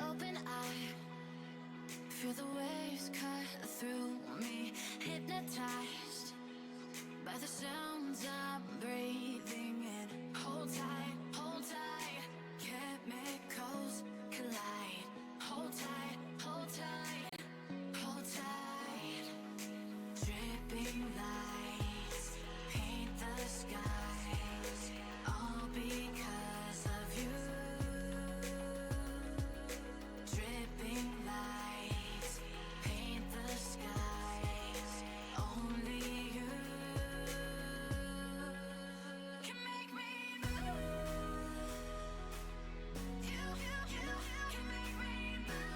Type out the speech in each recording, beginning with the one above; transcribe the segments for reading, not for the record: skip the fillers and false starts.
Open eye, feel the waves cut through me, hypnotized by the sounds I'm breathing in. Hold tight, chemicals collide. Hold tight, hold tight. Dripping lights paint the skies, all because of you. Dripping lights paint the skies, only you can make me move. You can make me move.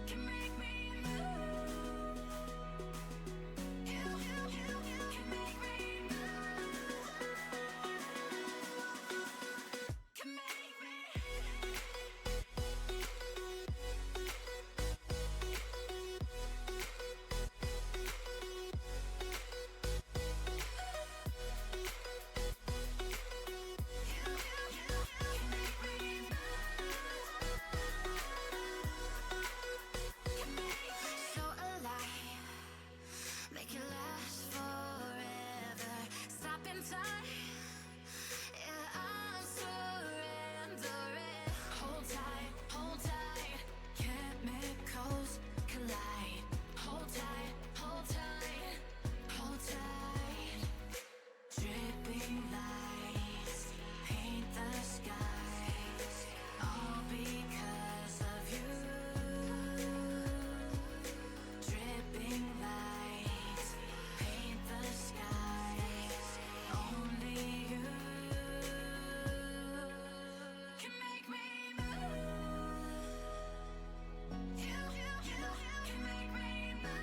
Can make me move. You can make me move. Can make me. So alive, make it last forever. Stop in time, yeah, I'm surrendering. Hold tight, chemicals collide. Hold tight, hold tight. Dripping lights paint the skies, all because of you. Dripping lights paint the skies, only you can make me move. You can make me move.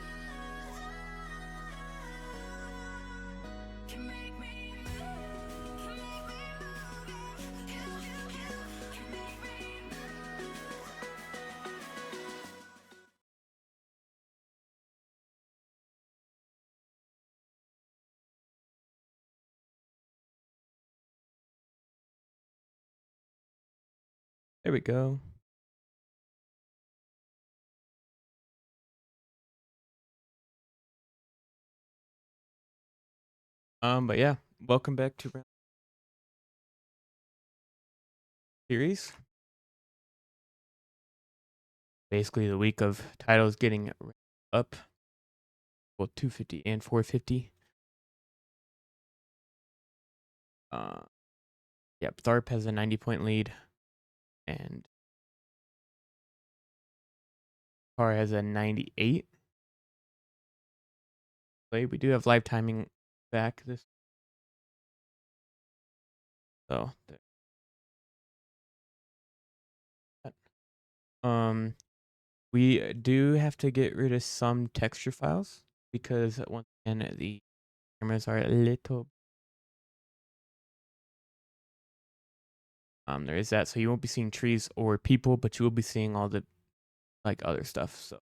Can make me move. Can make me move. You can make me move. There we go. But yeah, welcome back to round series. Basically, the week of titles getting up, well, 250 and 450. Yeah, Tharp has a 90-point lead, and Car has a 98. We do have live timing back this, so we do have to get rid of some texture files because once again the cameras are a little. There is that, so you won't be seeing trees or people, but you will be seeing all the like other stuff. So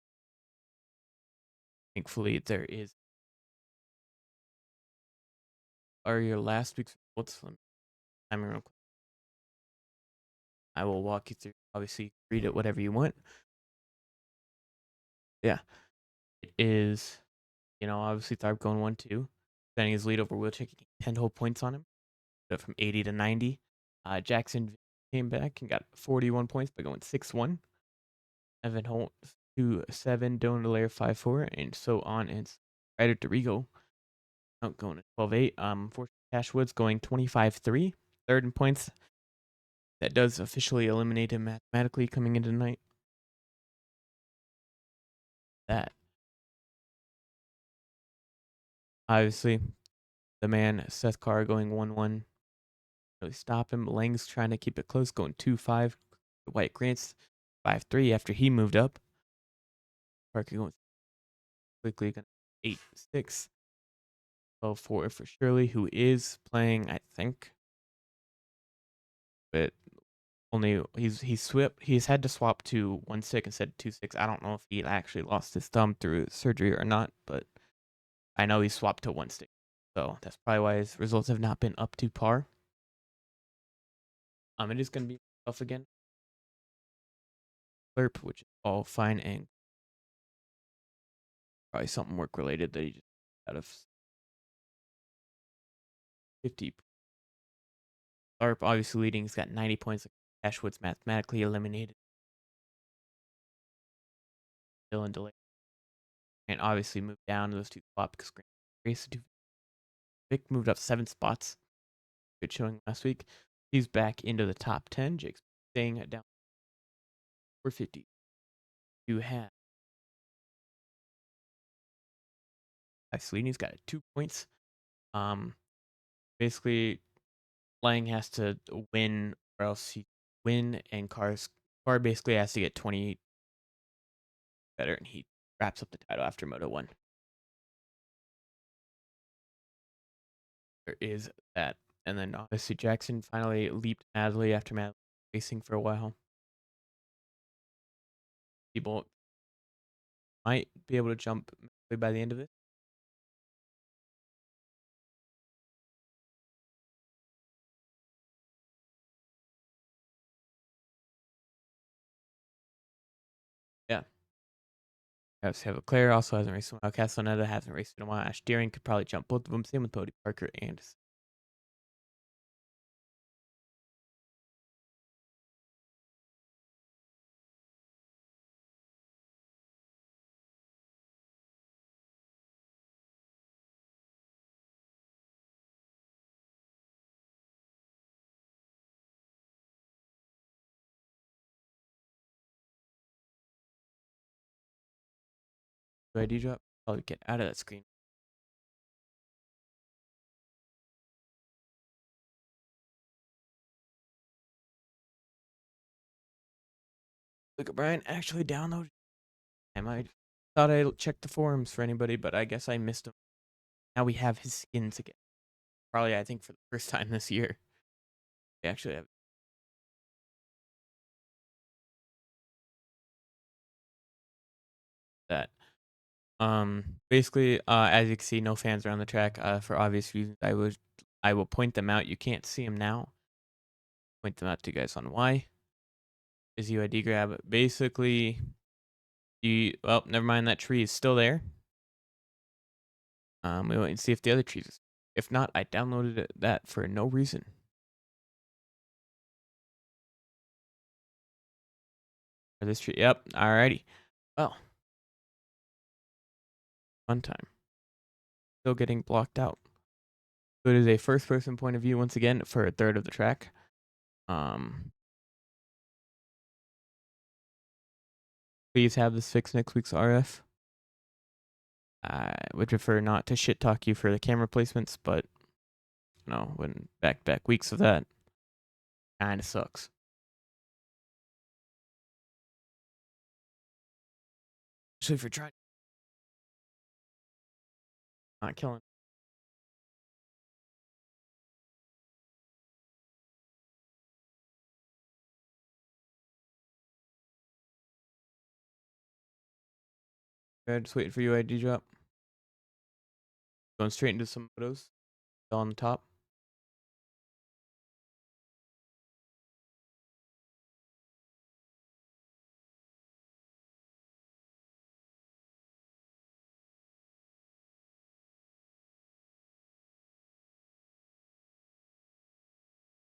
thankfully there is. Are your last week's results? Timing real quick. I will walk you through. Obviously, read it whatever you want. Yeah, it is. Obviously Tharp going 1-2, defending his lead over Wilczek, 10 whole points on him, from 80 to 90. Jackson came back and got 41 points by going 6-1. Evan Holt 2-7, Donor Lair 5-4, and so on. And Ryder DeRigo going to 12-8. For Cash Woods going 25-3, third in points. That does officially eliminate him mathematically coming into tonight. That obviously the man Seth Carr going 1-1. Really stop him. Lang's trying to keep it close, going 2-5. White Grant's 5-3 after he moved up. Parker going quickly, 8-6. 12-4 for Shirley, who is playing, I think, but only he's had to swap to 1-6 instead of 2-6. I don't know if he actually lost his thumb through surgery or not, but I know he swapped to 1-6. So that's probably why his results have not been up to par. It is going to be tough again. Slurp, which is all fine and probably something work related that he just out of 50. Slurp obviously leading. He's got 90 points. Ashwood's mathematically eliminated. Dylan delay. And obviously moved down to those two spots because Grace Vic moved up 7 spots. Good showing last week. He's back into the top 10. Jake's staying down 450. You have Sweeney's got 2 points. Basically, Lang has to win, or else he win, and Carr basically has to get 28 better, and he wraps up the title after Moto 1. There is that. And then obviously Jackson finally leaped Madley after Madley racing for a while. People might be able to jump by the end of it. Yeah. Have Leclerc also hasn't raced in a while. Castellaneta hasn't raced in a while. Ash Deering could probably jump both of them. Same with Bodie Parker and ID drop. I'll get out of that screen. Look at Brian actually downloaded. I thought I checked the forums for anybody, but I guess I missed him. Now we have his skins again. Probably, I think, for the first time this year. We actually have that. Basically, as you can see, no fans around the track. For obvious reasons, I will point them out. You can't see them now. Point them out to you guys on why. Is UID grab. Basically, well, never mind. That tree is still there. We wait and see if the other trees. If not, I downloaded that for no reason. For this tree. Yep. Alrighty. Well, fun time. Still getting blocked out. So it is a first-person point of view once again for a third of the track. Please have this fixed next week's RF. I would prefer not to shit talk you for the camera placements, but no, when back weeks of that kind of sucks. Especially if you're trying not killing. Good, just waiting for you ID drop. Going straight into some photos. Still on the top.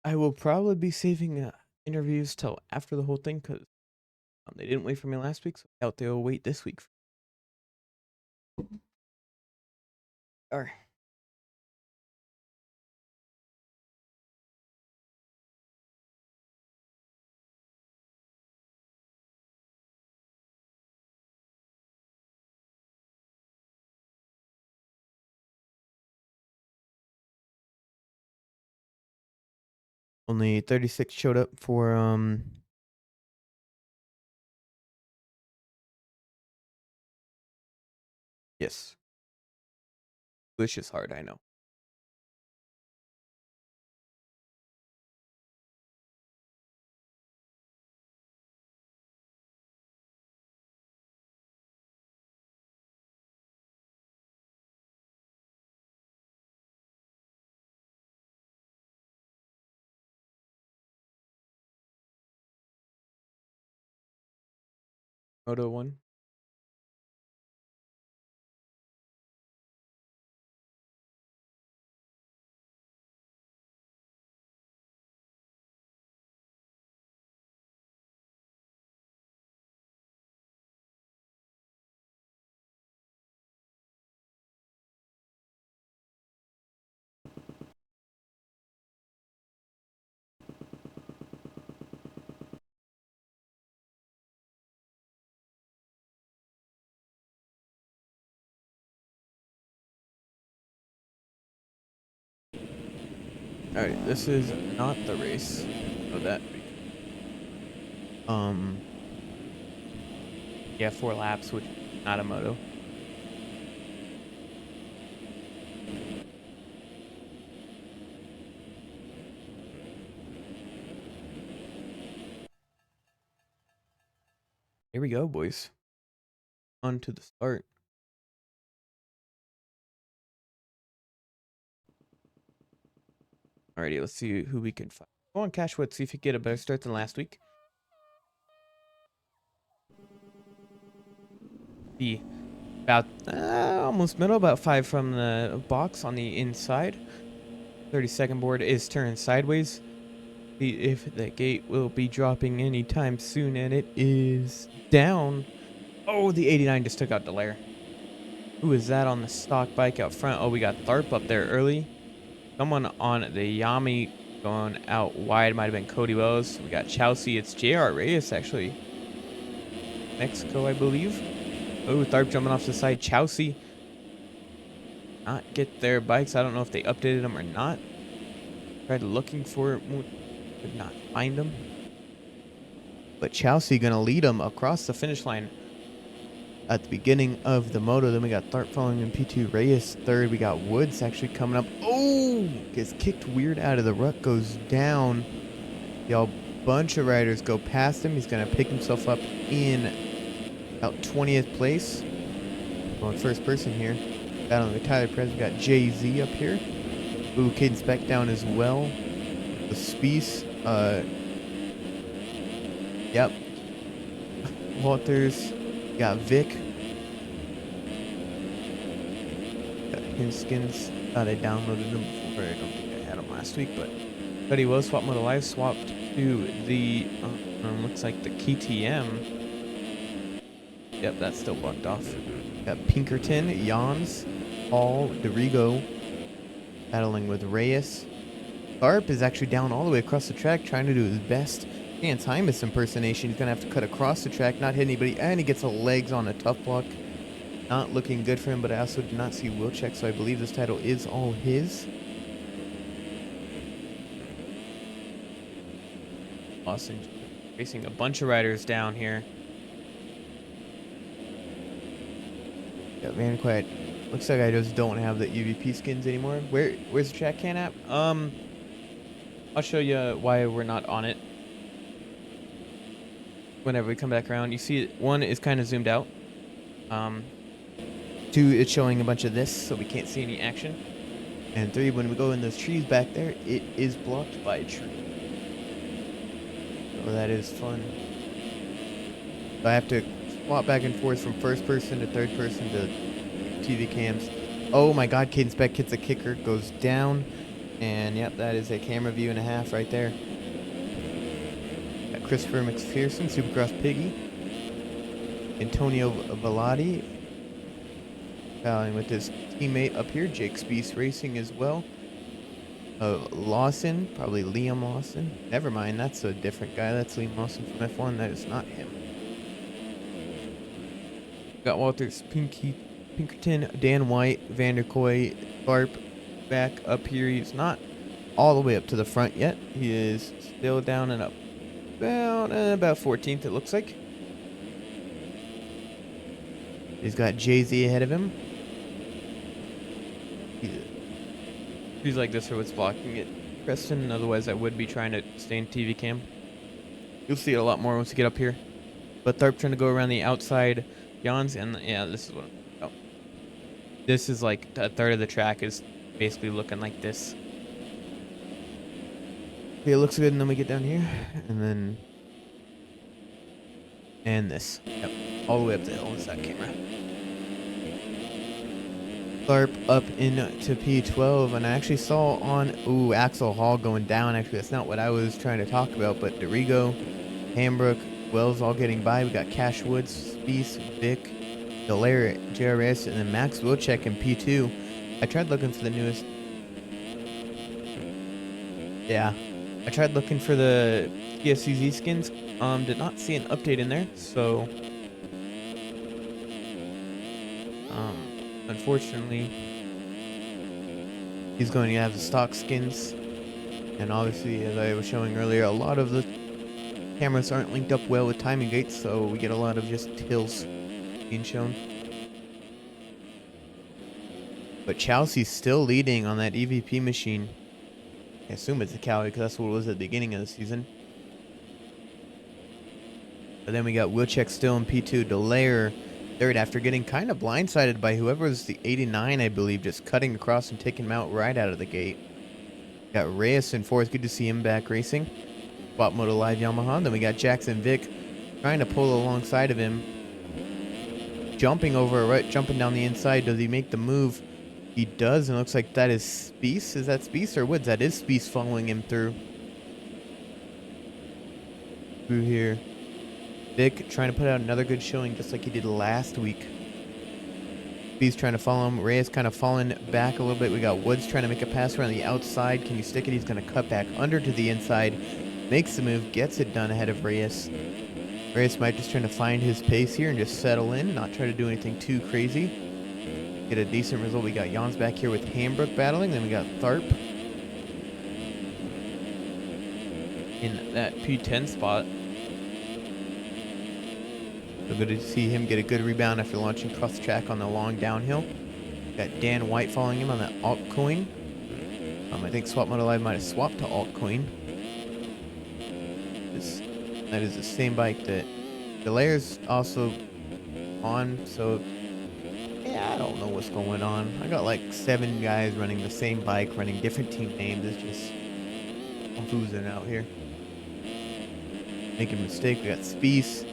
I will probably be saving interviews till after the whole thing because they didn't wait for me last week, so I doubt they'll wait this week. Or only 36 showed up for yes. Wish is hard, I know. Moto one. All right, this is not the race. Know that. Um, yeah, 4 laps, which is not a moto. Here we go, boys. On to the start. Alrighty, let's see who we can find. Go on, Cashwood, see if you get a better start than last week. The about almost middle, about 5 from the box on the inside. 32nd board is turned sideways. See if the gate will be dropping anytime soon, and it is down. Oh, the 89 just took out Delaire. Who is that on the stock bike out front? Oh, we got Tharp up there early. Someone on the Yami going out wide. Might have been Cody Wells. We got Chelsea. It's JR Reyes, actually. Mexico, I believe. Oh, Tharp jumping off the side. Chelsea. Not get their bikes. I don't know if they updated them or not. Tried looking for it. Could not find them. But Chelsea going to lead them across the finish line at the beginning of the moto. Then we got Tharp following in P2, Reyes third. We got Woods actually coming up. Oh, gets kicked weird out of the rut, goes down. Y'all, bunch of riders go past him. He's gonna pick himself up in about 20th place. Going first person here. Got on the Tyler Perez. We got Jay-Z up here. Ooh, Caden Speck down as well. The Spies. Yep. Walters. Got Vic. Got Hinskins. Thought I downloaded them before. I don't think I had them last week, but he was swapped Moto Live. Swapped to the looks like the KTM. Yep, that's still blocked off. Got Pinkerton, Jans, Paul, DeRigo battling with Reyes. Tharp is actually down all the way across the track, trying to do his best. Dan Timus impersonation. He's going to have to cut across the track, not hit anybody, and he gets a legs on a tough block. Not looking good for him, but I also did not see Wilczek, so I believe this title is all his. Austin facing a bunch of riders down here. Got Van Quiet. Looks like I just don't have the EVP skins anymore. Where's the track can app? I'll show you why we're not on it. Whenever we come back around, you see one is kind of zoomed out. 2, it's showing a bunch of this, so we can't see any action. And 3, when we go in those trees back there, it is blocked by a tree. So that is fun. So I have to swap back and forth from first person to third person to TV cams. Oh my god, Caden Speck hits a kicker, goes down. And yep, that is a camera view and a half right there. Got Christopher McPherson, Supercross Piggy. Antonio Velati battling with his teammate up here, Jake Spees Racing as well. Lawson, probably Liam Lawson. Never mind, that's a different guy. That's Liam Lawson from F1. That is not him. Got Walters, Pinkerton, Dan White, Vanderkoy, Tharp back up here. He's not all the way up to the front yet. He is still down and up about 14th, it looks like. He's got Jay-Z ahead of him. He's like this or what's blocking it, Preston. Otherwise, I would be trying to stay in TV cam. You'll see it a lot more once you get up here. But Tharp trying to go around the outside Jans, and yeah, this is what. Oh, this is like a third of the track is basically looking like this. Okay, it looks good, and then we get down here, and then this. Yep. all the way up the hill. What's that camera? Tharp up into P12, and I actually saw on Axel Hall going down. Actually, that's not what I was trying to talk about, but Dorigo, Hambrook, Wells all getting by. We got Cash Woods, Spieth, Vic, Delaire, JRS, and then Max Wilczek in P2. I tried looking for the newest. Yeah, I tried looking for the PSCZ skins. Did not see an update in there, so unfortunately, he's going to have the stock skins. And obviously, as I was showing earlier, a lot of the cameras aren't linked up well with timing gates, so we get a lot of just hills being shown. But Chelsea's still leading on that EVP machine. I assume it's a Cali because that's what it was at the beginning of the season. But then we got Wilczek still in P2, Delaire third after getting kind of blindsided by whoever was the 89, I believe, just cutting across and taking him out right out of the gate. Got Reyes in fourth. Good to see him back racing. Spot Moto Live Yamaha. Then we got Jackson Vic trying to pull alongside of him. Jumping over, right, jumping down the inside. Does he make the move? He does, and it looks like that is Spieth. Is that Spieth or Woods? That is Spieth following him through here. Vic trying to put out another good showing just like he did last week. Spieth's trying to follow him. Reyes kind of falling back a little bit. We got Woods trying to make a pass around the outside. Can you stick it? He's going to cut back under to the inside. Makes the move. Gets it done ahead of Reyes. Reyes might just trying to find his pace here and just settle in. Not try to do anything too crazy. Get a decent result. We got Jans back here with Hambrook battling. Then we got Tharp in that P10 spot. So good to see him get a good rebound after launching across the track on the long downhill. Got Dan White following him on that altcoin. I think Swap Moto Live might have swapped to altcoin. That is the same bike that Delaire's also on. So yeah, I don't know what's going on. I got like 7 guys running the same bike, running different team names. It's just confusing out here. Making a mistake. We got Spieth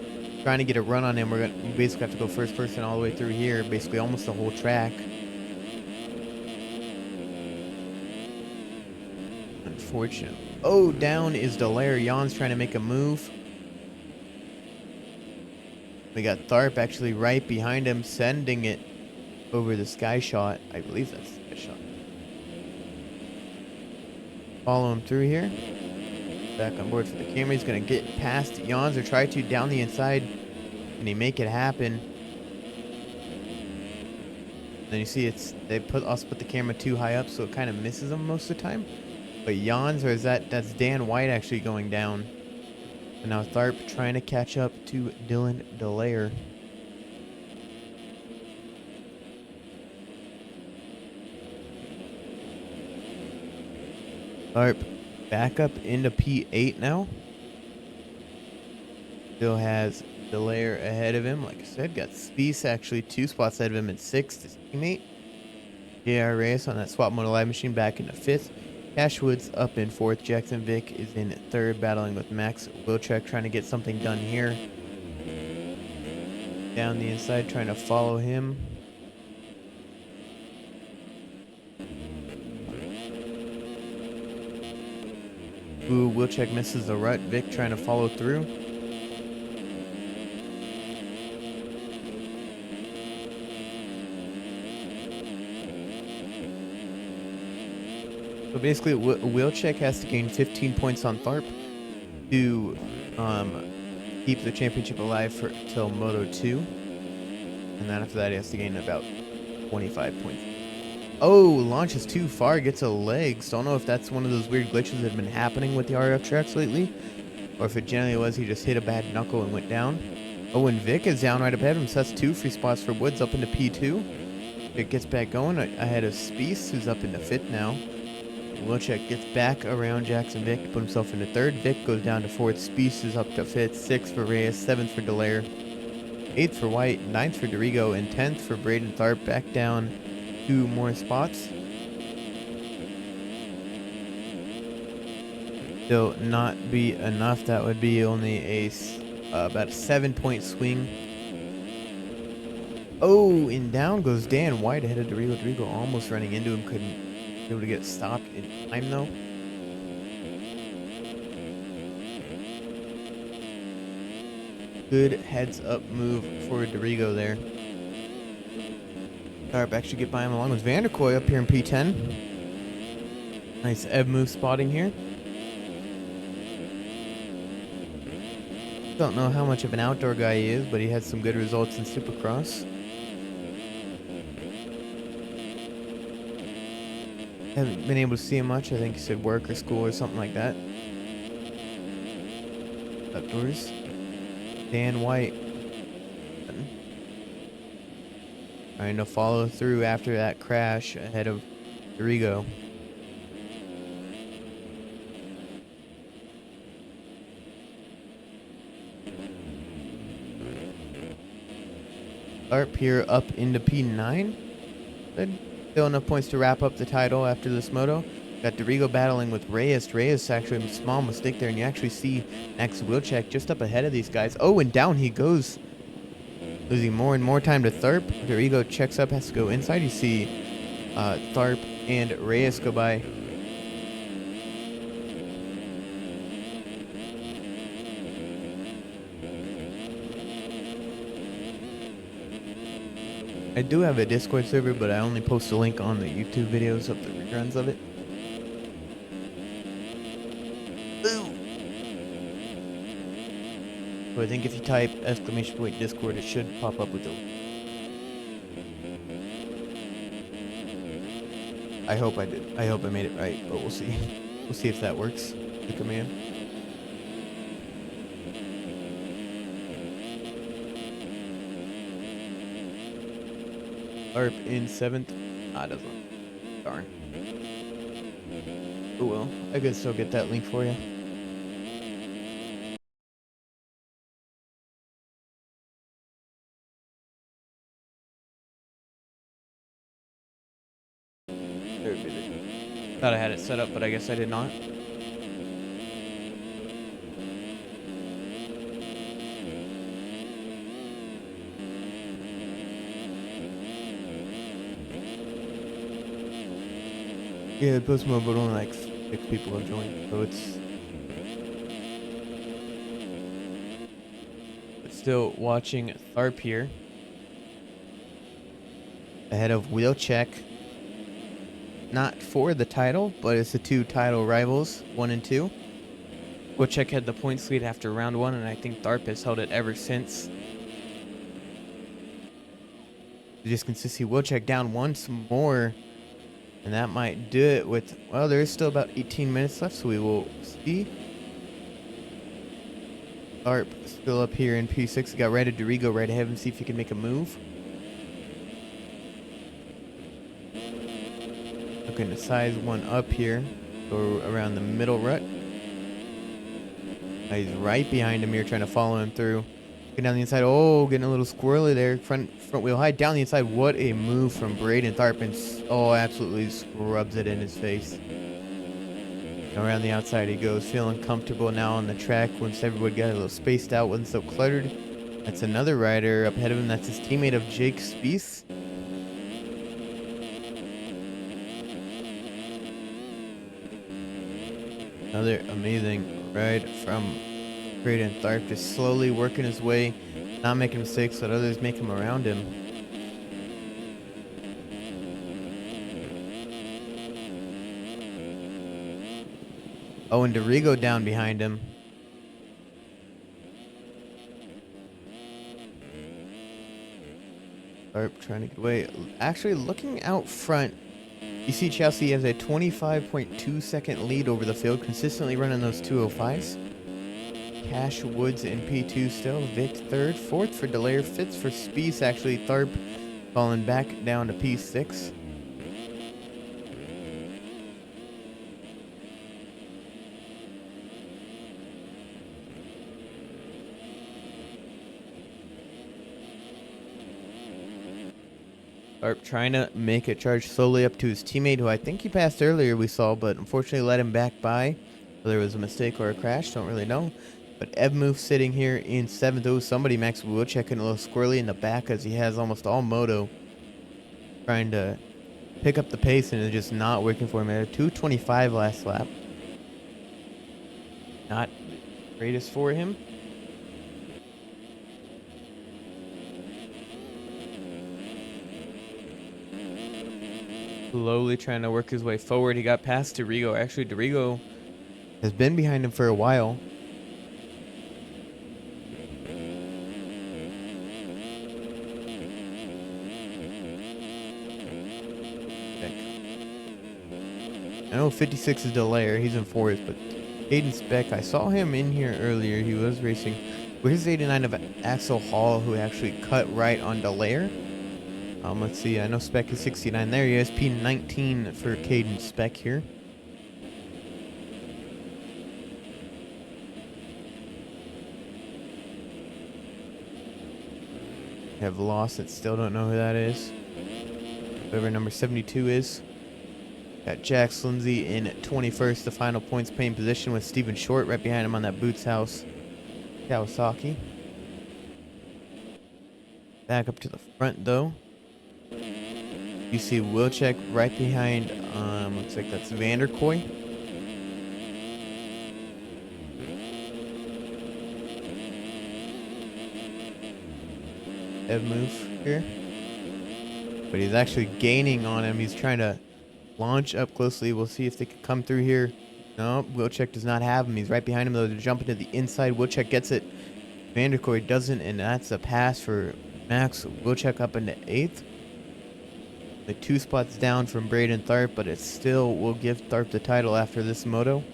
trying to get a run on him. We basically have to go first person all the way through here, basically almost the whole track. Unfortunate. Oh, down is Delaire. Jans trying to make a move. We got Tharp actually right behind him, sending it over the sky shot. I believe that's the sky shot. Follow him through here. Back on board for the camera. He's going to get past Jans or try to down the inside. Can he make it happen? Then you see they also put the camera too high up, so it kind of misses him most of the time. But Jans, or is that's Dan White actually going down. And now Tharp trying to catch up to Dylan Delaire. Tharp back up into P8 now. Still has Delaire ahead of him. Like I said, got Spieth actually 2 spots ahead of him in 6th. His teammate JR Reyes on that Swap Moto Live machine back into 5th. Cash Woods up in 4th. Jackson Vic is in 3rd, battling with Max Wilczek, trying to get something done here. Down the inside, trying to follow him. Wilczek misses the rut. Vic trying to follow through. So basically, Wilczek has to gain 15 points on Tharp to keep the championship alive till Moto 2. And then after that, he has to gain about 25 points. Oh, launches too far, gets a leg. So I don't know if that's one of those weird glitches that have been happening with the RF tracks lately, or if it generally was he just hit a bad knuckle and went down. Oh, and Vic is down right up ahead of him, so that's 2 free spots for Woods up into P2. Vic gets back going ahead of Spieth, who's up into 5th now. Wilczek gets back around Jackson Vic to put himself into 3rd. Vic goes down to 4th. Spieth is up to 5th. 6th for Reyes. 7th for Delaire. 8th for White. 9th for Dorigo. And 10th for Braden Tharp. Back down 2 more spots. Still not be enough. That would be only about a 7-point swing Oh, and down goes Dan White ahead of Dorigo. Dorigo almost running into him. Couldn't be able to get stopped in time, though. Good heads-up move for Dorigo there. Tharp actually get by him along with Vanderkoy up here in P10. Nice ebb move spotting here. Don't know how much of an outdoor guy he is, but he had some good results in Supercross. Haven't been able to see him much. I think he said work or school or something like that. Outdoors. Dan White. Trying to follow through after that crash ahead of Dorigo. Tharp here up into P9. Good. Still enough points to wrap up the title after this moto. Got Dorigo battling with Reyes. Reyes actually a small mistake there, and you actually see Max Wilczek just up ahead of these guys. Oh, and down he goes. Losing more and more time to Tharp. Dorigo checks up, has to go inside. You see Tharp and Reyes go by. I do have a Discord server, but I only post a link on the YouTube videos of the reruns of it. Ooh. So I think if you type !Discord, it should pop up with the. I hope I did. I hope I made it right, but we'll see. We'll see if that works. The command. Tharp in 7th. Ah, doesn't. Darn. Oh well. I could still get that link for you. There it is. Thought I had it set up, but I guess I did not. Yeah, Post Mode, but only like 6 people have joined, so it's still watching Tharp here. Ahead of Wilczek. Not for the title, but it's the 2 title rivals, 1 and 2. Wilczek had the points lead after round 1, and I think Tharp has held it ever since. You just can see Wilczek down once more. And that might do it with, well, there is still about 18 minutes left, so we will see. Tharp still up here in P6. He got right at Dorigo right ahead and see if he can make a move. Looking to size one up here. Go around the middle rut. Now he's right behind him here, trying to follow him through. Getting down the inside. Oh, getting a little squirrely there. Front wheel high. Down the inside. What a move from Braden Tharp. And oh, absolutely scrubs it in his face. Around the outside he goes. Feeling comfortable now on the track. Once everybody got a little spaced out. Wasn't so cluttered. That's another rider up ahead of him. That's his teammate of Jake Spieth. Another amazing ride from Braden Tharp, just slowly working his way, not making mistakes, let others make him around him. Oh, and Dorigo down behind him. Tharp trying to get away. Actually, looking out front, you see Chelsea has a 25.2 second lead over the field, consistently running those 205s. Cash Woods in P2 still. Vic 3rd. 4th for Delaire. 5th for Spieth. Actually, Tharp falling back down to P6. Tharp trying to make a charge slowly up to his teammate, who I think he passed earlier we saw, but unfortunately let him back by. Whether it was a mistake or a crash, don't really know. But Evmove sitting here in 7th. Oh, somebody Max Wilczek and a little squirrely in the back as he has almost all Moto trying to pick up the pace, and it's just not working for him. At 2:25 last lap. Not the greatest for him. Slowly trying to work his way forward. He got past Dorigo. Actually, Dorigo has been behind him for a while. I know 56 is Delaire. He's in 4th, but Aiden Speck, I saw him in here earlier. He was racing with his 89 of Axel Hall, who actually cut right on Delaire. Let's see. I know Speck is 69 there. He has P19 for Caden Speck here. Have lost it. Still don't know who that is. Whoever number 72 is. Got Jax Lindsay in 21st, the final points paying position with Steven Short right behind him on that Boots House Kawasaki. Back up to the front though. You see Wilczek right behind, looks like that's Vanderkoy. Ev move here. But he's actually gaining on him. He's trying to launch up closely. We'll see if they can come through here. No, Wilczek does not have him. He's right behind him though. They're jumping to the inside. Wilczek gets it. Vanderkoy doesn't, and that's a pass for Max Wilczek up into 8th. The 2 spots down from Braden Tharp, but it still will give Tharp the title after this moto.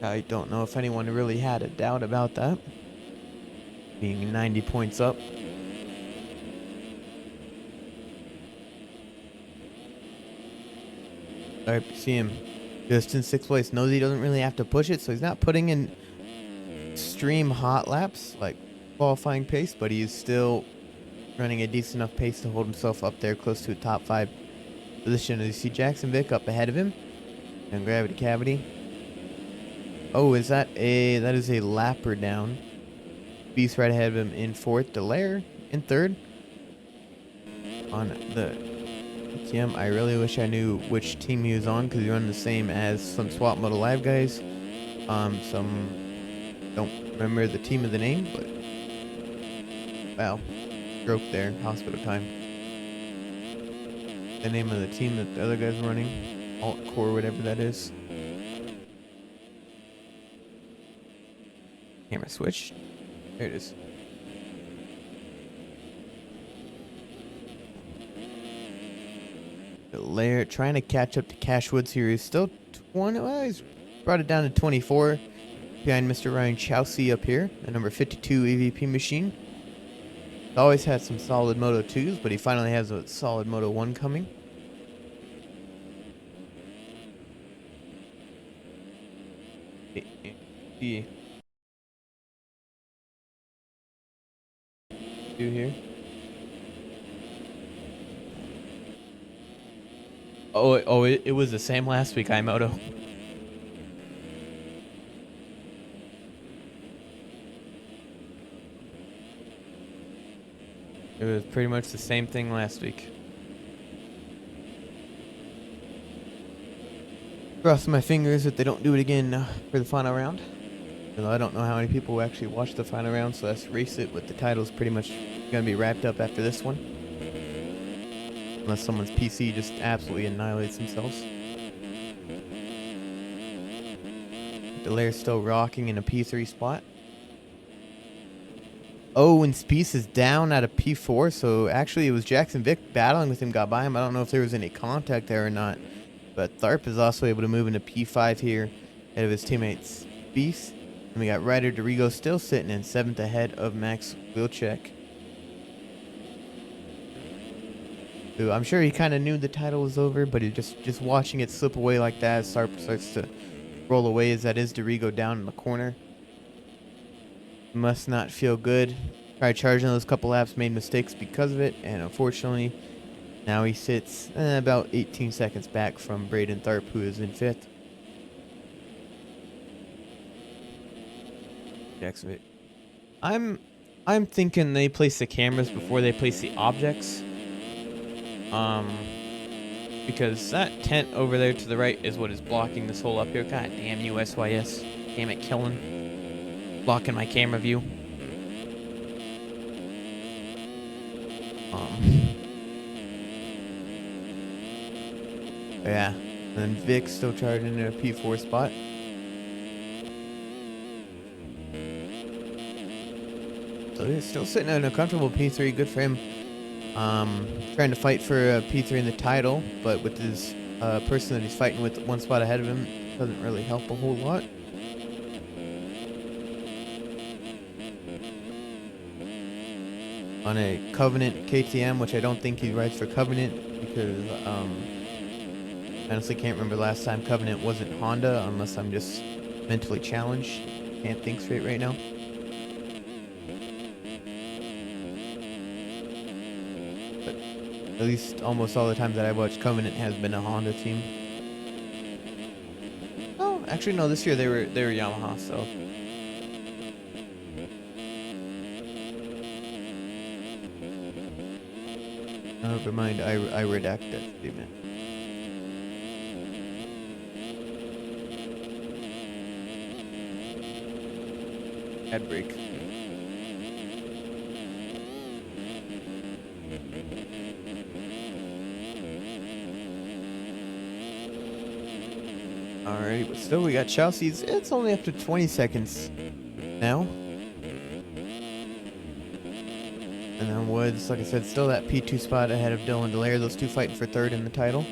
I don't know if anyone really had a doubt about that. Being 90 points up. Tharp, see him just in 6th place. Knows he doesn't really have to push it, so he's not putting in extreme hot laps like qualifying pace, but he's still running a decent enough pace to hold himself up there close to a top 5 position. As you see Jackson Vick up ahead of him and Gravity Cavity. Oh, is that that is a lapper down. Beast right ahead of him in 4th. Delaire in 3rd. On the TM, I really wish I knew which team he was on because he's running the same as some Swap Moto Live guys. Some don't remember the team of the name, but wow. Stroke there, hospital time. The name of the team that the other guy's running, Alt Core, whatever that is. Camera switch. There it is. Lair trying to catch up to Cash Woods here. He's still 20. Well, he's brought it down to 24 behind Mr. Ryan Chowsey up here, the number 52 EVP machine. Always had some solid Moto 2s, but he finally has a solid Moto 1 coming. Do here. Oh, it was the same last week, iMoto. It was pretty much the same thing last week. Cross my fingers that they don't do it again for the final round. Although I don't know how many people will actually watch the final round, so let's race it with the titles pretty much going to be wrapped up after this one. Unless someone's PC just absolutely annihilates themselves. Delaire's still rocking in a P3 spot. Oh, and Spieth is down at a P4, so actually it was Jackson Vick battling with him, got by him. I don't know if there was any contact there or not, but Tharp is also able to move into P5 here ahead of his teammates Spieth. And we got Ryder Dorigo still sitting in 7th ahead of Max Wilczek. So I'm sure he kind of knew the title was over, but he just watching it slip away like that as Tharp starts to roll away as that is Dorigo down in the corner. Must not feel good. Tried charging those couple laps, made mistakes because of it, and unfortunately, now he sits about 18 seconds back from Braden Tharp, who is in 5th. Jacksonville. I'm thinking they place the cameras before they place the objects. Because that tent over there to the right is what is blocking this hole up here. God damn you, SYS. Damn it, Kellen. Blocking my camera view. Yeah. And then Vic still charging in a P4 spot. So he's still sitting in a comfortable P3. Good for him. Trying to fight for a P3 in the title, but with his person that he's fighting with one spot ahead of him, doesn't really help a whole lot. On a Covenant KTM, which I don't think he rides for Covenant because honestly can't remember last time Covenant wasn't Honda, unless I'm just mentally challenged. Can't think straight right now. But at least almost all the times that I watched Covenant has been a Honda team. Oh, actually no, this year they were Yamaha, so. Never mind, I redact that statement. Ad break. Alright, but still we got Chelsea's. It's only up to 20 seconds now. And then Woods, like I said, still that P2 spot ahead of Dylan Delaire. Those two fighting for third in the title.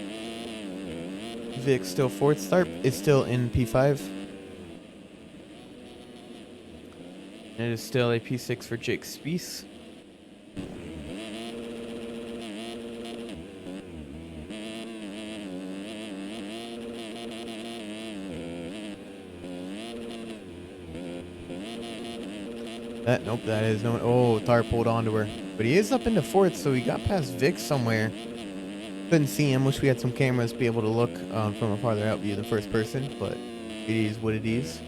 Vic still fourth. Tharp is still in P5. And it is still a P6 for Jake Spieth. Nope, that is no. Oh, Tharp pulled onto her. But he is up into fourth, so he got past Vic somewhere. Couldn't see him. Wish we had some cameras to be able to look from a farther out view than first person, but it is what it is.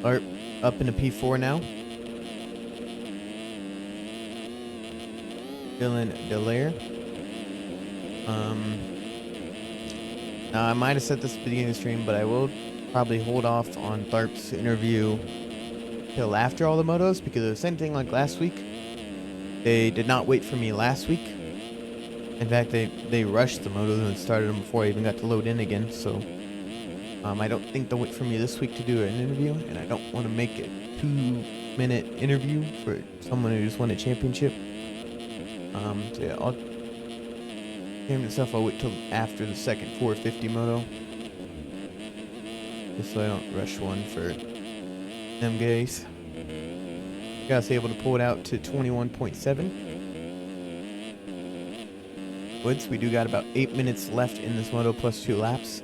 Tharp up into P4 now. Dylan Delaire. Now, I might have said this at the beginning of the stream, but I will probably hold off on Tharp's interview till after all the motos, because it was the same thing like last week. They did not wait for me last week. In fact, they rushed the motos and started them before I even got to load in again, so I don't think they'll wait for me this week to do an interview, and I don't want to make a 2-minute interview for someone who just won a championship. So yeah, I'll wait till after the second 450 moto, just so I don't rush one for them guys. Guys able to pull it out to 21.7. Woods, we do got about 8 minutes left in this moto plus 2 laps.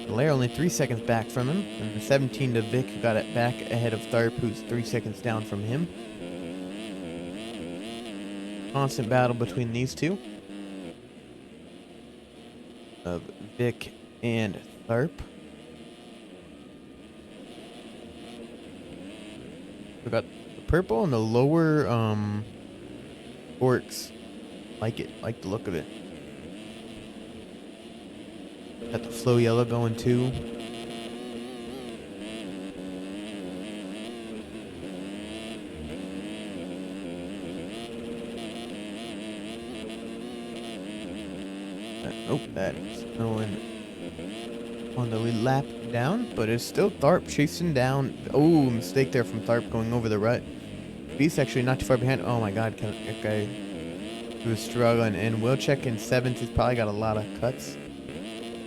Delaire only 3 seconds back from him, and the 17 to Vic, who got it back ahead of Tharp, who's 3 seconds down from him. Constant battle between these two. Of Vic and Tharp. We got the purple and the lower forks. Like the look of it. Got the flow yellow going too. Nope, that's going on the lap down, but it's still Tharp chasing down. Oh, mistake there from Tharp going over the rut. Beast actually not too far behind. Oh my god, that guy was struggling. And Wilczek in 7th has probably got a lot of cuts,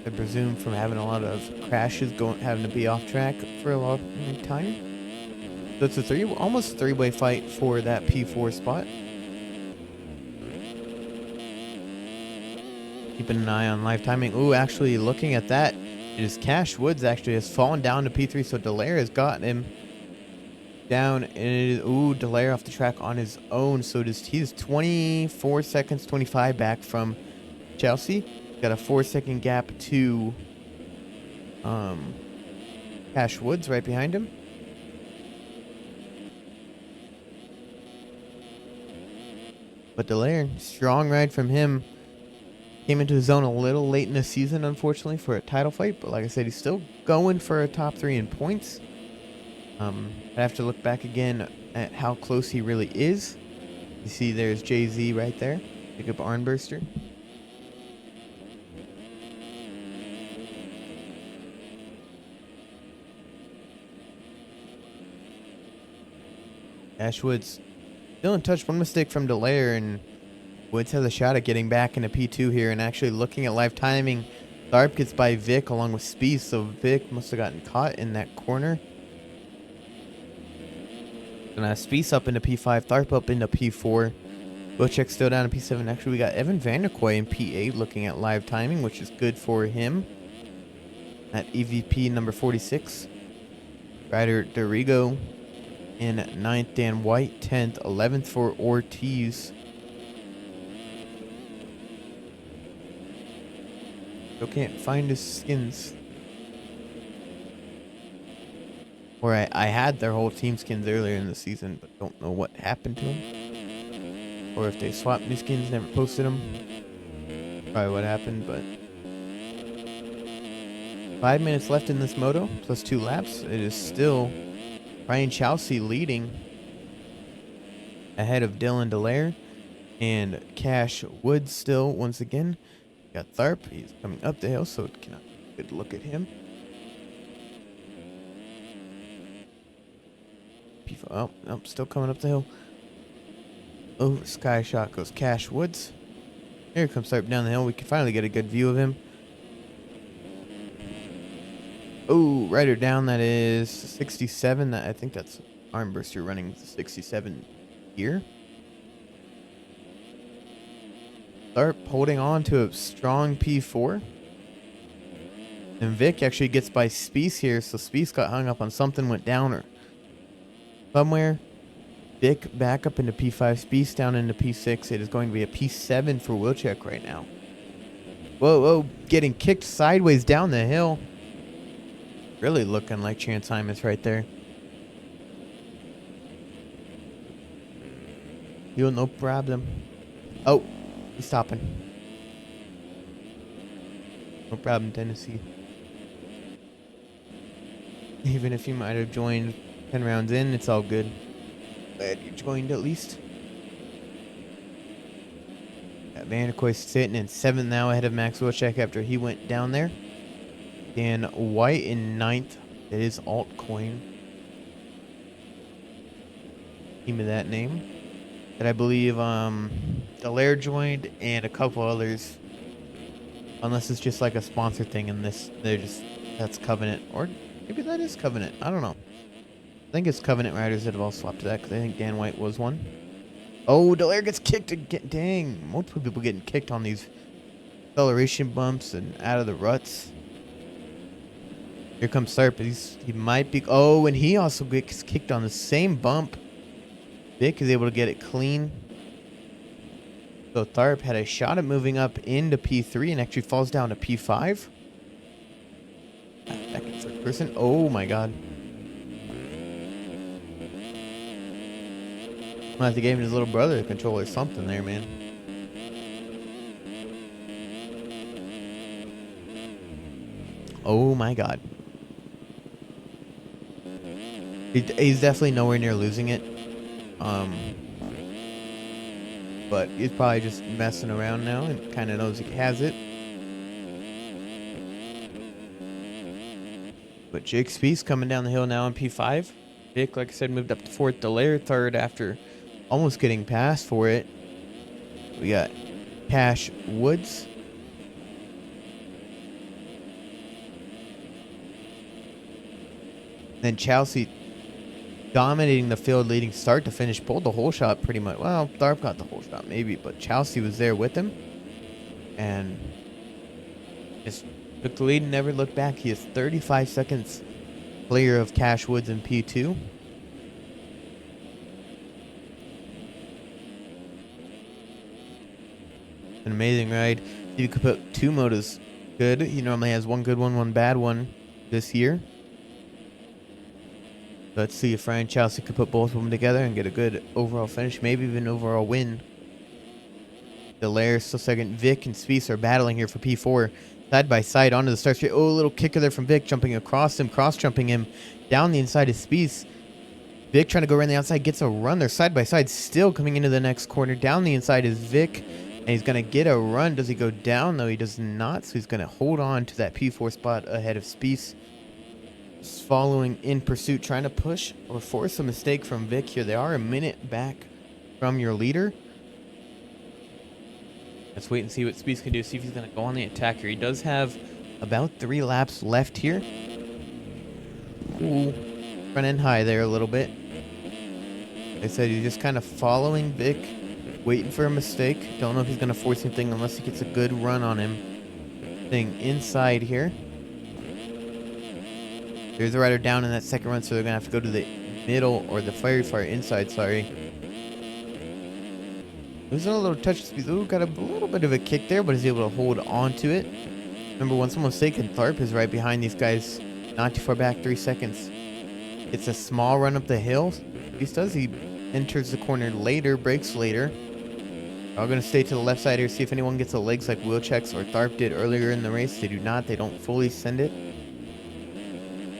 I presume, from having a lot of crashes, having to be off track for a long time. So it's a almost three-way fight for that P4 spot. Keeping an eye on live timing. Ooh, actually looking at that, it is Cash Woods actually has fallen down to P3, so Delaire has gotten him down, and it is, ooh, Delaire off the track on his own, so he's 24 seconds, 25 back from Chelsea. Got a 4-second gap to Cash Woods right behind him. But Delaire, strong ride from him. Came into his zone a little late in the season, unfortunately, for a title fight. But like I said, he's still going for a top 3 in points. I have to look back again at how close he really is. You see there's Jay-Z right there. Pick up Arnburster. Cash Woods still in touch. One mistake from Delaire, and Woods has a shot at getting back into P2 here. And actually looking at live timing, Tharp gets by Vic along with Spieth. So Vic must have gotten caught in that corner. And Spieth up into P5, Tharp up into P4. Wilczek still down in P7. Actually, we got Evan Vanderkoy in P8 looking at live timing, which is good for him. At EVP number 46. Ryder Dorigo in 9th, Dan White 10th, 11th for Ortiz. Still can't find his skins. Or I had their whole team skins earlier in the season, but don't know what happened to them. Or if they swapped new skins, never posted them. Probably what happened, but 5 minutes left in this moto, plus 2 laps. It is still Ryan Chelsea leading ahead of Dylan Delaire and Cash Woods still once again. Got Tharp. He's coming up the hill, so it cannot be a good look at him. Oh, nope, still coming up the hill. Over Sky Shot goes Cash Woods. Here comes Tharp down the hill. We can finally get a good view of him. Oh, rider down. That is 67. I think that's Armburster running 67 here. Tharp holding on to a strong P4. And Vic actually gets by Spieth here. So Spieth got hung up on something, went down or somewhere. Vic back up into P5. Spieth down into P6. It is going to be a P7 for Wilczek right now. Whoa, whoa. Getting kicked sideways down the hill. Really looking like Chance Hymas right there. You'll no problem. Oh, he's stopping. No problem, Tennessee. Even if you might have joined 10 rounds in, it's all good. Glad you joined at least. Got Vanderkoy sitting in 7th now ahead of Max Wilczek after he went down there. Dan White in 9th. It is Altcoin. Team of that name. That I believe Delaire joined and a couple others. Unless it's just like a sponsor thing and this that's Covenant. Or maybe that is Covenant. I don't know. I think it's Covenant riders that have all swapped to that because I think Dan White was one. Oh, Delaire gets kicked again. Dang. Multiple people getting kicked on these acceleration bumps and out of the ruts. Here comes Tharp. He might be... Oh, and he also gets kicked on the same bump. Vic is able to get it clean. So Tharp had a shot at moving up into P3 and actually falls down to P5. Back in third person. Oh, my God. Might have to give his little brother the controller or something there, man. Oh, my God. He's definitely nowhere near losing it. But he's probably just messing around now and kind of knows he has it. But Jake Spieth's coming down the hill now in P5. Vic, like I said, moved up to 4th. Delaire 3rd after almost getting past for it. We got Cash Woods. Then Chelsea dominating the field, leading start to finish, pulled the whole shot pretty much. Well, Tharp got the whole shot maybe, but Chelsea was there with him and just took the lead and never looked back. He is 35 seconds clear of Cash Woods in P2. An amazing ride. You could put 2 motos good. He normally has 1 good one, 1 bad one this year. Let's see if Ryan Chelsea could put both of them together and get a good overall finish, maybe even overall win. Delaire still second. Vic and Spieth are battling here for P4. Side by side onto the start straight. Oh, a little kicker there from Vic, jumping across him, cross-jumping him. Down the inside is Spieth. Vic trying to go around the outside, gets a run. They're side by side, still coming into the next corner. Down the inside is Vic, and he's going to get a run. Does he go down? No, he does not, so he's going to hold on to that P4 spot ahead of Spieth. Following in pursuit, trying to push or force a mistake from Vic here. They are a minute back from your leader. Let's wait and see what Spieth can do. See if he's going to go on the attack here. He does have about 3 laps left here. Ooh, front end high there a little bit. Like I said, he's just kind of following Vic, waiting for a mistake. Don't know if he's going to force anything unless he gets a good run on him. Thing inside here. There's a rider down in that second run, so they're going to have to go to the middle or the very far inside, sorry. Losing a little touch speed. Ooh, got a little bit of a kick there, but is able to hold on to it. Remember, once I'm mistaken, Tharp is right behind these guys. Not too far back, 3 seconds. It's a small run up the hill. He does. He enters the corner later, brakes later. I'm going to stay to the left side here, see if anyone gets the legs like wheel checks or Tharp did earlier in the race. They do not. They don't fully send it.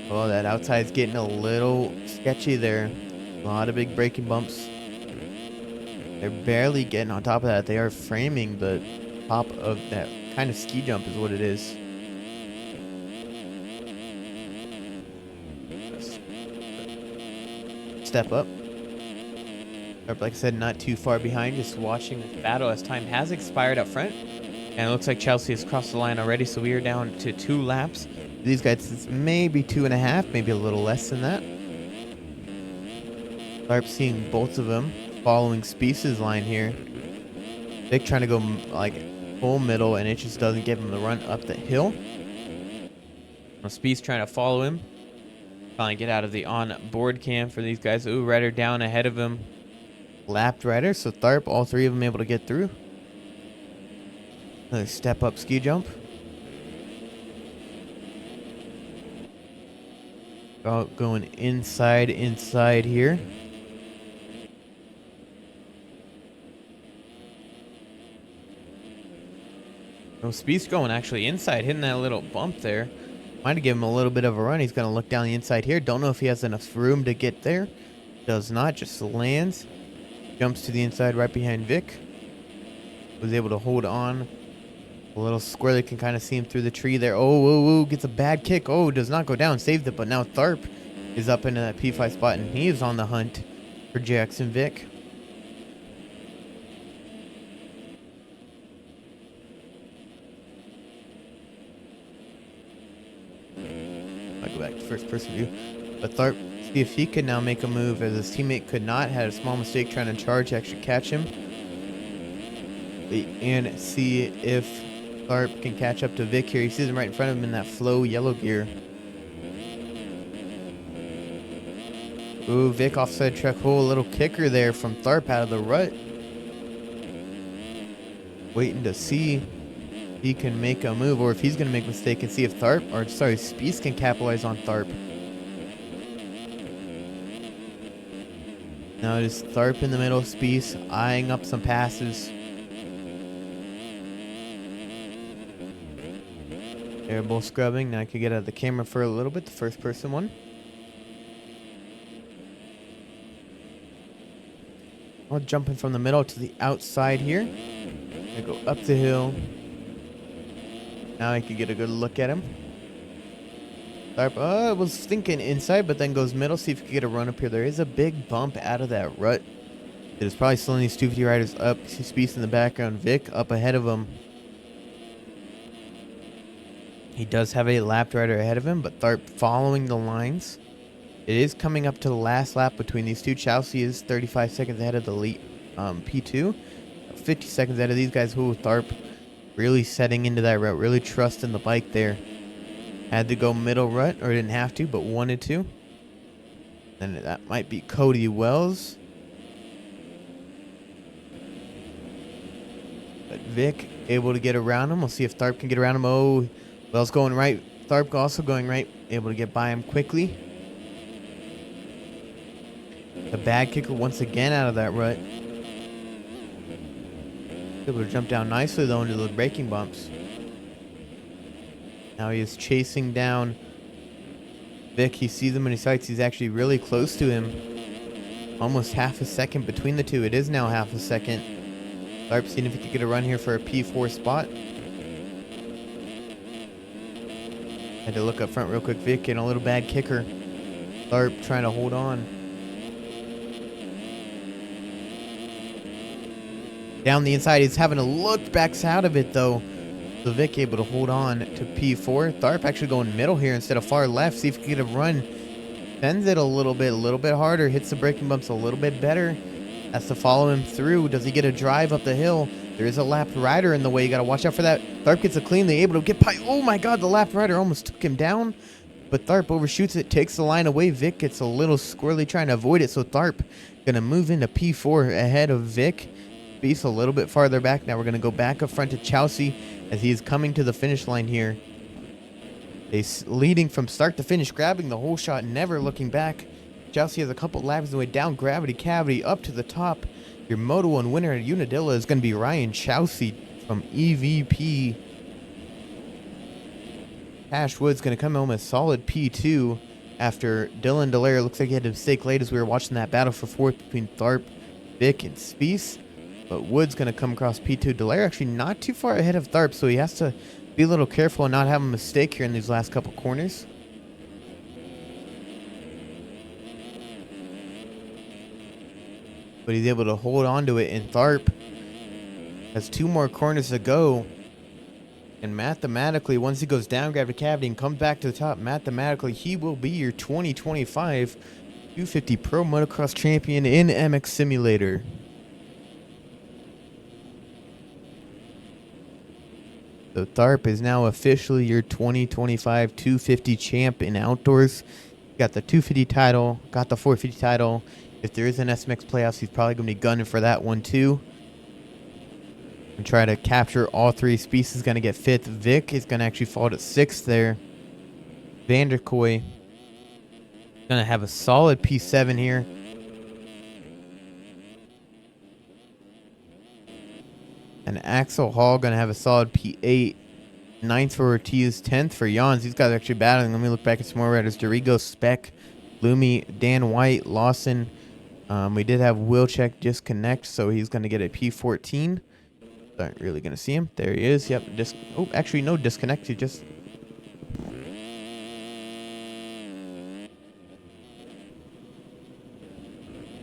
Oh, that outside's getting a little sketchy there. A lot of big braking bumps. They're barely getting on top of that. They are framing the top of that kind of ski jump is what it is. Step up. Like I said, not too far behind, just watching this battle as time has expired up front. And it looks like Chelsea has crossed the line already, so we are down to 2 laps. These guys, it's maybe 2.5, maybe a little less than that. Tharp seeing both of them following Spieth's line here. Vic trying to go like full middle, and it just doesn't give him the run up the hill. Now Spieth trying to follow him. Trying to get out of the on-board cam for these guys. Ooh, rider down ahead of him. Lapped rider, so Tharp, all 3 of them able to get through. Another step up ski jump. Going inside here. No, Spieth's going actually inside, hitting that little bump there. Might have given him a little bit of a run. He's going to look down the inside here. Don't know if he has enough room to get there. Does not, just lands. Jumps to the inside right behind Vic. Was able to hold on. A little square that can kind of see him through the tree there. Oh, gets a bad kick. Oh, does not go down. Saved it, but now Tharp is up into that P5 spot, and he is on the hunt for Jackson Vic. I'll go back to first person view. But Tharp, see if he could now make a move as his teammate could not. Had a small mistake trying to charge, actually catch him. And see if Tharp can catch up to Vic here. He sees him right in front of him in that flow yellow gear. Ooh, Vic offside track. Oh, a little kicker there from Tharp out of the rut. Waiting to see if he can make a move, or if he's going to make a mistake, and see if Spieth can capitalize on Tharp. Now it is Tharp in the middle, Spieth eyeing up some passes. They're both scrubbing. Now I could get out of the camera for a little bit, the first person one. All jumping from the middle to the outside here. I go up the hill. Now I can get a good look at him. Tharp, I was thinking inside, but then goes middle. See if you can get a run up here. There is a big bump out of that rut. It is probably slowing these 250 riders up. See Spieth in the background. Vic up ahead of him. He does have a lapped rider ahead of him, but Tharp following the lines. It is coming up to the last lap between these two. Chelsea is 35 seconds ahead of the lead P2. 50 seconds ahead of these guys. Who Tharp really setting into that rut. Really trusting the bike there. Had to go middle rut, or didn't have to, but wanted to. And that might be Cody Wells. But Vic able to get around him. We'll see if Tharp can get around him. Oh, Wells going right. Tharp also going right. Able to get by him quickly. The bad kicker once again out of that rut. Able to jump down nicely though into the braking bumps. Now he is chasing down Vic. He sees him in his sights. He's actually really close to him. Almost half a second between the two. It is now half a second. Tharp seeing if he could get a run here for a P4 spot. Had to look up front real quick. Vic and a little bad kicker. Tharp trying to hold on. Down the inside, he's having a look, backs out of it though. So Vic able to hold on to P4. Tharp actually going middle here instead of far left. See if he can get a run. Bends it a little bit harder. Hits the braking bumps a little bit better. Has to follow him through. Does he get a drive up the hill? There is a lapped rider in the way. You got to watch out for that. Tharp gets a clean. They able to get by. Oh my God, the lapped rider almost took him down. But Tharp overshoots it, takes the line away. Vic gets a little squirrely trying to avoid it. So Tharp going to move into P4 ahead of Vic. Beast a little bit farther back. Now we're going to go back up front to Chelsea as he is coming to the finish line here. They leading from start to finish, grabbing the whole shot, never looking back. Chelsea has a couple laps the way down Gravity Cavity up to the top. Your Moto 1 winner at Unadilla is going to be Ryan Chelsea from EVP. Cash Wood's going to come home a solid P2 after Dylan Delaire looks like he had a mistake late as we were watching that battle for fourth between Tharp, Vic, and Spieth. But Wood's going to come across P2. Delaire actually not too far ahead of Tharp, so he has to be a little careful and not have a mistake here in these last couple corners. But he's able to hold on to it, and Tharp has 2 more corners to go. And mathematically, once he goes down Gravity Cavity and comes back to the top, mathematically, he will be your 2025 250 Pro Motocross Champion in MX Simulator. So Tharp is now officially your 2025 250 champ in outdoors. Got the 250 title, got the 450 title. If there is an SMX playoffs, he's probably going to be gunning for that one too. And try to capture all 3. Spieth is going to get 5th. Vic is going to actually fall to 6th there. Vanderkoy going to have a solid P7 here. And Axel Hall going to have a solid P8. 9th for Ortiz, 10th for Jans. These guys are actually battling. Let me look back at some more riders. Dorigo, Speck, Lumi, Dan White, Lawson. We did have Wilczek disconnect, so he's going to get a P14. Aren't really going to see him. There he is. Yep. Oh, actually, no disconnect. He just...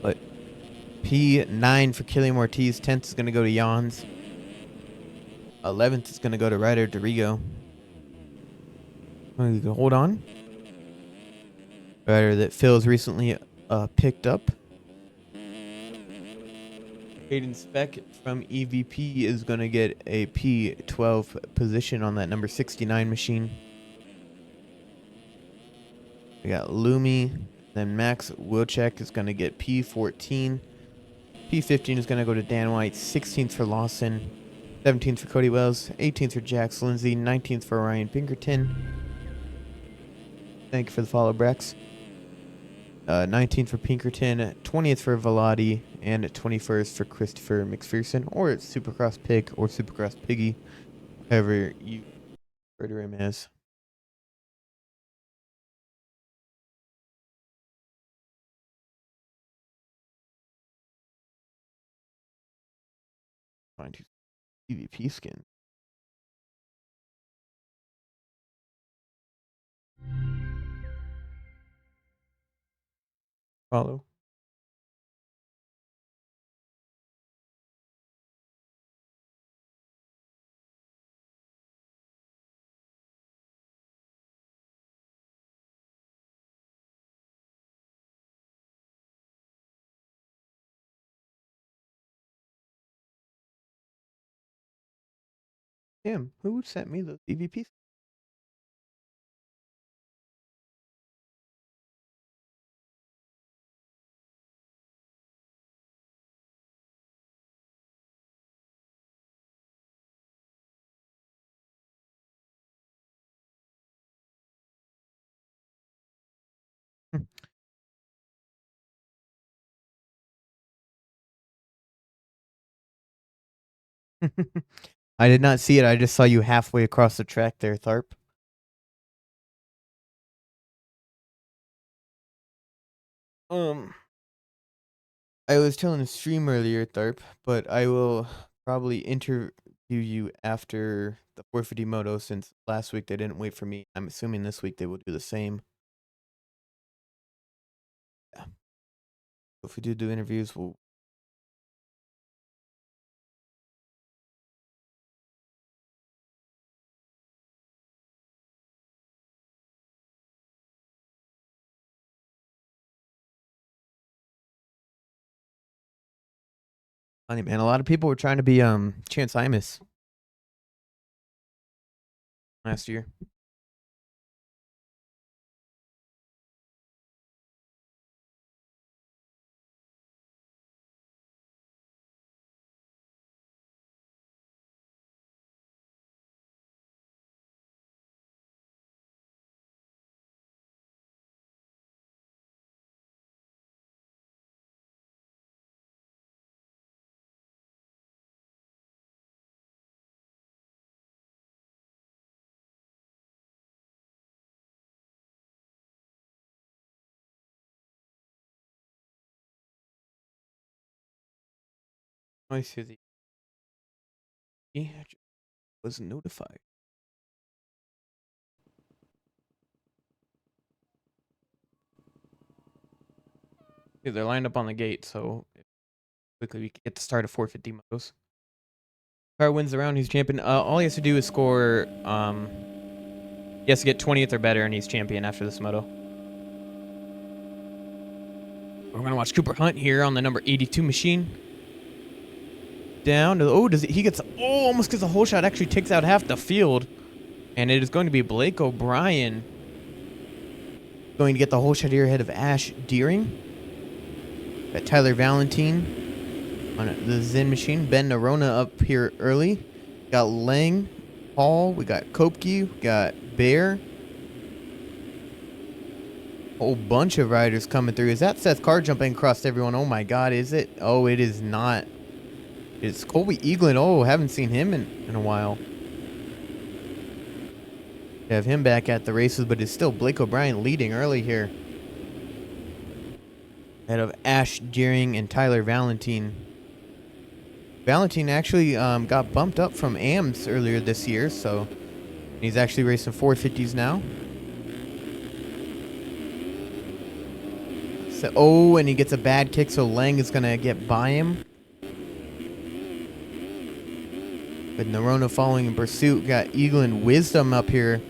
But P9 for Killian Ortiz. 10th is going to go to Jans. 11th is going to go to Ryder Dorigo. Hold on. Rider that Phil's recently picked up. Hayden Speck from EVP is going to get a P12 position on that number 69 machine. We got Lumi. Then Max Wilczek is going to get P14. P15 is going to go to Dan White. 16th for Lawson. 17th for Cody Wells. 18th for Jax Lindsay. 19th for Ryan Pinkerton. Thank you for the follow, Brex. 19th for Pinkerton. 20th for Velati. And 21st for Christopher McPherson. Or it's Supercross Pig or Supercross Piggy. However you refer to him as. Find his EVP skin. Follow. Damn, who sent me those EVPs? I did not see it. I just saw you halfway across the track there, Tharp. I was telling the stream earlier, Tharp, but I will probably interview you after the 450 Moto since last week they didn't wait for me. I'm assuming this week they will do the same. Yeah. If we do interviews, we'll. Funny, man. A lot of people were trying to be Chance Imus last year. I see the. Yeah, wasn't notified. Yeah, they're lined up on the gate, so quickly we get to start a 450 motos. Car wins the round, he's champion. All he has to do is score. He has to get 20th or better, and he's champion after this moto. We're gonna watch Cooper Hunt here on the number 82 machine. Down to he gets almost gets a whole shot. Actually takes out half the field, and it is going to be Blake O'Brien going to get the whole shot here ahead of Ash Deering. Got Tyler Valentine on the Zen machine. Ben Narona up here early. Got Lang, Paul. We got Kopke. We got Bear. Whole bunch of riders coming through. Is that Seth Carr jumping across everyone? Oh my God, is it? Oh, it is not. It's Colby Eaglin. Oh, haven't seen him in a while. We have him back at the races, but it's still Blake O'Brien leading early here. Ahead of Ash Deering and Tyler Valentine. Valentine actually got bumped up from AMS earlier this year, so he's actually racing 450s now. So, oh, and he gets a bad kick, so Lang is going to get by him. With Narona following in pursuit, got Eaglin Wisdom up here.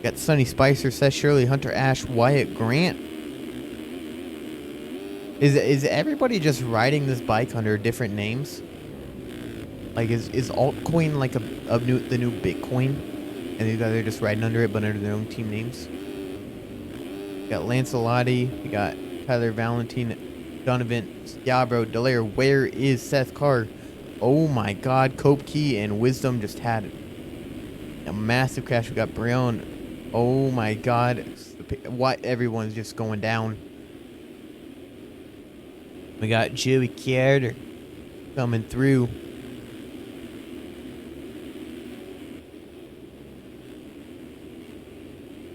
Got Sonny Spicer, Seth Shirley, Hunter Ash, Wyatt Grant. Is everybody just riding this bike under different names? Like, is altcoin like the new Bitcoin? And these guys are just riding under it, but under their own team names. We got Lancelotti. We got Tyler Valentine, Donovan, Yabro, Delaire. Where is Seth Carr? Oh my God, Kopke and Wisdom just had a massive crash. We got Brion. Oh my God. What? Everyone's just going down. We got Joey Carter coming through.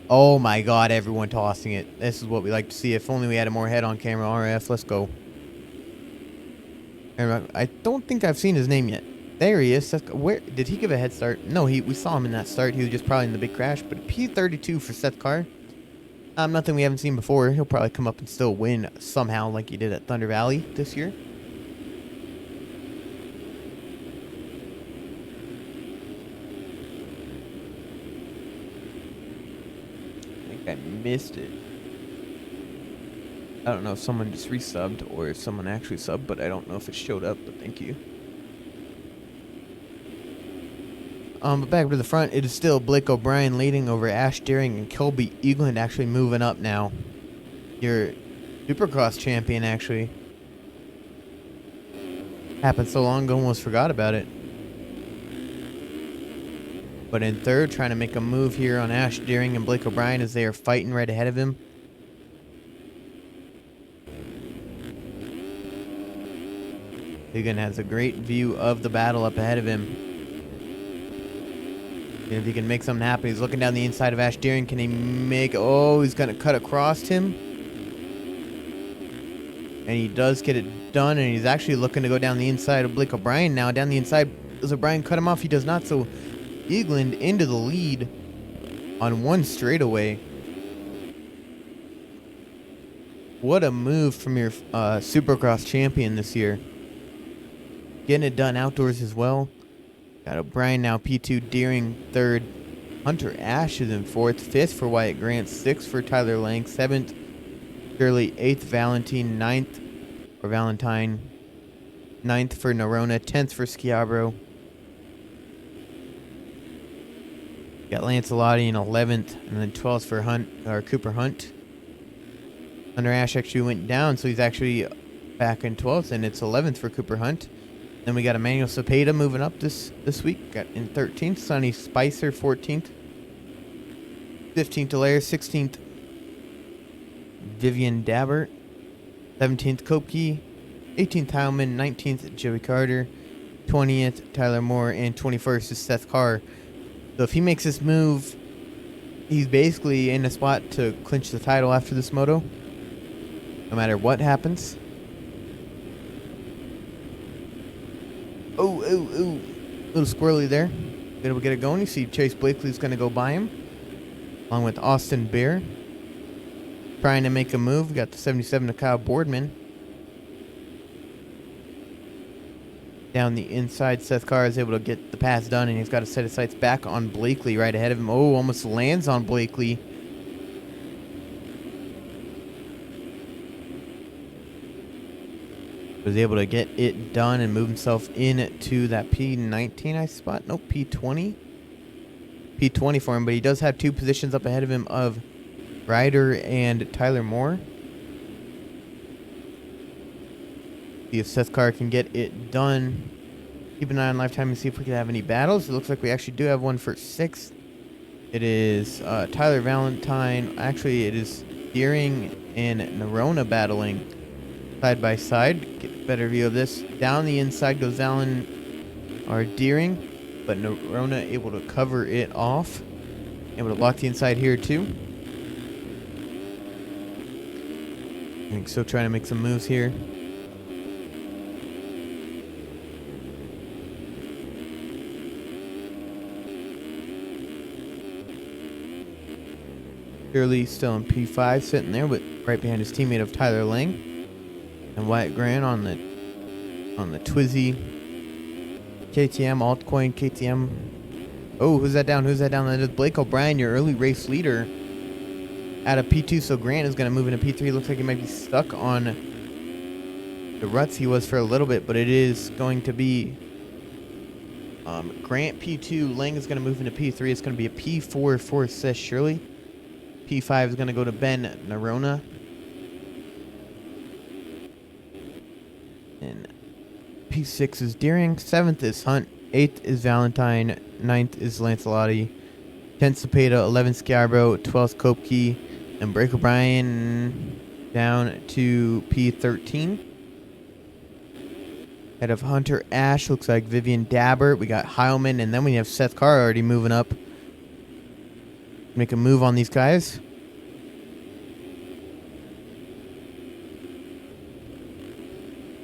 Oh my God, everyone tossing it. This is what we like to see. If only we had a more head on camera. RF, let's go. I don't think I've seen his name yet. There he is. Where did he give a head start? No, we saw him in that start. He was just probably in the big crash. But P32 for Seth Carr. Nothing we haven't seen before. He'll probably come up and still win somehow like he did at Thunder Valley this year. I think I missed it. I don't know if someone just resubbed or if someone actually subbed, but I don't know if it showed up, but thank you. But back to the front, it is still Blake O'Brien leading over Ash Deering and Colby Eagland actually moving up now. Your Supercross champion, actually. Happened so long ago, almost forgot about it. But in third, trying to make a move here on Ash Deering and Blake O'Brien as they are fighting right ahead of him. Higgin has a great view of the battle up ahead of him. And if he can make something happen, he's looking down the inside of Ash Deering. Can he make... Oh, he's going to cut across him. And he does get it done, and he's actually looking to go down the inside of Blake O'Brien now. Down the inside, does O'Brien cut him off? He does not, so Eagland into the lead on one straightaway. What a move from your Supercross champion this year. Getting it done outdoors as well. Got O'Brien now P2, Deering third. Hunter Ash is in fourth. Fifth for Wyatt Grant. Sixth for Tyler Lang. Seventh, Shirley. Eighth, Valentine. Ninth, or Valentine. Ninth for Nerona. 10th for Schiabro. Got Lancelotti in 11th, and then 12th for Cooper Hunt. Hunter Ash actually went down, so he's actually back in 12th, and it's 11th for Cooper Hunt. Then we got Emmanuel Cepeda moving up this week. Got in 13th, Sonny Spicer 14th. 15th, Delaire. 16th, Vivian Dabbert. 17th, Kopke. 18th, Heilman. 19th, Joey Carter. 20th, Tyler Moore. And 21st is Seth Carr. So if he makes this move, he's basically in a spot to clinch the title after this moto, no matter what happens. Oh, little squirrely there. Able to get it going. You see Chase Blakely's going to go by him, along with Austin Bear. Trying to make a move. We got the 77 to Kyle Boardman. Down the inside, Seth Carr is able to get the pass done, and he's got a set of sights back on Blakely right ahead of him. Oh, almost lands on Blakely. Was able to get it done and move himself into that P19 I spot. Nope, P20. P20 for him, but he does have two positions up ahead of him of Ryder and Tyler Moore. See if Seth Carr can get it done. Keep an eye on Lifetime and see if we can have any battles. It looks like we actually do have one for 6th. It is Tyler Valentine. Actually, it is Deering and Nerona battling side by side. Get a better view of this. Down the inside goes Allen or Deering, but Nerona able to cover it off. Able to block the inside here too. I think so. Trying to make some moves here. Shirley still in P5, sitting there, but right behind his teammate of Tyler Lang and Wyatt Grant on the Twizy KTM Altcoin KTM. Oh, who's that down? That is Blake O'Brien, your early race leader, out of P2. So Grant is going to move into P3. Looks like he might be stuck on the ruts he was for a little bit, but it is going to be Grant P2. Lang is going to move into P3. It's going to be a P4 for Seth Shirley. P5 is going to go to Ben Nerona. And P6 is Deering. 7th is Hunt. 8th is Valentine. 9th is Lancelotti. 10th Cepeda. 11th Schiabro. 12th Kopke. And Blake O'Brien down to P13. Head of Hunter Ash. Looks like Vivian Dabbert. We got Heilman. And then we have Seth Carr already moving up. Make a move on these guys.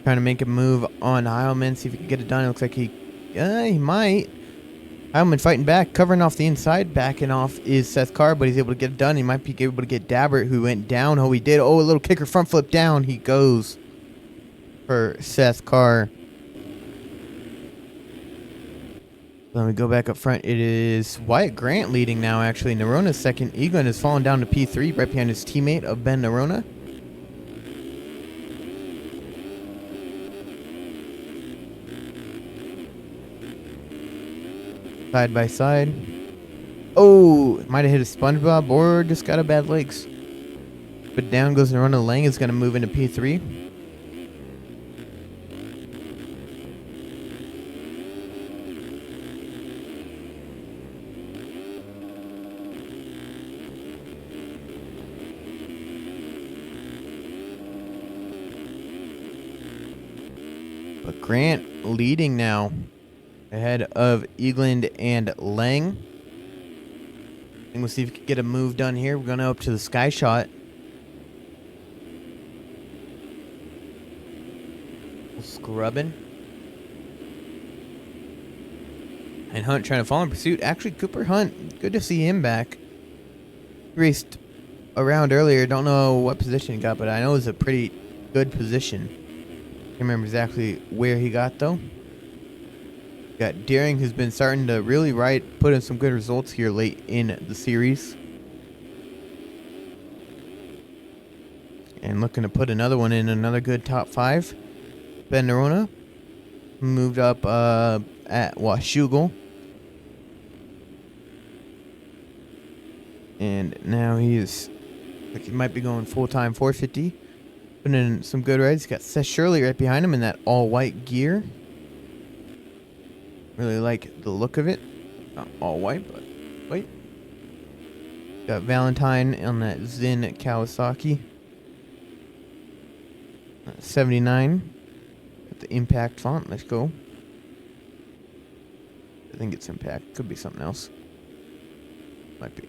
Trying to make a move on Heilman. See if he can get it done. It looks like he might. Heilman fighting back. Covering off the inside. Backing off is Seth Carr, but he's able to get it done. He might be able to get Dabbert, who went down. Oh, he did. Oh, a little kicker front flip down. He goes for Seth Carr. Let me go back up front. It is Wyatt Grant leading now, actually. Nerona's second. Egan has fallen down to P3, right behind his teammate of Ben Nerona. Side by side. Oh, might have hit a SpongeBob or just got a bad legs. But down goes Nerona. Lang is going to move into P3. But Grant leading now ahead of Eagland and Lang. And we'll see if we can get a move done here. We're going up to the sky shot. Scrubbing. And Hunt trying to follow in pursuit. Actually, Cooper Hunt, good to see him back. He raced around earlier. Don't know what position he got, but I know it was a pretty good position. Can't remember exactly where he got, though. Got Deering, who's been starting to really put in some good results here late in the series. And looking to put another one in, another good top 5. Ben Nerona moved up at Washougal. And now he might be going full-time 450. Putting in some good rides. He's got Seth Shirley right behind him in that all-white gear. Really like the look of it. Not all white, but white. Got Valentine on that Zin Kawasaki. 79. Got the Impact font. Let's go. I think it's Impact. Could be something else. Might be.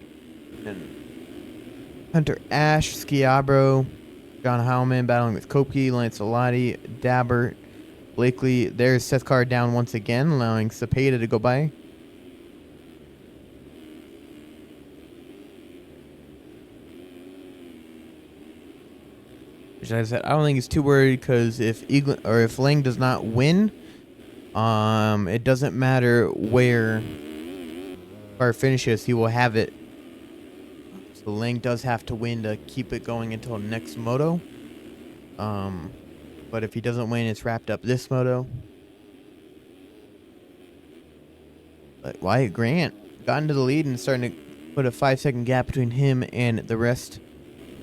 And Hunter Ash, Schiabro, John Howman battling with Kopke, Lancelotti, Dabber, Blakely. There's Seth Carr down once again, allowing Cepeda to go by. Which I said, I don't think he's too worried because if Lang does not win, it doesn't matter where Carr finishes, he will have it. So Lang does have to win to keep it going until next moto. But if he doesn't win, it's wrapped up this moto. But Wyatt Grant got into the lead and starting to put a 5-second gap between him and the rest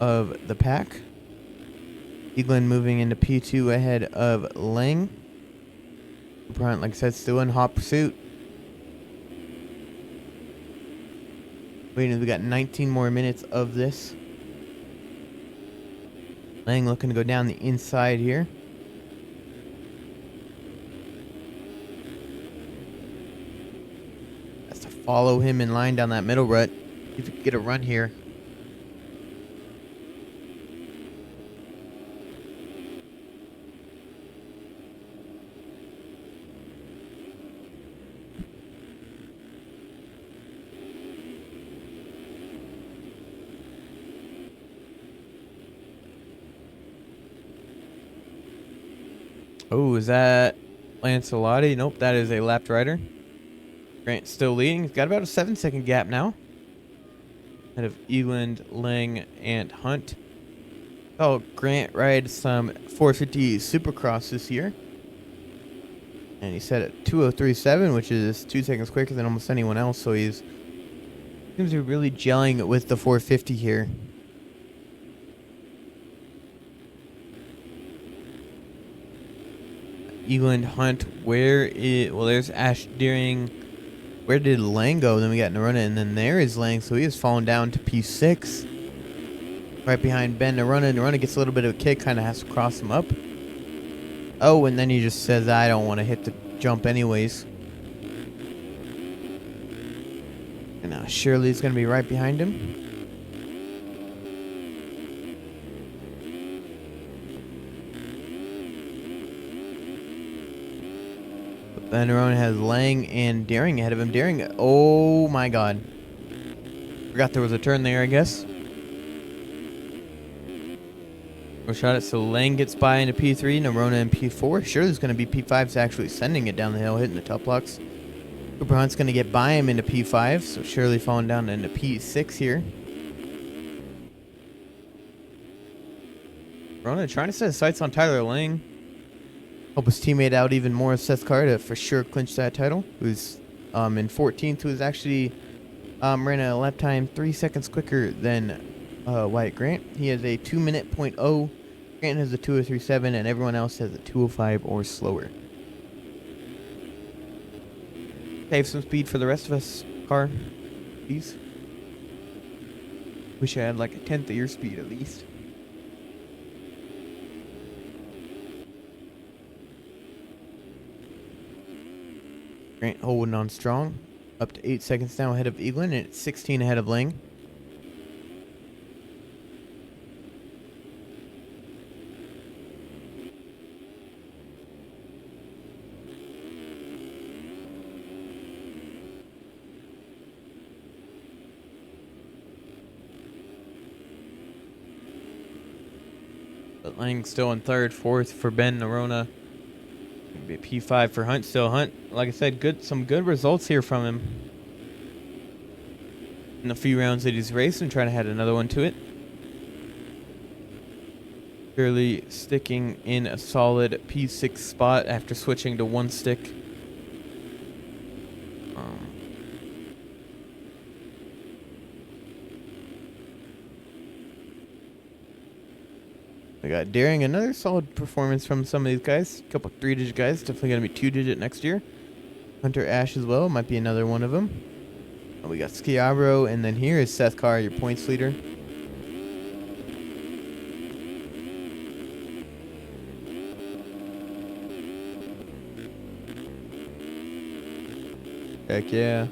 of the pack. Eagland moving into P2 ahead of Lang. Like I said, still in hot pursuit. We got 19 more minutes of this. Lang looking to go down the inside here. Has to follow him in line down that middle rut. See if he can get a run here. Oh, is that Lancelotti? Nope, that is a lapped rider. Grant still leading. He's got about a 7-second gap now. Ahead of Eagland, Lang, and Hunt. Oh, Grant ride some 450 Supercross this year. And he set at 2:03.7, which is 2 seconds quicker than almost anyone else. So seems to be really gelling with the 450 here. Eagland, Hunt, well, there's Ash Deering. Where did Lang go? Then we got Nerona, and then there is Lang, so he has fallen down to P6. Right behind Ben Nerona. Nerona gets a little bit of a kick, kind of has to cross him up. Oh, and then he just says, I don't want to hit the jump anyways. And now Shirley's going to be right behind him. Ben Nerona has Lang and Deering ahead of him. Deering, oh my god. Forgot there was a turn there, I guess. We'll shot it, so Lang gets by into P3, Nerona in P4. Shirley's going to be P5's actually sending it down the hill, hitting the top blocks. Cooper Hunt's going to get by him into P5, so Shirley falling down into P6 here. Nerona trying to set his sights on Tyler Lang. Help his teammate out even more, Seth Carr, to for sure clinch that title. Who's in 14th, who's actually ran a lap time 3 seconds quicker than Wyatt Grant. He has a 2-minute .0. Grant has a 2:03.7, and everyone else has a 2:05 or slower. Save some speed for the rest of us, Carr. Please. Wish I had like a 10th of your speed at least. Grant holding on strong. Up to 8 seconds now ahead of Eaglin, and it's 16 ahead of Lang. But Lang's still in third, fourth for Ben Nerona. Be a P5 for Hunt. Still Hunt, like I said, some good results here from him in the few rounds that he's raced, and trying to add another one to it. Surely sticking in a solid P6 spot after switching to one stick. We got Daring, another solid performance from some of these guys. A couple 3-digit guys, definitely going to be 2-digit next year. Hunter Ash as well, might be another one of them. And we got Schiavro, and then here is Seth Carr, your points leader. Heck yeah.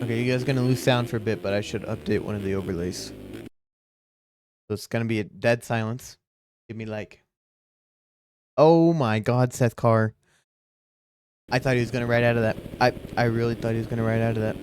Okay, you guys are going to lose sound for a bit, but I should update one of the overlays. So it's going to be a dead silence. Give me like... Oh my god, Seth Carr. I thought he was going to ride out of that. I really thought he was going to ride out of that.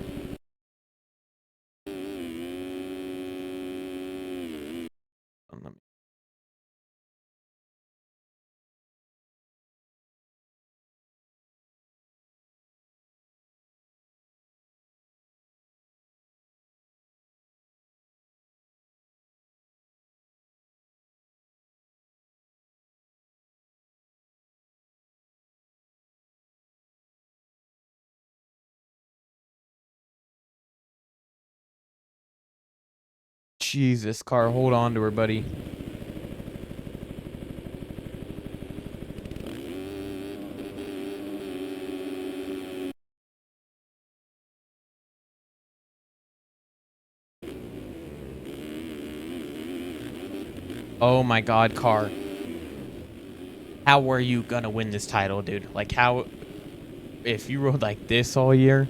Jesus, Carr, hold on to her, buddy. Oh my god, Carr. How are you gonna win this title, dude? Like, how... If you rode like this all year...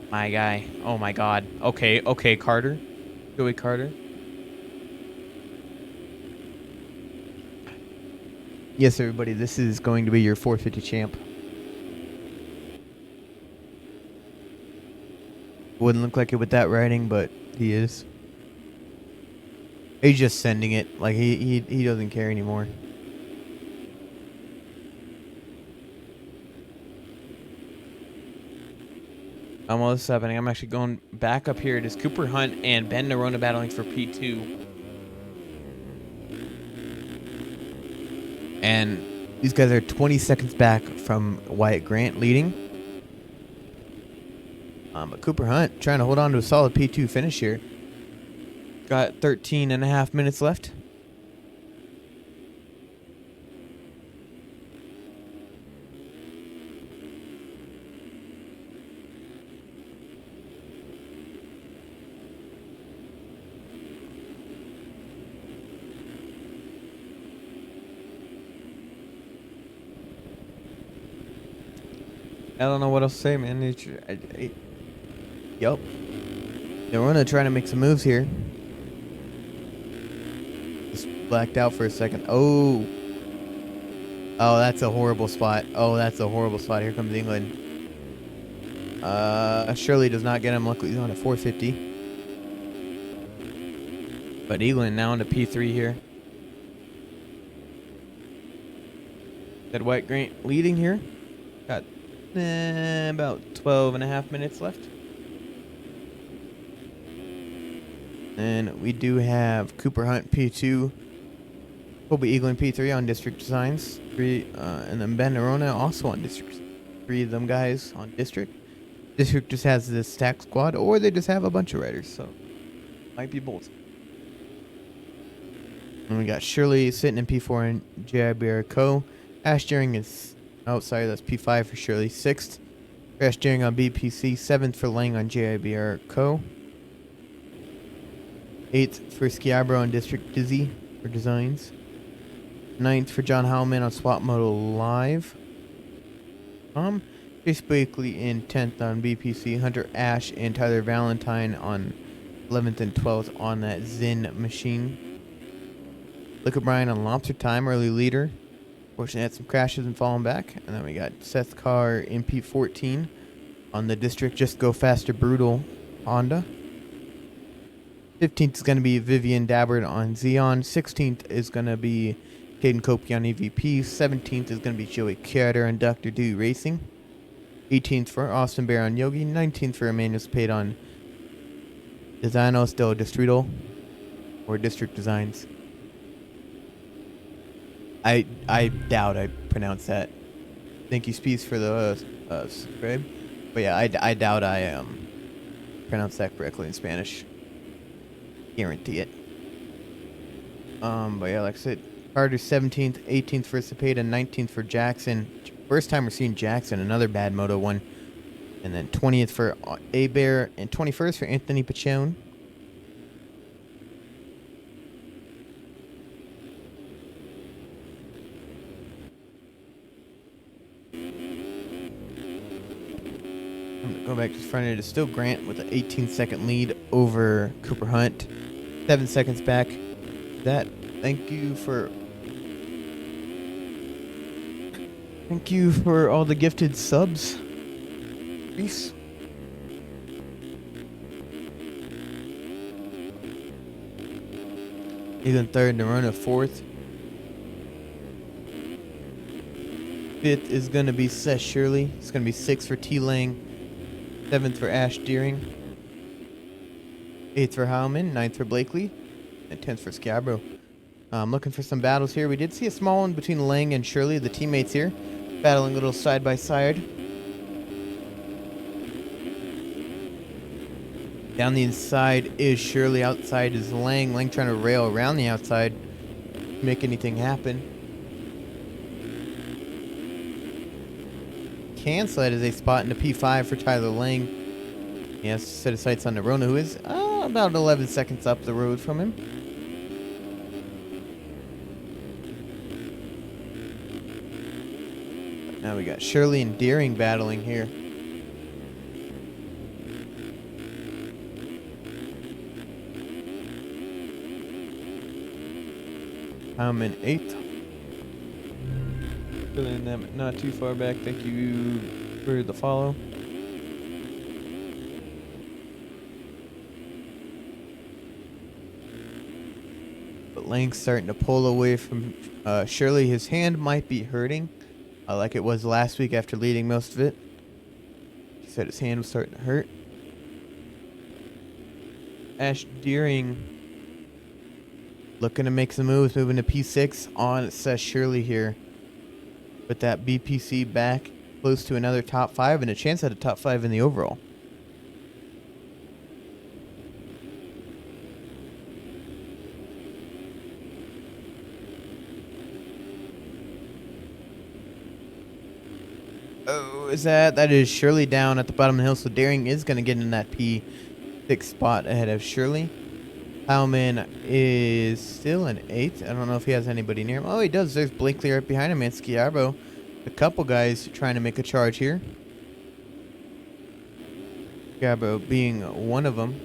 My guy. Oh my god. Okay, okay, Carter. Joey Carter. Yes, everybody, this is going to be your 450 champ. Wouldn't look like it with that riding, but he is. He's just sending it. Like, he doesn't care anymore. While this is happening, I'm actually going back up here. It is Cooper Hunt and Ben Nerona battling for P2. And these guys are 20 seconds back from Wyatt Grant leading. But Cooper Hunt trying to hold on to a solid P2 finish here. Got 13 and a half minutes left. I don't know what else to say, man. Yup. They're gonna try to make some moves here. Just blacked out for a second. Oh. Oh, that's a horrible spot. Oh, that's a horrible spot. Here comes England. Shirley does not get him. Luckily, he's on a 450. But England now into P3 here. Got White Grant leading here. Got about 12 and a half minutes left. And we do have Cooper Hunt P2, Colby Eaglin P3 on District Designs, and then Ben Nerona also on District. 3 of them guys on District. District just has this stack squad, or they just have a bunch of riders, so might be both. And we got Shirley sitting in P4 and JIBR Co. Ash Deering is, oh sorry, that's P5 for Shirley, 6th. Ash Deering on BPC, 7th for Lang on JIBR Co. 8th for Schiabro on District Dizzy for designs. 9th for John Howman on Swap Moto Live. Chase Blakely in 10th on BPC. Hunter Ash and Tyler Valentine on 11th and 12th on that Zin machine. Luke O'Brien on Lobster Time, early leader. Fortunately, had some crashes and falling back. And then we got Seth Carr in P14 on the District Just Go Faster Brutal Honda. 15th is going to be Vivian Dabbard on Xeon. 16th is going to be Caden Kopke on EVP. 17th is going to be Joey Carter on Dr. Do Racing. 18th for Austin Bear on Yogi. 19th for Emmanuel Spade on Designos del Distrito or District Designs. I doubt I pronounced that. Thank you, Speeds, for the subscribe. But yeah, I doubt I pronounced that correctly in Spanish. Guarantee it. But yeah, like I said, Carter 17th, 18th for Cepeda, 19th for Jackson. First time we're seeing Jackson, another bad Moto one. And then 20th for A-Bear and 21st for Anthony Pachone. I'm going to go back to the front end. It's still Grant with an 18-second lead over Cooper Hunt. 7 seconds back. That, thank you for all the gifted subs. Peace. Ethan third, Nerona fourth. Fifth is going to be Seth Shirley. It's going to be 6th for T Lang. 7th for Ash Deering. 8th for Howman. 9th for Blakely. And 10th for Scabro. Looking for some battles here. We did see a small one between Lang and Shirley, the teammates here. Battling a little side by side. Down the inside is Shirley. Outside is Lang. Lang trying to rail around the outside. Make anything happen. Canceled as a spot in the P5 for Tyler Lang. He has to set his sights on Nerona, who is about 11 seconds up the road from him. Now we got Shirley and Deering battling here. I'm in 8th. Feeling them not too far back. Thank you for the follow. But Lang's starting to pull away from Shirley. His hand might be hurting, like it was last week after leading most of it. He said his hand was starting to hurt. Ash Deering looking to make some moves, moving to P6 on Seth Shirley here. With that BPC back close to another top 5 and a chance at a top 5 in the overall. Oh, is that is Shirley down at the bottom of the hill, so Daring is going to get in that P6 spot ahead of Shirley. Howman is still in 8th. I don't know if he has anybody near him. Oh, he does. There's Blakely right behind him and Schiabro. A couple guys trying to make a charge here. Schiabro being one of them.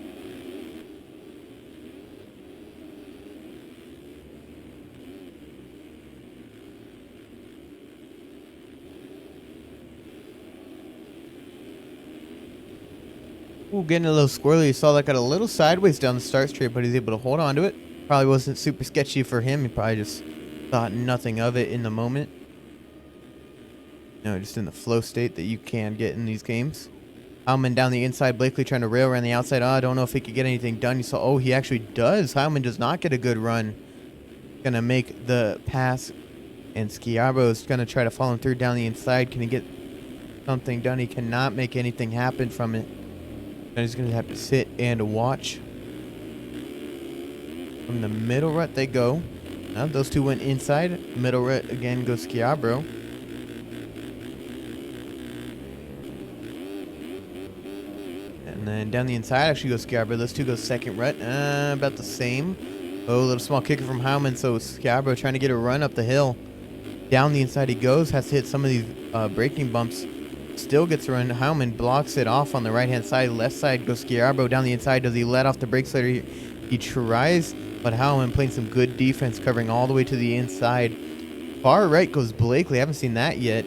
Ooh, getting a little squirrely. You saw that got a little sideways down the start straight, but he's able to hold on to it. Probably wasn't super sketchy for him. He probably just thought nothing of it in the moment. No, just in the flow state that you can get in these games. Howman down the inside. Blakely trying to rail around the outside. Oh, I don't know if he could get anything done. You saw, oh, he actually does. Howman does not get a good run. Gonna make the pass. And Schiabro is gonna try to follow him through down the inside. Can he get something done? He cannot make anything happen from it. And he's going to have to sit and watch. From the middle rut they go. Now those two went inside. Middle rut again goes Schiabro. And And then down the inside actually goes Scarborough. Those two go second rut. About the same. Oh, a little small kicker from Howman. So Scarborough trying to get a run up the hill. Down the inside he goes. Has to hit some of these braking bumps. Still gets a run. Howman blocks it off on the right-hand side. Left side goes Scarborough. Down the inside. Does he let off the brakes later? He tries. But Howman playing some good defense, covering all the way to the inside. Far right goes Blakely. Haven't seen that yet.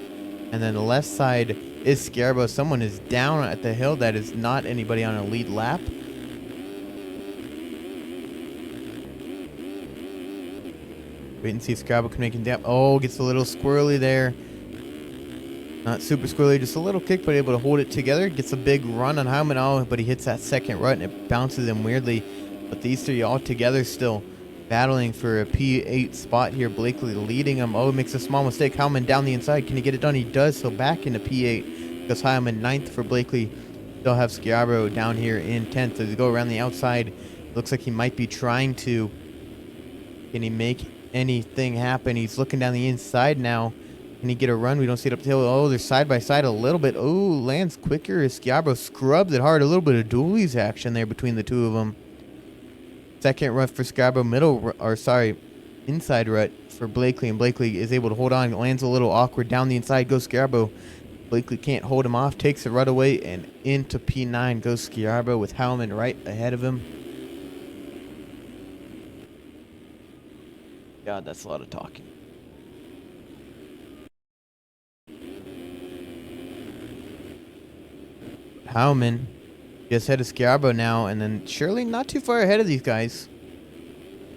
And then the left side is Scarborough. Someone is down at the hill. That is not anybody on a lead lap. Wait and see if Scarborough can make him down. Oh, gets a little squirrely there. Not super squirrely, just a little kick, but able to hold it together. Gets a big run on Howman. Oh, but he hits that second rut and it bounces him weirdly. But these three all together still battling for a P8 spot here. Blakely leading him. Oh, makes a small mistake. Howman down the inside. Can he get it done? He does. So back into P8. Goes Howman 9th for Blakely. They'll have Scarborough down here in 10th. As they go around the outside, looks like he might be trying to. Can he make anything happen? He's looking down the inside now. Can he get a run? We don't see it up the hill. Oh, they're side by side a little bit. Oh, lands quicker as Scarborough scrubs it hard. A little bit of dualies action there between the two of them. Second rut for Scarborough, inside rut for Blakely, and Blakely is able to hold on. Lands a little awkward. Down the inside goes Scarborough. Blakely can't hold him off, takes the rut away, and into P9 goes Scarborough with Howman right ahead of him. God, that's a lot of talking. Howman just ahead of Scarborough now, and then Shirley not too far ahead of these guys.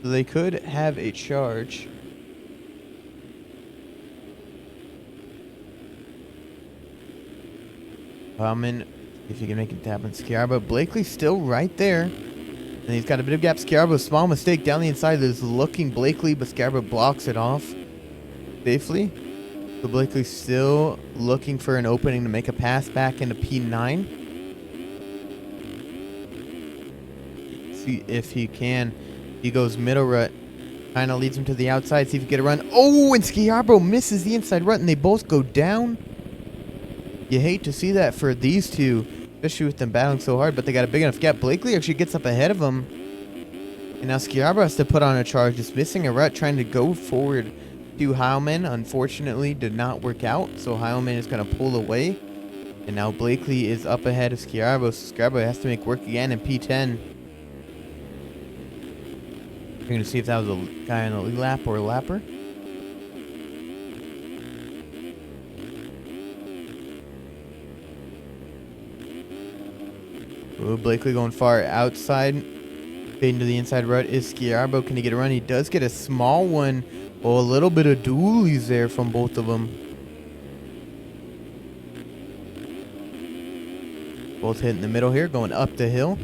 So they could have a charge. Howman, if you can make it happen. Scarborough, Blakely still right there. And he's got a bit of gap. Scarborough, small mistake down the inside. There's looking Blakely, but Scarborough blocks it off safely. So Blakely still looking for an opening to make a pass back into P9. See if he can. He goes middle rut. Kind of leads him to the outside. See if he can get a run. Oh, and Scarborough misses the inside rut, and they both go down. You hate to see that for these two, especially with them battling so hard, but they got a big enough gap. Blakely actually gets up ahead of him. And now Scarborough has to put on a charge, just missing a rut, trying to go forward to Howman. Unfortunately, did not work out, so Howman is going to pull away. And now Blakely is up ahead of Scarborough, so Scarborough has to make work again in P10. We're going to see if that was a guy on a lead lap or a lapper. Ooh, Blakely going far outside. Fading to the inside rut is Scarborough. Can he get a run? He does get a small one. Oh, a little bit of dualies there from both of them. Both hitting the middle here, going up the hill.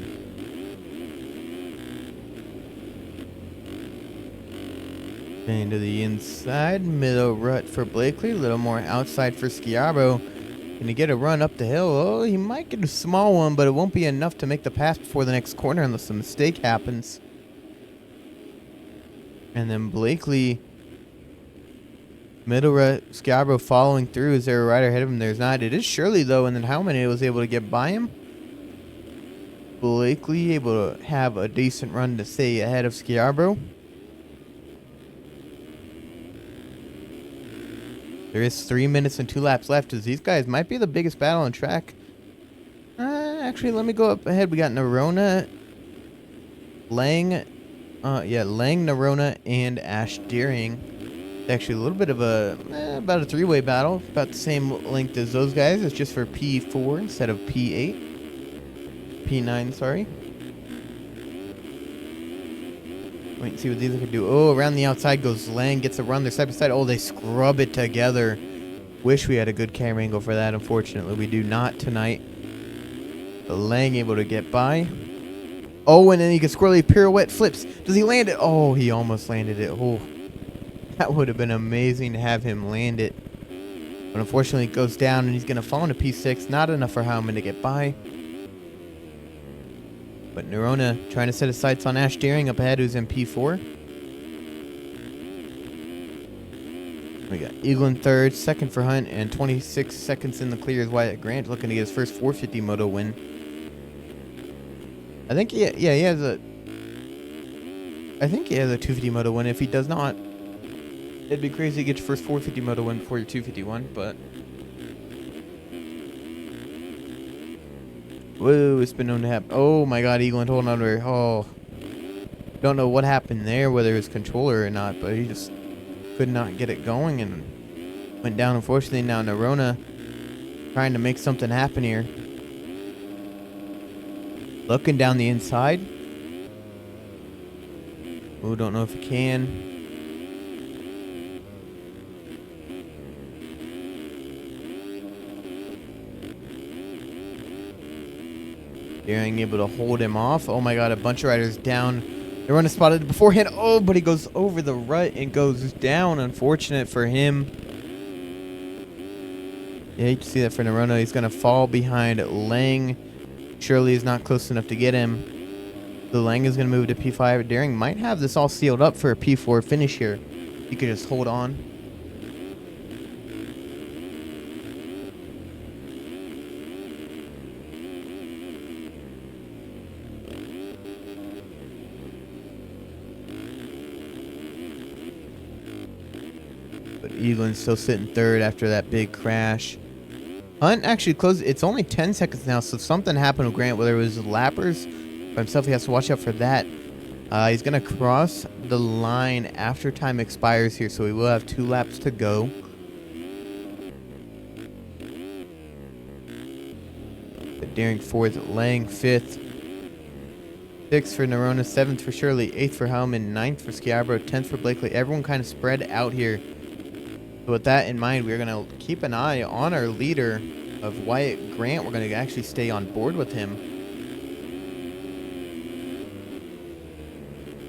Into the inside, middle rut for Blakely. A little more outside for Scarborough. Can he get a run up the hill? Oh, he might get a small one, but it won't be enough to make the pass before the next corner unless a mistake happens. And then Blakely, middle rut, Scarborough following through. Is there a rider ahead of him? There's not. It is Shirley, though, and then Howman was able to get by him. Blakely able to have a decent run to stay ahead of Scarborough. There is 3 minutes and 2 laps left, as these guys might be the biggest battle on track. Actually, let me go up ahead. We got Nerona, Lang, Nerona, and Ash Deering. Actually, a little bit of a, about a three-way battle. About the same length as those guys. It's just for P4 instead of P8. P9, sorry. Wait and see what these can do. Oh, around the outside goes Lang. Gets a run. They're side by side. Oh, they scrub it together. Wish we had a good camera angle for that. Unfortunately, we do not tonight. But Lang able to get by. Oh, and then he gets squirrely pirouette flips. Does he land it? Oh, he almost landed it. Oh, that would have been amazing to have him land it. But unfortunately, it goes down, and he's going to fall into P6. Not enough for Howman to get by. But Nerona trying to set his sights on Ash Deering up ahead, who's in P4. We got Eagle in third, second for Hunt, and 26 seconds in the clear is Wyatt Grant looking to get his first 450 moto win. I think he has a. I think he has a 250 moto win. If he does not, it'd be crazy to get your first 450 moto win before your 251. But whoa, it's been known to happen. Oh my God, Eagland holding under. Oh, don't know what happened there, whether it was controller or not, but he just could not get it going and went down. Unfortunately, now Nerona trying to make something happen here. Looking down the inside. Oh, don't know if he can. Daring able to hold him off. Oh my God, a bunch of riders down. Nerona spotted beforehand. Oh, but he goes over the rut and goes down. Unfortunate for him. Yeah, you can see that for Nerona. He's going to fall behind Lang. Surely is not close enough to get him. The Lang is going to move to P5. Daring might have this all sealed up for a P4 finish here. He could just hold on. But Eagland's still sitting third after that big crash. Hunt actually closed. It's only 10 seconds now, so if something happened with Grant, whether it was lappers by himself, he has to watch out for that. He's going to cross the line after time expires here, so we will have 2 laps to go. Daring 4th, Lang 5th. 6th for Nerona, 7th for Shirley, 8th for Hellman, 9th for Schiabro, 10th for Blakely. Everyone kind of spread out here. So with that in mind, we're going to keep an eye on our leader of Wyatt Grant. We're going to actually stay on board with him.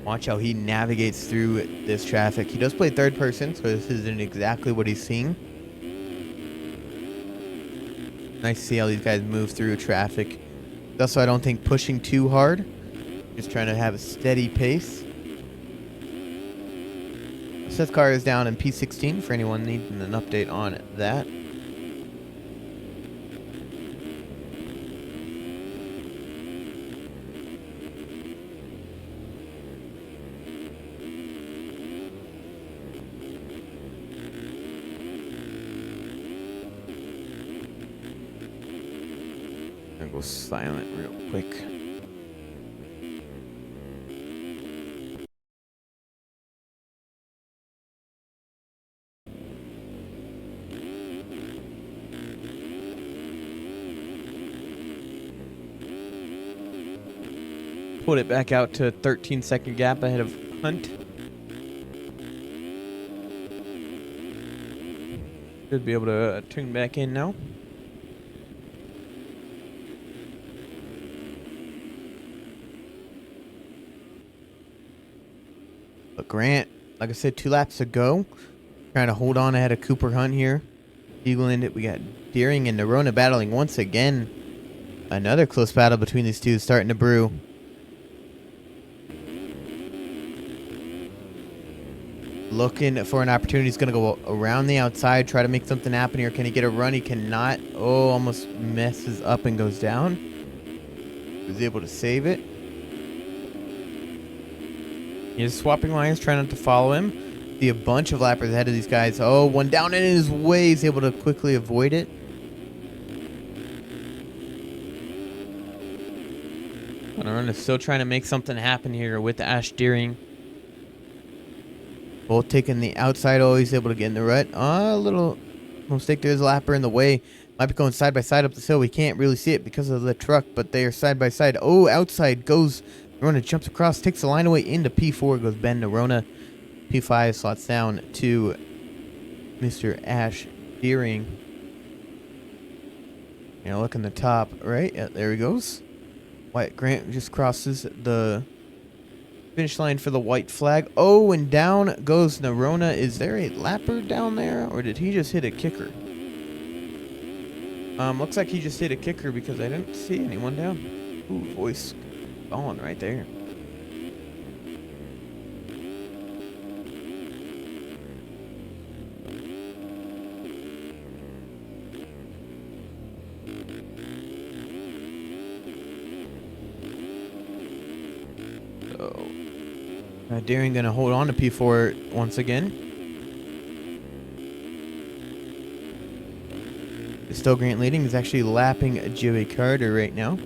Watch how he navigates through this traffic. He does play third person, so this isn't exactly what he's seeing. Nice to see how these guys move through traffic. Also, I don't think pushing too hard. Just trying to have a steady pace. Seth car is down in P16 for anyone needing an update on that. I'm gonna go silent real quick. Put it back out to a 13-second gap ahead of Hunt. Should be able to tune back in now. But Grant, like I said, 2 laps to go. Trying to hold on ahead of Cooper Hunt here. Eagland, we got Deering and Nerona battling once again. Another close battle between these two starting to brew. Looking for an opportunity. He's going to go around the outside, try to make something happen here. Can he get a run? He cannot. Oh, almost messes up and goes down. Was able to save it. He's swapping lines, trying not to follow him. See a bunch of lappers ahead of these guys. Oh, one down in his way. He's able to quickly avoid it. Nerona is still trying to make something happen here with Ash Deering. Both taking the outside. Oh, he's able to get in the rut. A little mistake. There's a lapper in the way. Might be going side by side up the hill. We can't really see it because of the truck, but they are side by side. Oh, outside goes Nerona, jumps across, takes the line away into P4. Goes Ben Nerona. P5 slots down to Mr. Ash Deering. Yeah, look in the top right. Yeah, there he goes. Wyatt Grant just crosses the finish line for the white flag. Oh, and down goes Nerona. Is there a lapper down there, or did he just hit a kicker? Looks like he just hit a kicker because I didn't see anyone down. Ooh, voice gone right there. Deering gonna hold on to P4 once again. Still Grant leading. He's actually lapping Joey Carter right now.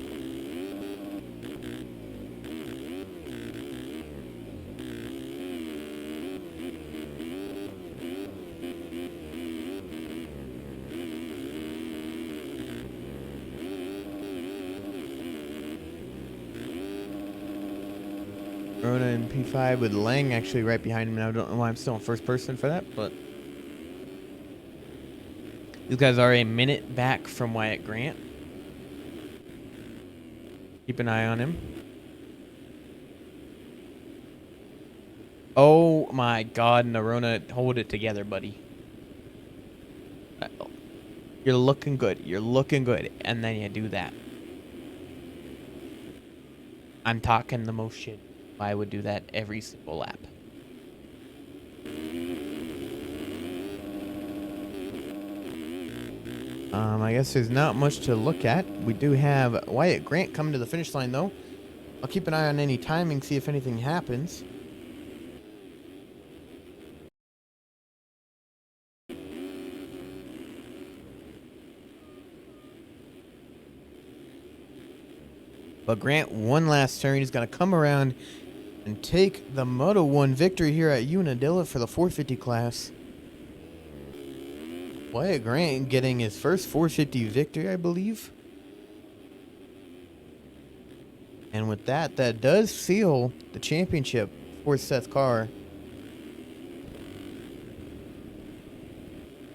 Rona in P5 with Lang actually right behind him. Now I don't know why I'm still in first person for that, but these guys are a minute back from Wyatt Grant. Keep an eye on him. Oh my God, Narona, hold it together, buddy. You're looking good. You're looking good. And then you do that. I'm talking the most shit. I would do that every single lap. I guess there's not much to look at. We do have Wyatt Grant coming to the finish line, though. I'll keep an eye on any timing, see if anything happens. But Grant, one last turn. He's going to come around and take the Moto 1 victory here at Unadilla for the 450 class. Wyatt Grant getting his first 450 victory, I believe. And with that, that does seal the championship for Seth Carr.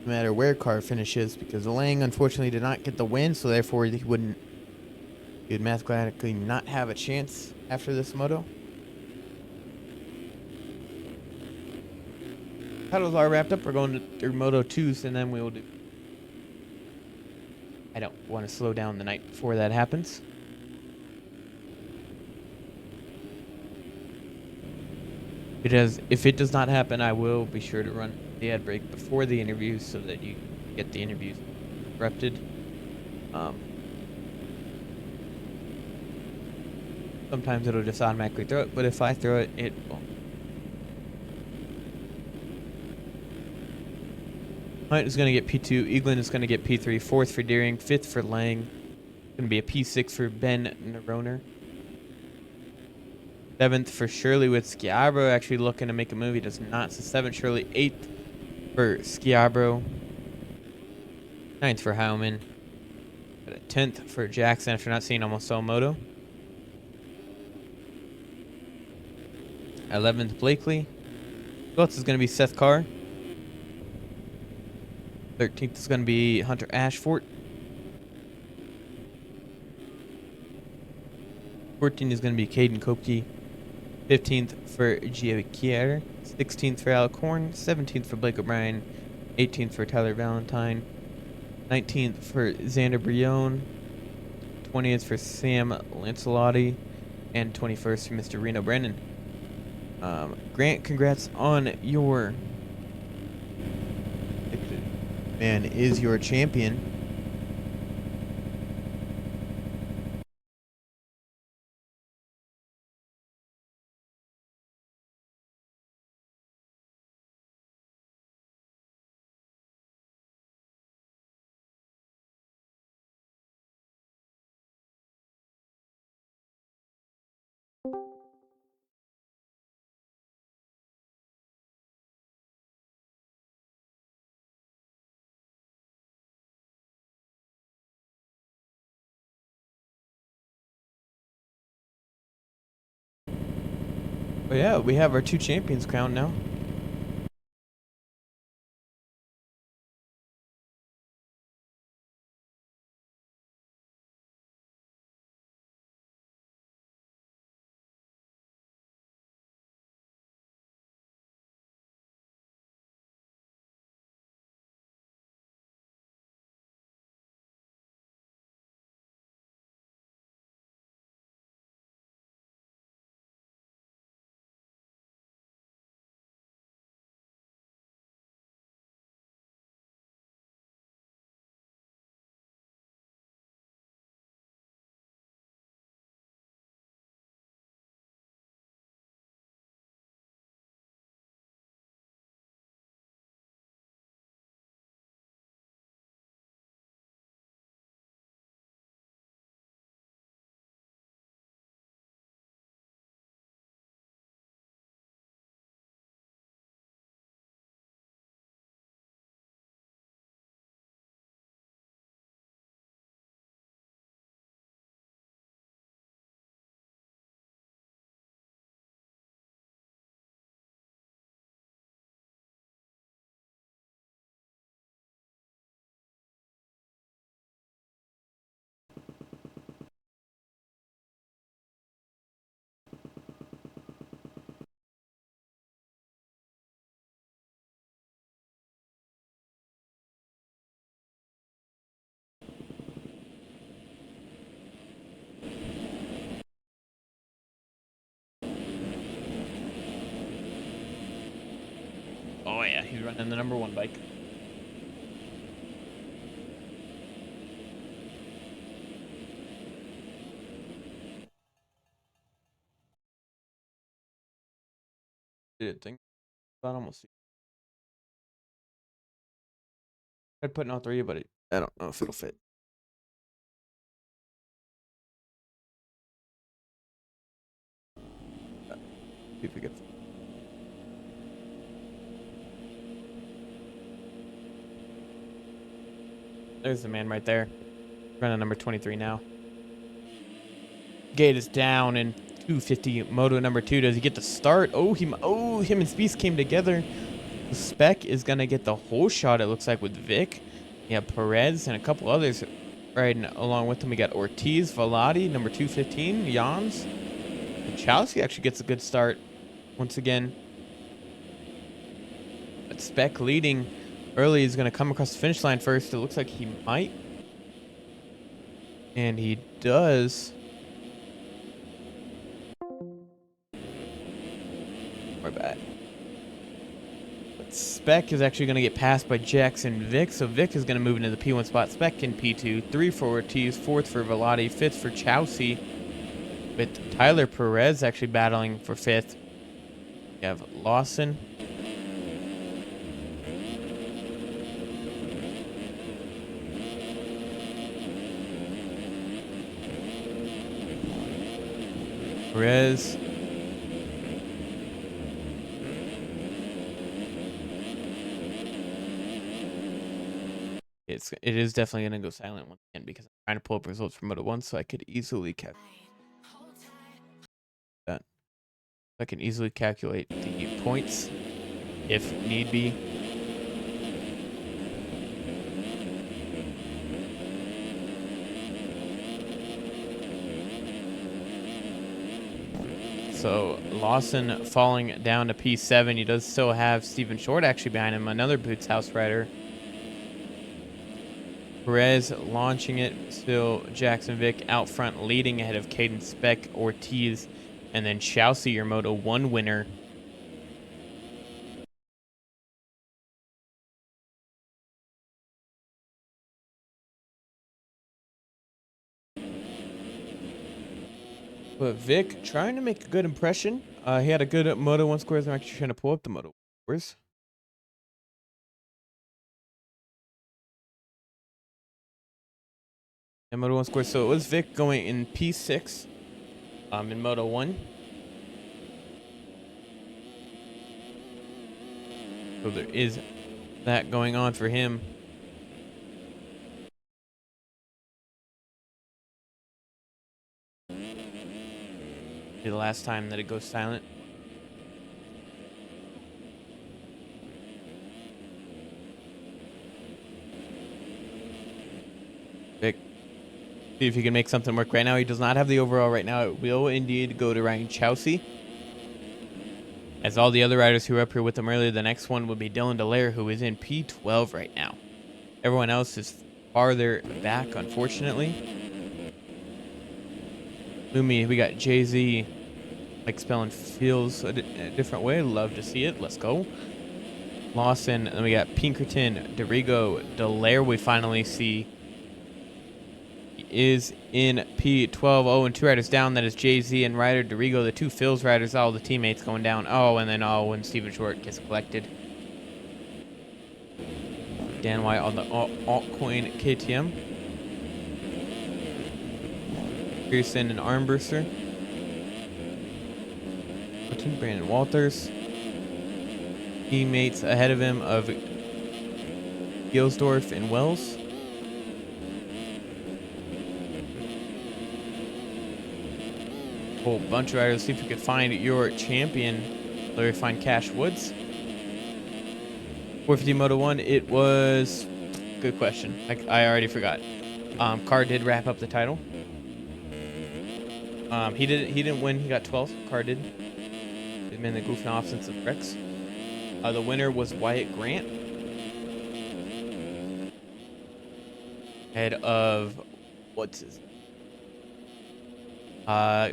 No matter where Carr finishes, because Lang unfortunately did not get the win, so therefore he would mathematically not have a chance after this moto. Titles are wrapped up. We're going through Moto 2s, and then we will do. I don't want to slow down the night before that happens. Because if it does not happen, I will be sure to run the ad break before the interviews so that you get the interviews interrupted. Sometimes it'll just automatically throw it, but if I throw it, it won't. Hunt is going to get P2. Eaglin is going to get P3. Fourth for Deering. Fifth for Lang. Going to be a P6 for Ben Neroner. Seventh for Shirley with Schiabro actually looking to make a move. He does not. So seventh Shirley. Eighth for Schiabro. Ninth for Howman. 10th for Jackson after not seeing almost all moto. 11th Blakely. 12th is going to be Seth Carr. 13th is going to be Hunter Ashford. 14th is going to be Caden Kopke. 15th for Gio Kier. 16th for Alec Horn. 17th for Blake O'Brien. 18th for Tyler Valentine. 19th for Xander Brion. 20th for Sam Lancelotti. And 21st for Mr. Reno Brennan. Grant, congrats on your... Man is your champion. But yeah, we have our two champions crowned now. Oh yeah, he's running the number 1 bike. Didn't think about almost. I'd put in all 3, but I don't know if it'll fit. See if we get. There's the man right there. Running number 23 now. Gate is down in 250. Moto number 2. Does he get the start? Oh, him and Spieth came together. The Spec is gonna get the whole shot. It looks like with Vic. Yeah, Perez and a couple others riding along with him. We got Ortiz, Velati, number 215, Jans. And Chelsea actually gets a good start once again. But Spec leading early is gonna come across the finish line first. It looks like he might. And he does. We're back. But Spec is actually going to get passed by Jackson Vic. So Vic is going to move into the P1 spot. Spec in P2. 3 for Ortiz. 4th for Velati. 5th for Chelsea. With Tyler Perez actually battling for 5th. You have Lawson. Perez. It is definitely going to go silent once again because I'm trying to pull up results from Moto 1 so I could easily calculate that. I can easily calculate the points if need be. So Lawson falling down to P7. He does still have Stephen Short actually behind him, another Boots House rider. Perez launching it, still Jackson Vic out front leading ahead of Caden Spec, Ortiz, and then Chelsea, your Moto 1 winner. But Vic trying to make a good impression. He had a good Moto 1 scores. I'm actually trying to pull up the Moto scores. And Moto 1 scores. So it was Vic going in P6 in Moto 1. So there is that going on for him. The last time that it goes silent. Vic, see if he can make something work right now. He does not have the overall right now. It will indeed go to Ryan Chelsea. As all the other riders who were up here with him earlier, the next one would be Dylan Dallaire, who is in P12 right now. Everyone else is farther back, unfortunately. Lumi, we got Jay-Z, like spelling feels a different way. Love to see it. Let's go. Lawson, and we got Pinkerton, Dorigo, Dallaire we finally see. He is in P12. Oh, and 2 riders down. That is Jay-Z and Ryder Dorigo, the 2 Phils riders. All the teammates going down. Oh, and then when Stephen Short gets collected. Dan White on the altcoin KTM. Pearson and Armbruster. Brandon Walters. Teammates ahead of him of Gilsdorf and Wells. Whole bunch of riders. See if we could find your champion. Larry find Cash Woods. 450 Moto 1. It was good question. I already forgot. Carr did wrap up the title. He didn't win. He got 12th. Carr did. He's been the goofing off since the wrecks. The winner was Wyatt Grant. Head of what's his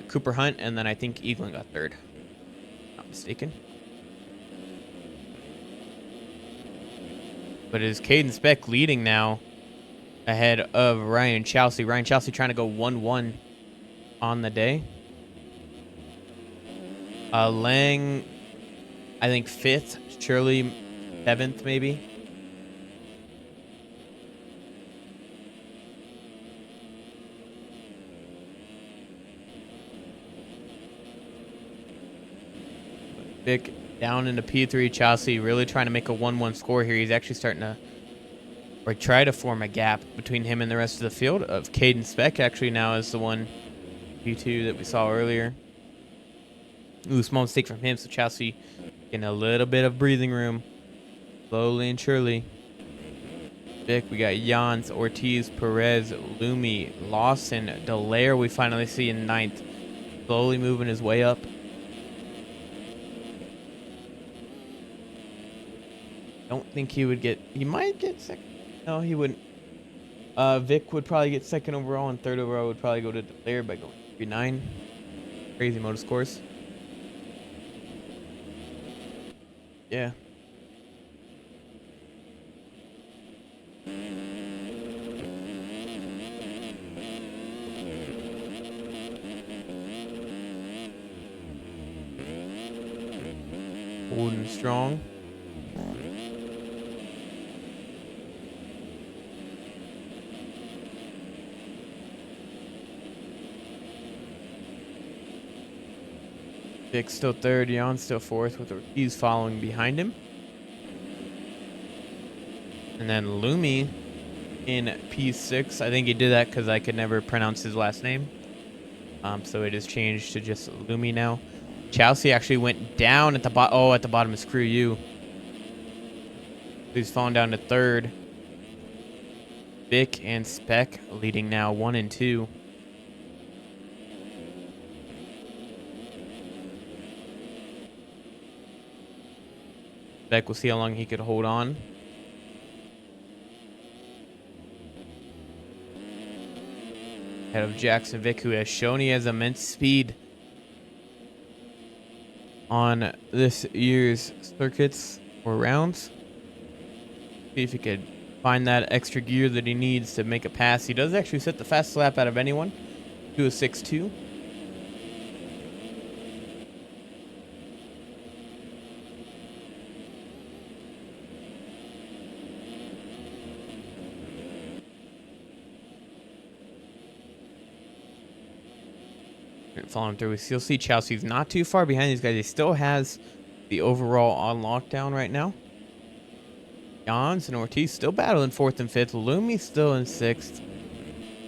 Cooper Hunt, and then I think Eaglin got 3rd. Not mistaken. But it is Caden Speck leading now ahead of Ryan Chelsea. Ryan Chelsea trying to go 1-1 on the day. Lang, I think 5th. Shirley 7th maybe. Vic down into P3. Chelsea really trying to make a 1-1 score here. He's actually starting to, or try to form a gap between him and the rest of the field. Of Caden Speck actually now is the one P2 that we saw earlier. Ooh, small mistake from him. So Chelsea getting a little bit of breathing room. Slowly and surely. Vic, we got Jans, Ortiz, Perez, Lumi, Lawson, Dallaire we finally see in 9th. Slowly moving his way up. Don't think he would get, he might get second. No, he wouldn't. Vic would probably get second overall, and third overall would probably go to Dallaire by going 3-9. Crazy motor scores. Yeah. Holding strong. Vic still 3rd, Jan still 4th, with Ortiz following behind him. And then Lumi in P6. I think he did that because I could never pronounce his last name. So it is changed to just Lumi now. Chelsea actually went down at the bottom. Oh, at the bottom is Screw You. He's fallen down to 3rd. Vic and Speck leading now 1 and 2. Speck, we'll see how long he could hold on. Ahead of Jackson Vic, who has shown he has immense speed on this year's circuits or rounds. See if he could find that extra gear that he needs to make a pass. He does actually set the fastest lap out of anyone, 2:06.2. Following through, we still see Chelsea's not too far behind these guys. He still has the overall on lockdown right now. Jans and Ortiz still battling 4th and 5th. Lumi still in 6th.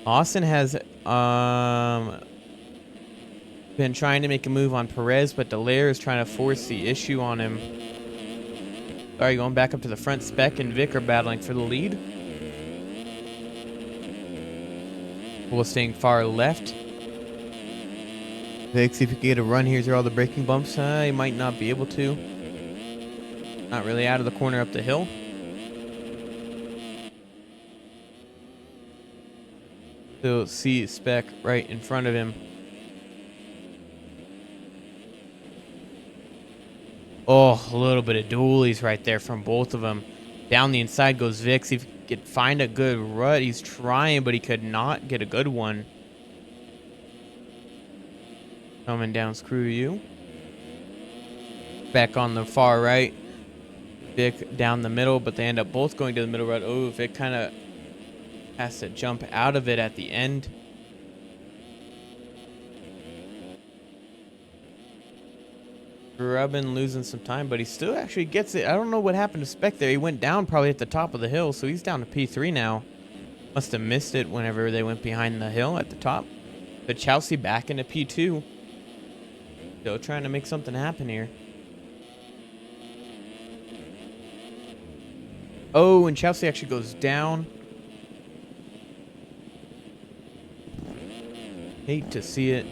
Austin has been trying to make a move on Perez, but Dallaire is trying to force the issue on him. Sorry, going back up to the front. Speck and Vic are battling for the lead. Bull staying far left. Vic, see if he can get a run. Here's where all the braking bumps. He might not be able to. Not really out of the corner up the hill. Still see Speck right in front of him. Oh, a little bit of dualies right there from both of them. Down the inside goes Vic. See if he could find a good rut. He's trying, but he could not get a good one. Coming down, Screw You. Back on the far right. Vic down the middle, but they end up both going to the middle road. Oh, Vic kind of has to jump out of it at the end. Grubbin losing some time, but he still actually gets it. I don't know what happened to Speck there. He went down probably at the top of the hill, so he's down to P3 now. Must have missed it whenever they went behind the hill at the top. But Chelsea back into P2. Still trying to make something happen here. Oh, and Chelsea actually goes down. Hate to see it.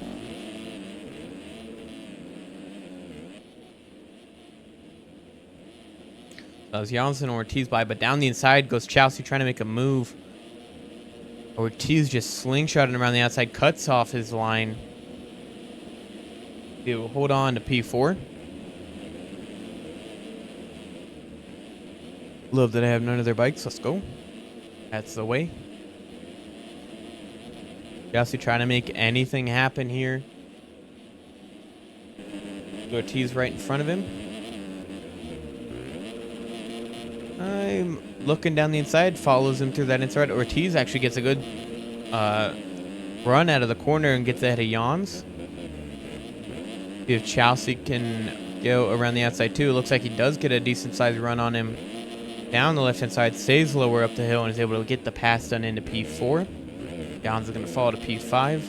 That was Janssen and Ortiz by, but down the inside goes Chelsea trying to make a move. Ortiz just slingshotting around the outside, cuts off his line. He will hold on to P4. Love that I have none of their bikes. Let's go. That's the way. Chelsea trying to make anything happen here. Ortiz right in front of him. I'm looking down the inside, follows him through that inside. Ortiz actually gets a good run out of the corner and gets ahead of Jans. See if Chelsea can go around the outside too. It looks like he does get a decent sized run on him down the left hand side, stays lower up the hill, and is able to get the pass done into P4. Jans is going to fall to P5.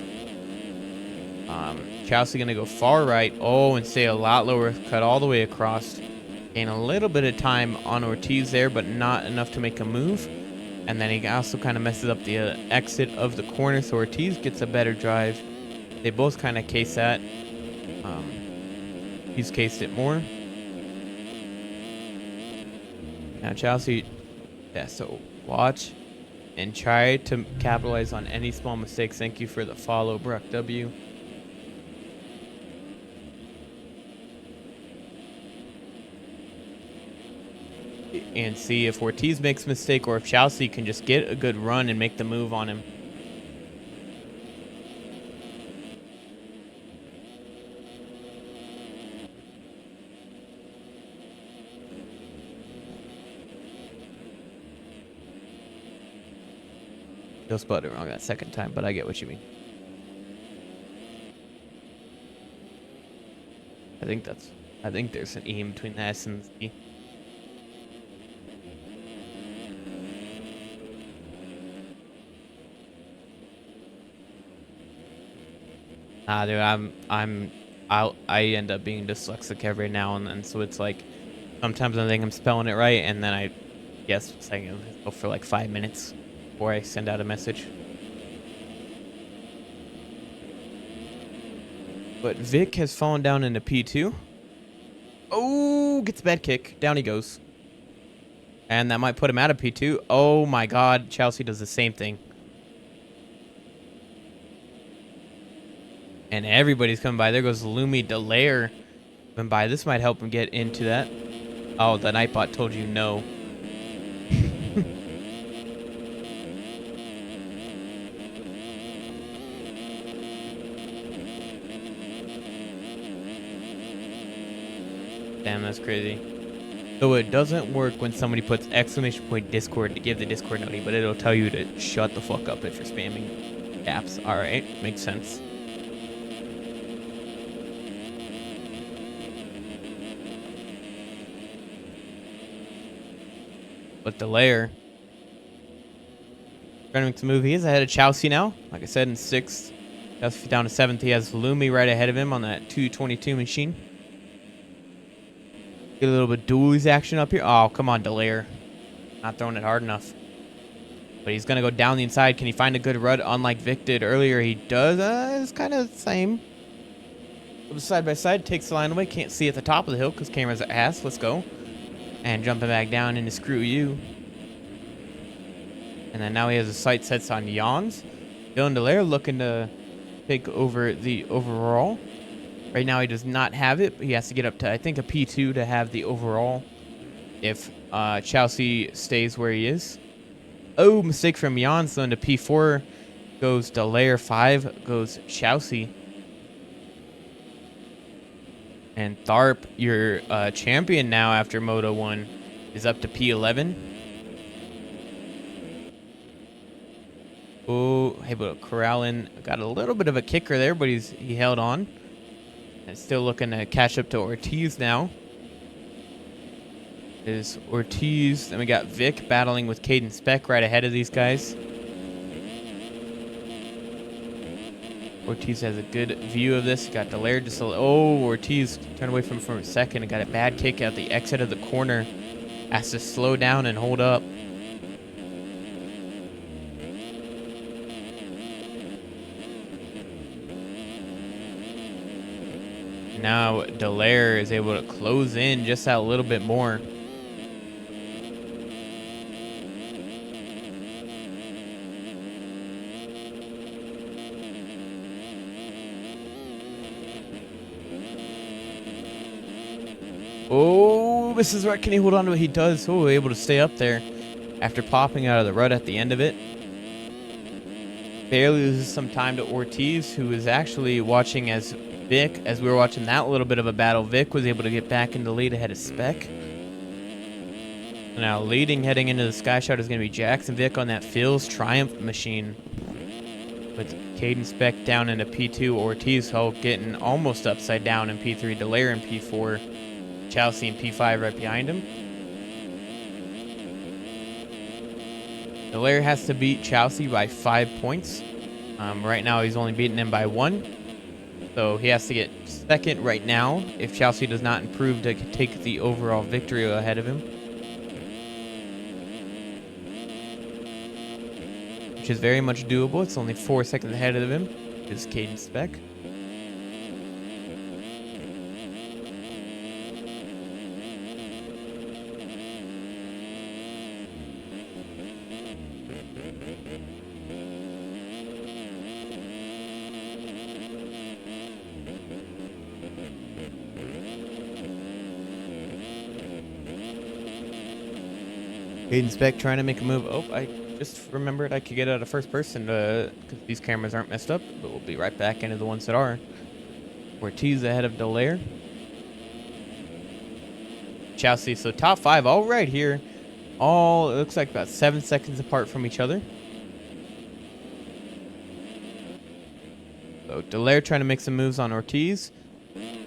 Chelsea going to go far right. Oh, and stay a lot lower, cut all the way across. Gain a little bit of time on Ortiz there, but not enough to make a move. And then he also kind of messes up the exit of the corner, so Ortiz gets a better drive. They both kind of case that. He's cased it more. Now Chelsea, yeah, so watch and try to capitalize on any small mistakes. Thank you for the follow, Brock W. And see if Ortiz makes a mistake or if Chelsea can just get a good run and make the move on him. Still spelled it wrong that second time, but I get what you mean. I think there's an E in between the S and the Z. Nah, dude, I end up being dyslexic every now and then, so it's like sometimes I think I'm spelling it right, and then I guess saying it go for like 5 minutes before I send out a message. But Vic has fallen down into P2. Oh, gets a bad kick. Down he goes. And that might put him out of P2. Oh my God, Chelsea does the same thing. And everybody's coming by. There goes Lumi Delaire coming by. This might help him get into that. Oh, the Nightbot told you no. Damn, that's crazy. So it doesn't work when somebody puts !_ Discord to give the Discord note, but it'll tell you to shut the fuck up if you're spamming caps. Alright, makes sense. But Delaire trying to make the move. He is ahead of Chelsea now. Like I said, in 6th. Chelsea down to 7th. He has Lumi right ahead of him on that 222 machine. Get a little bit dualies action up here. Oh, come on, Delaire. Not throwing it hard enough. But he's going to go down the inside. Can he find a good rut unlike Vic did earlier? He does. It's kind of the same. Side by side. Takes the line away. Can't see at the top of the hill because camera's ass. Let's go. And jumping back down into screw you. And then now he has his sight sets on Jans. Dylan Delaire looking to take over the overall. Right now he does not have it. But he has to get up to, I think, a P2 to have the overall if Chelsea stays where he is. Oh, mistake from Jans. So into P4 goes Delaire. 5 goes Chelsea. And Tharp, your champion now after Moto 1, is up to P11. Oh, hey, but Corralin got a little bit of a kicker there, but he held on. And still looking to catch up to Ortiz now. Is Ortiz. Then we got Vic battling with Caden Speck right ahead of these guys. Ortiz has a good view of this. Got Delaire just Ortiz turned away from him for a second and got a bad kick at the exit of the corner. Has to slow down and hold up. Now Delaire is able to close in just that little bit more. Oh, Ooh, misses right. Can he hold on to it? He does. Oh, able to stay up there after popping out of the rut at the end of it. Barely loses some time to Ortiz, who is actually watching as Vic, as we were watching that little bit of a battle. Vic was able to get back into the lead ahead of Spec. Now leading heading into the Sky Shot is going to be Jackson Vic on that Phil's Triumph machine. With Caden Spec down into P2, Ortiz Hulk getting almost upside down in P3, Delaire in P4, Chelsea in P5 right behind him. Delaire has to beat Chelsea by 5 points. Right now he's only beating him by 1. So he has to get second right now if Chelsea does not improve to take the overall victory ahead of him. Which is very much doable. It's only 4 seconds ahead of him, is Caden Spec. Caden Spec Trying to make a move. Oh, I just remembered I could get out of first person because these cameras aren't messed up, but we'll be right back into the ones that are. Ortiz ahead of Delaire. Chelsea, so top 5 all right here. All, it looks like about 7 seconds apart from each other. So Delaire trying to make some moves on Ortiz.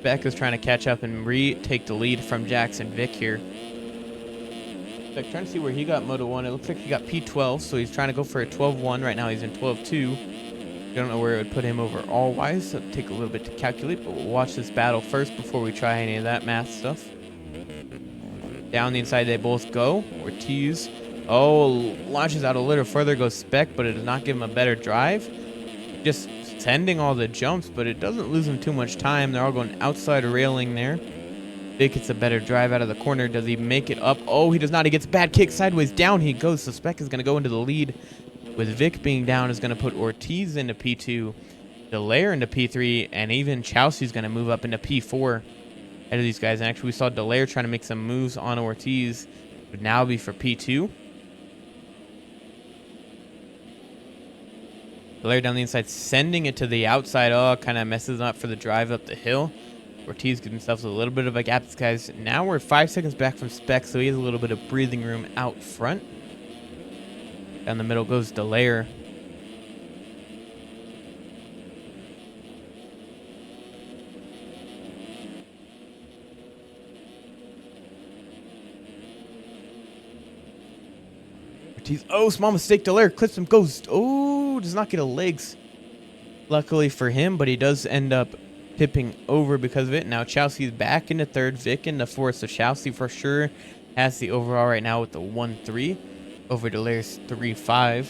Beck is trying to catch up and retake the lead from Jackson Vic here. Like, trying to see where he got Moto 1. It looks like he got P12, so he's trying to go for a 12-1. Right now he's in 12-2. Don't know where it would put him overall-wise, so it'll take a little bit to calculate, but we'll watch this battle first before we try any of that math stuff. Down the inside they both go. Ortiz, launches out a little further, goes Spec, but it does not give him a better drive. Just sending all the jumps, but it doesn't lose him too much time. They're all going outside railing there. Vic gets a better drive out of the corner. Does he make it up? Oh, he does not. He gets a bad kick sideways. Down he goes. So Spec is going to go into the lead. With Vic being down is going to put Ortiz into P2, Delaire into P3, and even Chelsea's going to move up into P4 ahead of these guys. And actually, we saw Delaire trying to make some moves on Ortiz. Would now be for P2. Delaire down the inside, sending it to the outside. Oh, kind of messes up for the drive up the hill. Ortiz gives himself a little bit of a gap. This guy's now we're 5 seconds back from Spec, so he has a little bit of breathing room out front. Down the middle goes Delaire. Ortiz, small mistake. Delaire clips him, goes, does not get a legs. Luckily for him, but he does end up tipping over because of it. Now Chelsea's back into third, Vic into fourth, so Chelsea for sure has the overall right now with the 1-3 over Delaire's 3-5.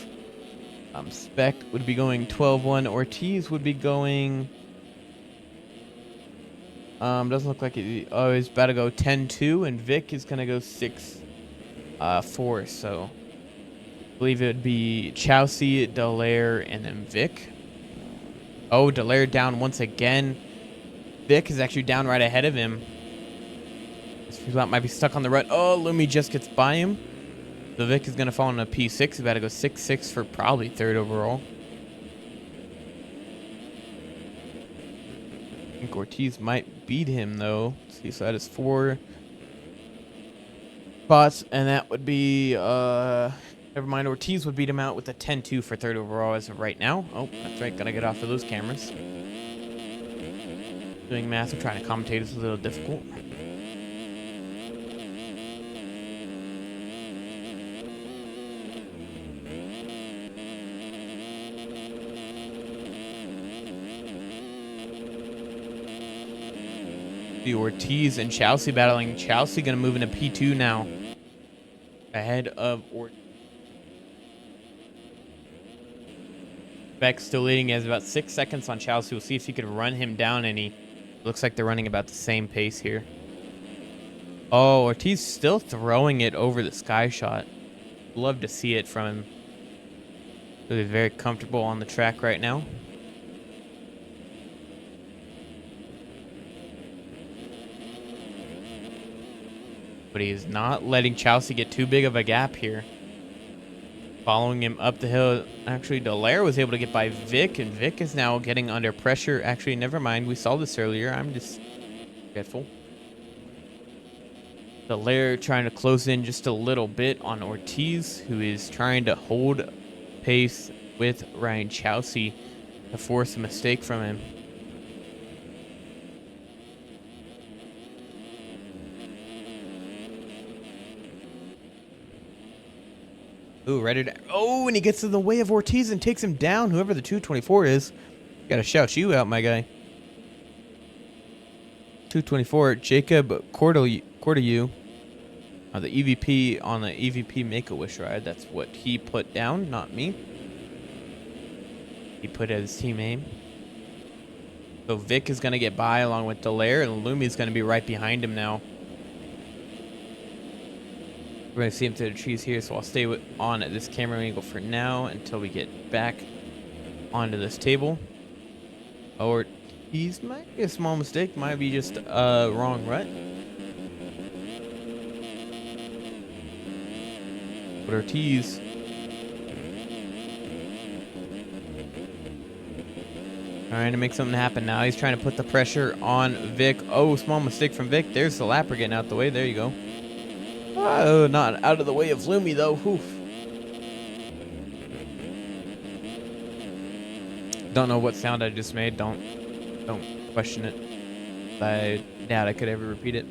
Spec would be going 12-1. Ortiz would be going doesn't look like it. Oh, he's about to go 10-2, and Vic is gonna go 6-4. So I believe it would be Chelsea, Delaire, and then Vic. Oh, Delaire down once again. Vic is actually down right ahead of him. This might be stuck on the rut. Oh, Lumi just gets by him. So Vic is going to fall in a P6. He's about to go 6-6 for probably third overall. I think Ortiz might beat him, though. Let's see, so that is 4 spots, and that would be, never mind, Ortiz would beat him out with a 10-2 for third overall as of right now. Oh, that's right, gotta get off of those cameras. Doing math and trying to commentate is a little difficult. The Ortiz and Chelsea battling. Chelsea gonna move into P2 now. Ahead of Ortiz. Beck still leading. He has about 6 seconds on Chelsea. We'll see if he could run him down, and he looks like they're running about the same pace here. Oh, Ortiz still throwing it over the sky shot. Love to see it from him. Really very comfortable on the track right now. but he's not letting Chelsea get too big of a gap here. Following him up the hill, actually, Dallaire was able to get by Vic, and Vic is now getting under pressure. Actually, never mind. We saw this earlier. I'm just forgetful. Dallaire trying to close in just a little bit on Ortiz, who is trying to hold pace with Ryan Chelsea to force a mistake from him. Ooh, ready to... Oh, and he gets in the way of Ortiz and takes him down. Whoever the 224 is. Gotta shout you out, my guy. 224, Jacob Cordeyu. The EVP on the EVP Make-A-Wish ride. That's what he put down, not me. He put as his team name. So Vic is going to get by along with Dallaire, and Lumi's going to be right behind him now. We're going to see him through the trees here, so I'll stay on at this camera angle for now until we get back onto this table. Or he's might be a small mistake, might be just a wrong rut. But Ortiz trying to make something happen now. He's trying to put the pressure on Vic. Oh, small mistake from Vic. There's the lapper getting out the way. There you go. Oh, not out of the way of Lumi, though. Oof. Don't know what sound I just made. Don't question it. I doubt I could ever repeat it.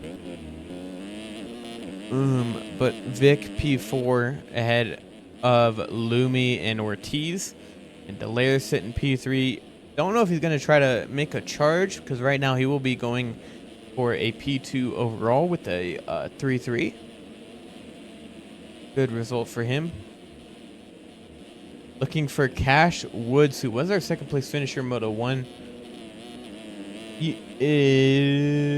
But Vic P4 ahead of Lumi and Ortiz. And Dallaire sitting P3. Don't know if he's going to try to make a charge, because right now he will be going for a P2 overall with a 3-3. Good result for him. Looking for Cash Woods, who was our second place finisher in Moto 1. He is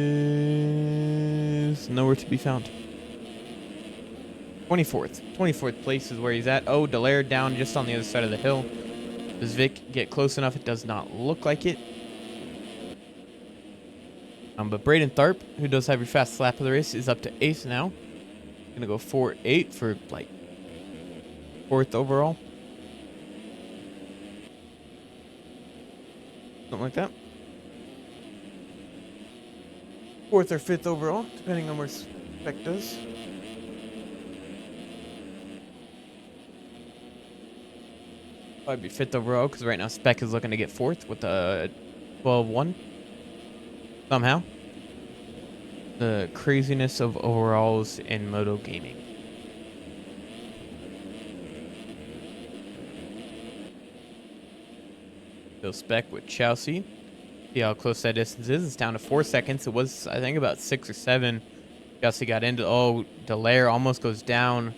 nowhere to be found. 24th place is where he's at. Oh, Dallaire down just on the other side of the hill. Does Vic get close enough? It does not look like it. But Braden Tharp, who does have your fastest lap of the race, is up to 8th now. Gonna go 4-8 for like 4th overall. Something like that. 4th or 5th overall, depending on where Spec does. Probably be 5th overall, because right now Spec is looking to get 4th with a 12-1. Somehow. The craziness of overalls in Moto Gaming. So Spec with Chelsea. See how close that distance is. It's down to 4 seconds. It was, I think, about 6 or 7. Chelsea got into... Oh, Dallaire almost goes down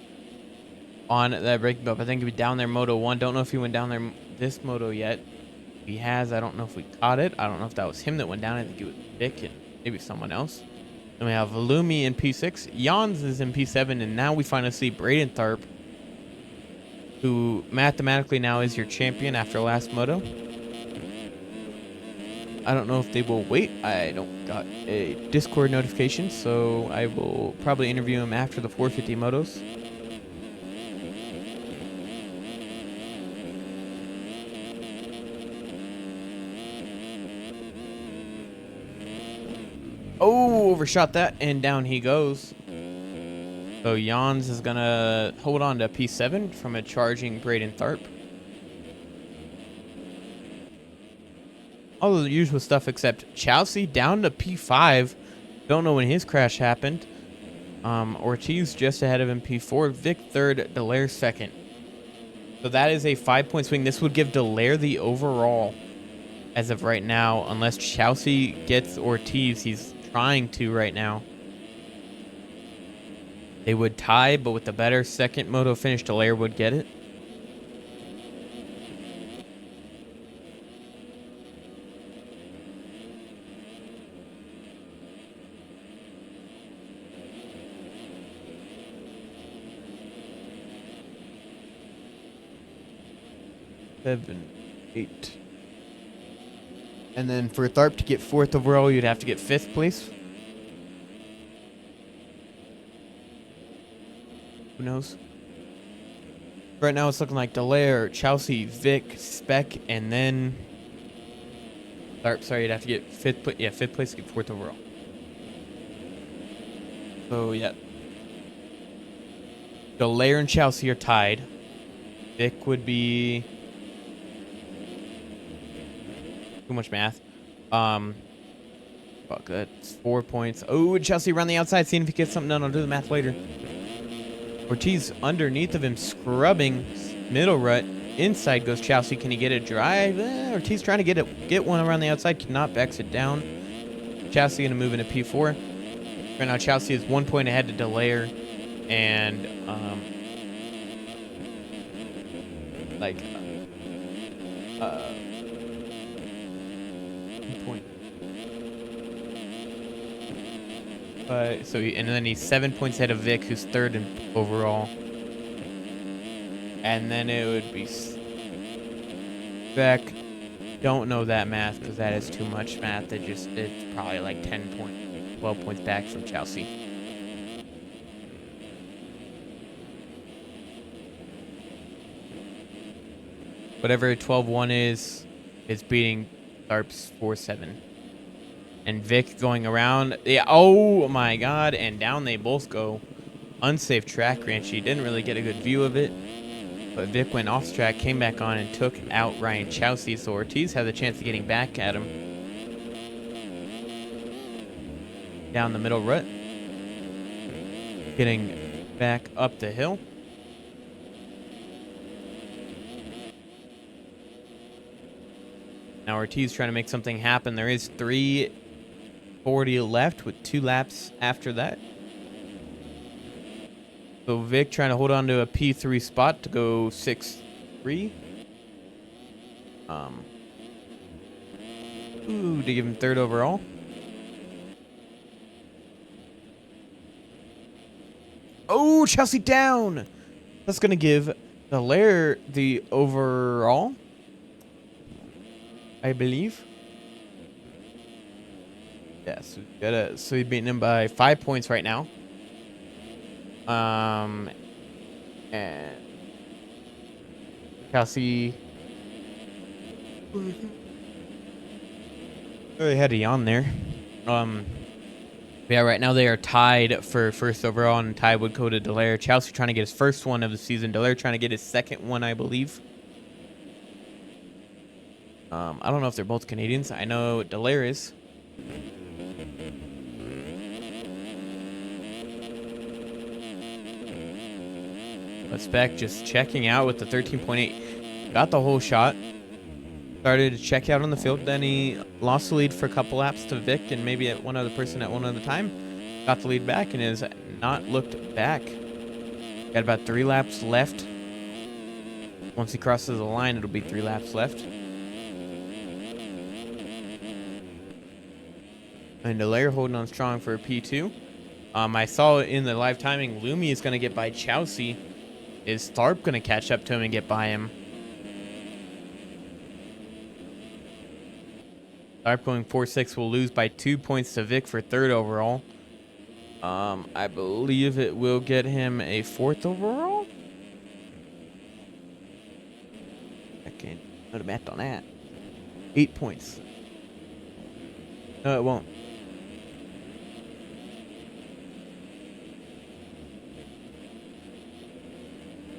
on that breaking up. I think he'll be down there Moto 1. Don't know if he went down there this Moto yet. If he has, I don't know if we caught it. I don't know if that was him that went down. I think it was Vic and maybe someone else. Then we have Lumi in P6. Jans is in P7. And now we finally see Braden Tharp, who mathematically now is your champion after last Moto. I don't know if they will wait. I don't got a Discord notification, so I will probably interview him after the 450 motos. Oh, overshot that, and down he goes. So Jans is going to hold on to P7 from a charging Braden Tharp. All the usual stuff except Chelsea down to P5. Don't know when his crash happened. Ortiz just ahead of him, P4. Vic third, Dallaire second. So that is a 5-point swing. This would give Dallaire the overall as of right now. Unless Chelsea gets Ortiz. He's trying to right now. They would tie, but with the better second moto finish, Dallaire would get it. Seven, 8. And then for Tharp to get 4th overall, you'd have to get 5th place. Who knows? Right now it's looking like Delaire, Chelsea, Vic, Spec, and then... Sorry, you'd have to get 5th place. Yeah, 5th place to get 4th overall. So, yeah. Delaire and Chelsea are tied. Vic would be... Too much math. Fuck, that's 4 points. Oh, Chelsea around the outside, seeing if he gets something done. I'll do the math later. Ortiz underneath of him, scrubbing middle rut. Inside goes Chelsea. Can he get a drive? Ortiz trying to get one around the outside. Cannot, backs it down. Chelsea going to move into P4. Right now, Chelsea is 1 point ahead to Delaire. And, point. And then he's 7 points ahead of Vic, who's 3rd in overall. And then it would be Spec. Don't know that math because that is too much math. It's probably like 12 points back from Chelsea. Whatever 12-1 is beating Tharp's 4-7. And Vic going around. Yeah, oh my god. And down they both go. Unsafe track ranch. He didn't really get a good view of it. But Vic went off track, came back on, and took out Ryan Chelsea. So Ortiz had the chance of getting back at him. Down the middle rut. Getting back up the hill. Now Ortiz trying to make something happen. There is 3:40 left with 2 laps after that. So Vic trying to hold on to a P3 spot to go 6-3. To give him 3rd overall. Oh, Chelsea down. That's going to give Delaire the overall, I believe. Yes, so he's beating him by 5 points right now. And Chelsea really had a yawn there. Yeah, right now they are tied for 1st overall, and tie would go to Delaire. Chelsea trying to get his 1st one of the season. Delaire trying to get his 2nd one, I believe. I don't know if they're both Canadians. I know Delaire is. But Spec just checking out with the 13.8. Got the whole shot. Started to check out on the field. Then he lost the lead for a couple laps to Vic and maybe one other person at one other time. Got the lead back and has not looked back. Got about 3 laps left. Once he crosses the line, it'll be 3 laps left. And Delaire holding on strong for a P2. I saw in the live timing, Lumi is going to get by Chelsea. Is Tharp going to catch up to him and get by him? Tharp going 4-6 will lose by 2 points to Vic for 3rd overall. I believe it will get him a 4th overall. I can't do the math on that. 8 points. No, it won't.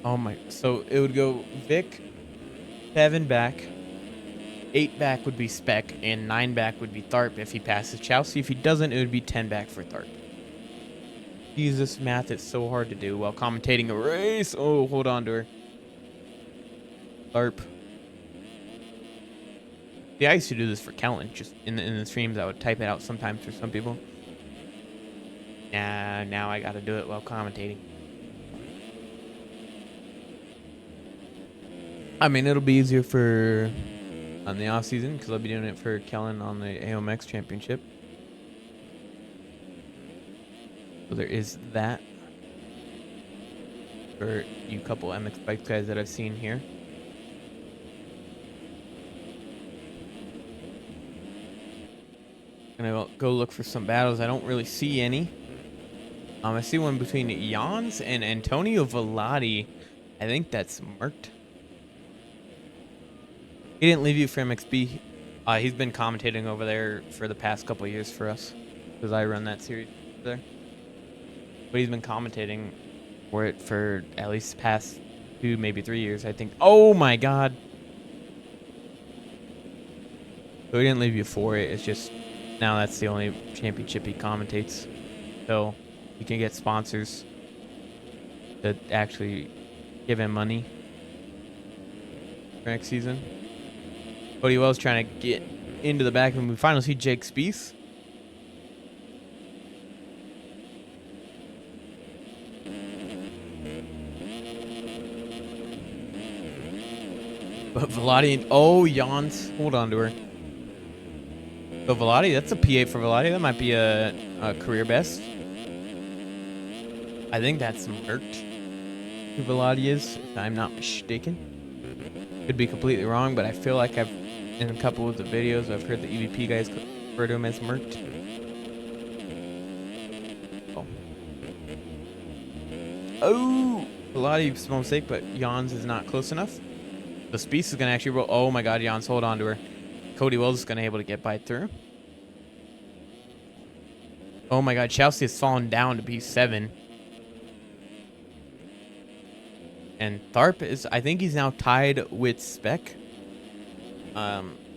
Oh my, so it would go Vic, 7 back, 8 back would be Spec, and 9 back would be Tharp if he passes Chelsea. If he doesn't, it would be 10 back for Tharp. Jesus, math is so hard to do while commentating a race. Oh, hold on to her. Tharp. Yeah, I used to do this for Kellen, just in the streams. I would type it out sometimes for some people. Now I gotta do it while commentating. I mean, it'll be easier for on the off season because I'll be doing it for Kellen on the AOMX Championship. So there is that for you couple MX Bikes guys that I've seen here. Gonna go look for some battles. I don't really see any. I see one between Jans and Antonio Velati. I think that's Mert. He didn't leave you for MXB. He's been commentating over there for the past couple of years for us, because I run that series there. But he's been commentating for it for at least the past 2, maybe 3 years, I think. Oh my god. So he didn't leave you for it. It's just now that's the only championship he commentates. So he can get sponsors that actually give him money for next season. Cody Wells trying to get into the back, and we finally see Jake Spieth. But Velati and Jans, hold on to her. But Velati, that's a P8 for Velati. That might be a career best. I think that's Mert who Velati is, if I'm not mistaken. Could be completely wrong, but I feel like in a couple of the videos, I've heard the EVP guys refer to him as Mert. Oh, Velati, small mistake, but Jans is not close enough. The Spieth is going to actually roll. Oh my god, Jans, hold on to her. Cody Wells is going to be able to get by through. Oh my god, Chelsea has fallen down to P7. And Tharp is, I think he's now tied with Spec.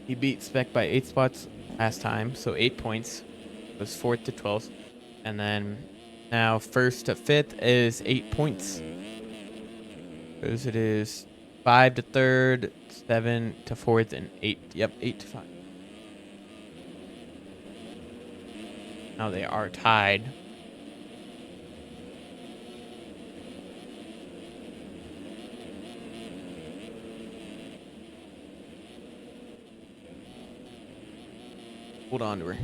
He beat Spec by 8 spots last time, so 8 points. It was 4th to 12th. And then now 1st to 5th is 8 points. Because it is 5 to 3rd, 7 to 4th, and 8. Yep, 8 to 5. Now they are tied. Hold on to her.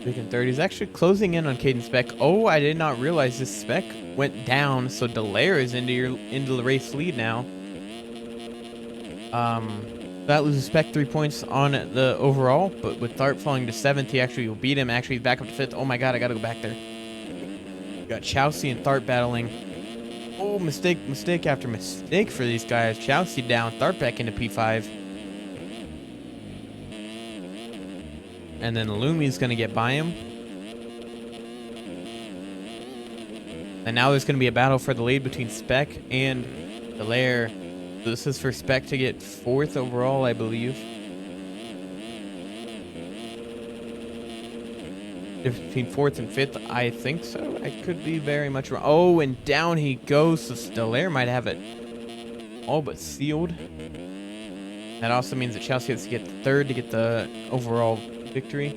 Freaking 30 is actually closing in on Caden Spec. Oh, I did not realize this Spec went down, so Delaire is into the race lead now. That loses Spec 3 points on the overall, but with Tharp falling to 7th, he actually will beat him. Actually, he's back up to 5th. Oh my god, I gotta go back there. We got Chelsea and Tharp battling. Oh, mistake after mistake for these guys. Chelsea down, Tharp back into P5. And then Lumi's going to get by him. And now there's going to be a battle for the lead between Spec and Delaire. So this is for Spec to get 4th overall, I believe. Between 4th and 5th, I think so. I could be very much wrong. Oh, and down he goes. So Delaire might have it all but sealed. That also means that Chelsea has to get 3rd to get the overall victory.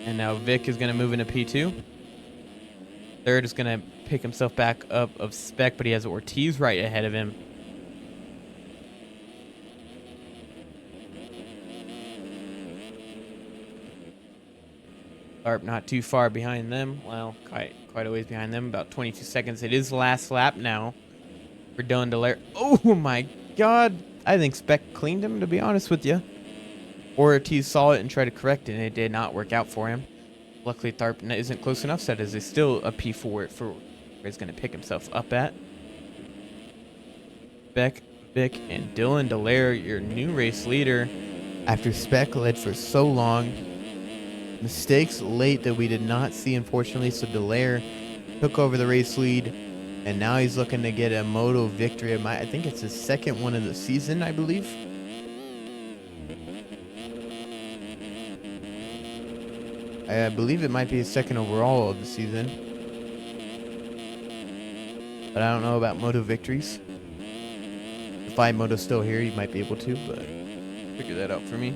And now Vic is going to move into P2. 3rd is going to pick himself back up of Spec, but he has Ortiz right ahead of him. Tharp not too far behind them. Well, quite a ways behind them. About 22 seconds. It is the last lap now for Dylan Delaire. Oh my god. I think Spec cleaned him, to be honest with you. Ortiz saw it and tried to correct it, and it did not work out for him. Luckily, Tharp isn't close enough, so that is still a P4 for where he's going to pick himself up at. Spec, Vic, and Dylan Delaire, your new race leader. After Spec led for so long, mistakes late that we did not see, unfortunately, so Delaire took over the race lead, and now he's looking to get a Moto victory. I think it's his 2nd one of the season, I believe. I believe it might be his 2nd overall of the season. But I don't know about Moto victories. If Moto's still here, he might be able to, but Figure that out for me.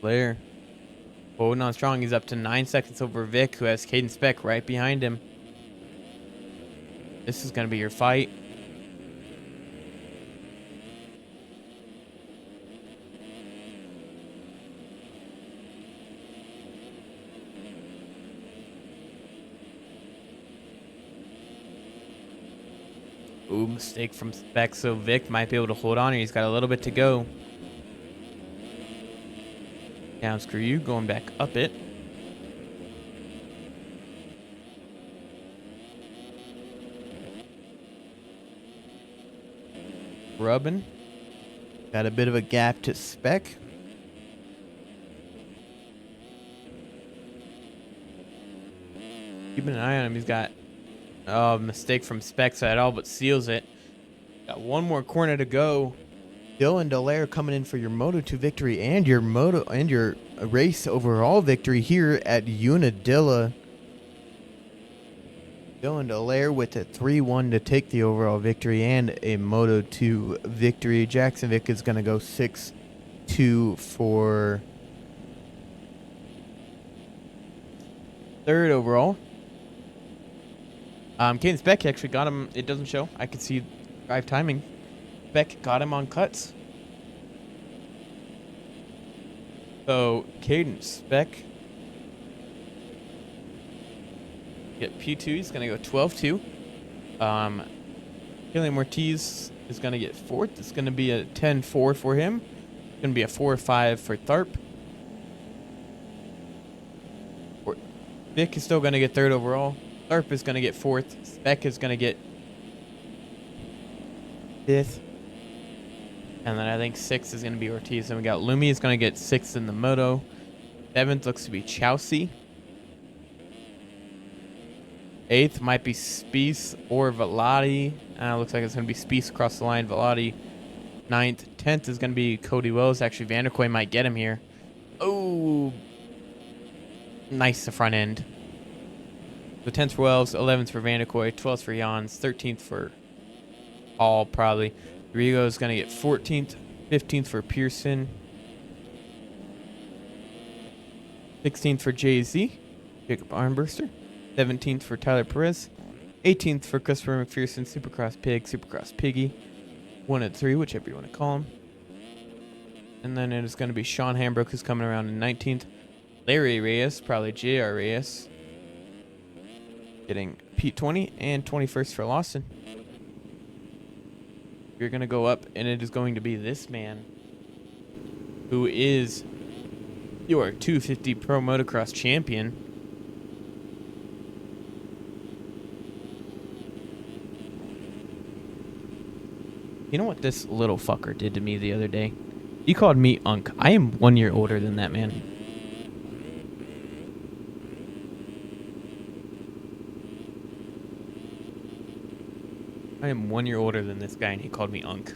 Delaire holding on strong. He's up to 9 seconds over Vic, who has Caden Spec right behind him. This is going to be your fight. Ooh, mistake from Spec. So Vic might be able to hold on here. He's got a little bit to go. Down screw you, going back up it. Rubbing. Got a bit of a gap to Spec. Keeping an eye on him. He's got a mistake from Spec side, all but seals it. Got one more corner to go. Dylan Dallaire coming in for your Moto 2 victory and your race overall victory here at Unadilla. Dylan Dallaire with a 3-1 to take the overall victory and a Moto 2 victory. Jackson Vick is going to go 6-2 for third overall. Caden Speck actually got him. It doesn't show. I could see drive timing. Beck got him on cuts. So Caden Speck get P2. He's gonna go 12-2. Killian Ortiz is gonna get fourth. It's gonna be a 10-4 for him. It's gonna be a 4-5 for Tharp. Vic is still gonna get third overall. Tharp is gonna get fourth. Speck is gonna get fifth. And then I think sixth is going to be Ortiz. And we got Lumi is going to get sixth in the Moto. Seventh looks to be Chowsey. Eighth might be Spieth or Velati. Looks like it's going to be Spieth across the line. Velati. Ninth. 10th is going to be Cody Wells. Actually, Vanderkoy might get him here. Oh. Nice the front end. So 10th for Wells. 11th for Vanderkoy. 12th for Jans. 13th for Hall, probably. Rigo is going to get 14th, 15th for Pearson, 16th for Jay-Z, Jacob Armburster, 17th for Tyler Perez, 18th for Christopher McPherson, Supercross Pig, Supercross Piggy, 1 and 3, whichever you want to call him. And then it is going to be Sean Hambrook who's coming around in 19th, Larry Reyes, probably J.R. Reyes, getting P20, and 21st for Lawson. You're going to go up, and it is going to be this man, who is your 250 Pro Motocross champion. You know what this little fucker did to me the other day? He called me Unk. I am 1 year older than that man. I am 1 year older than this guy, and he called me Unk.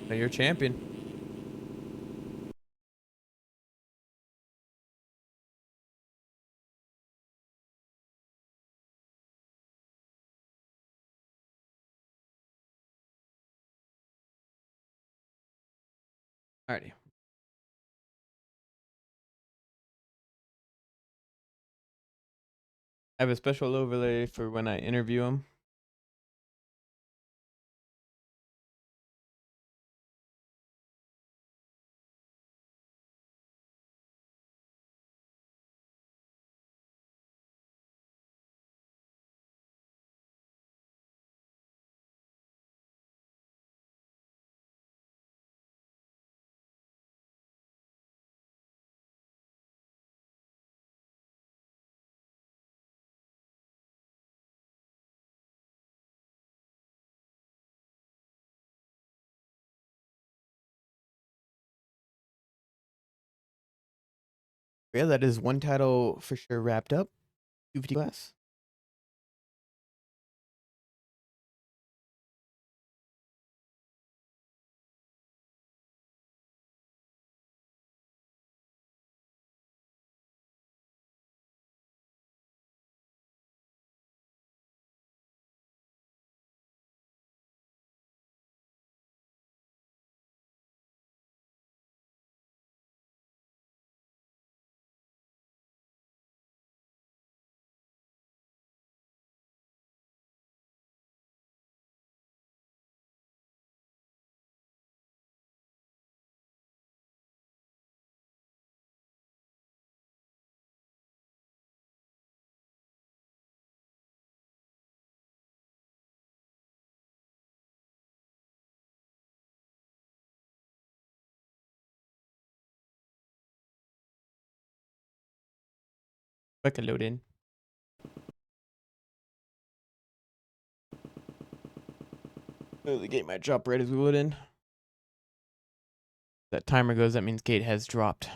So you're champion. Alrighty. I have a special overlay for when I interview him. Yeah, that is one title for sure wrapped up. 250 class. I can load in. Oh, the gate might drop right as we load in. That timer goes, that means gate has dropped.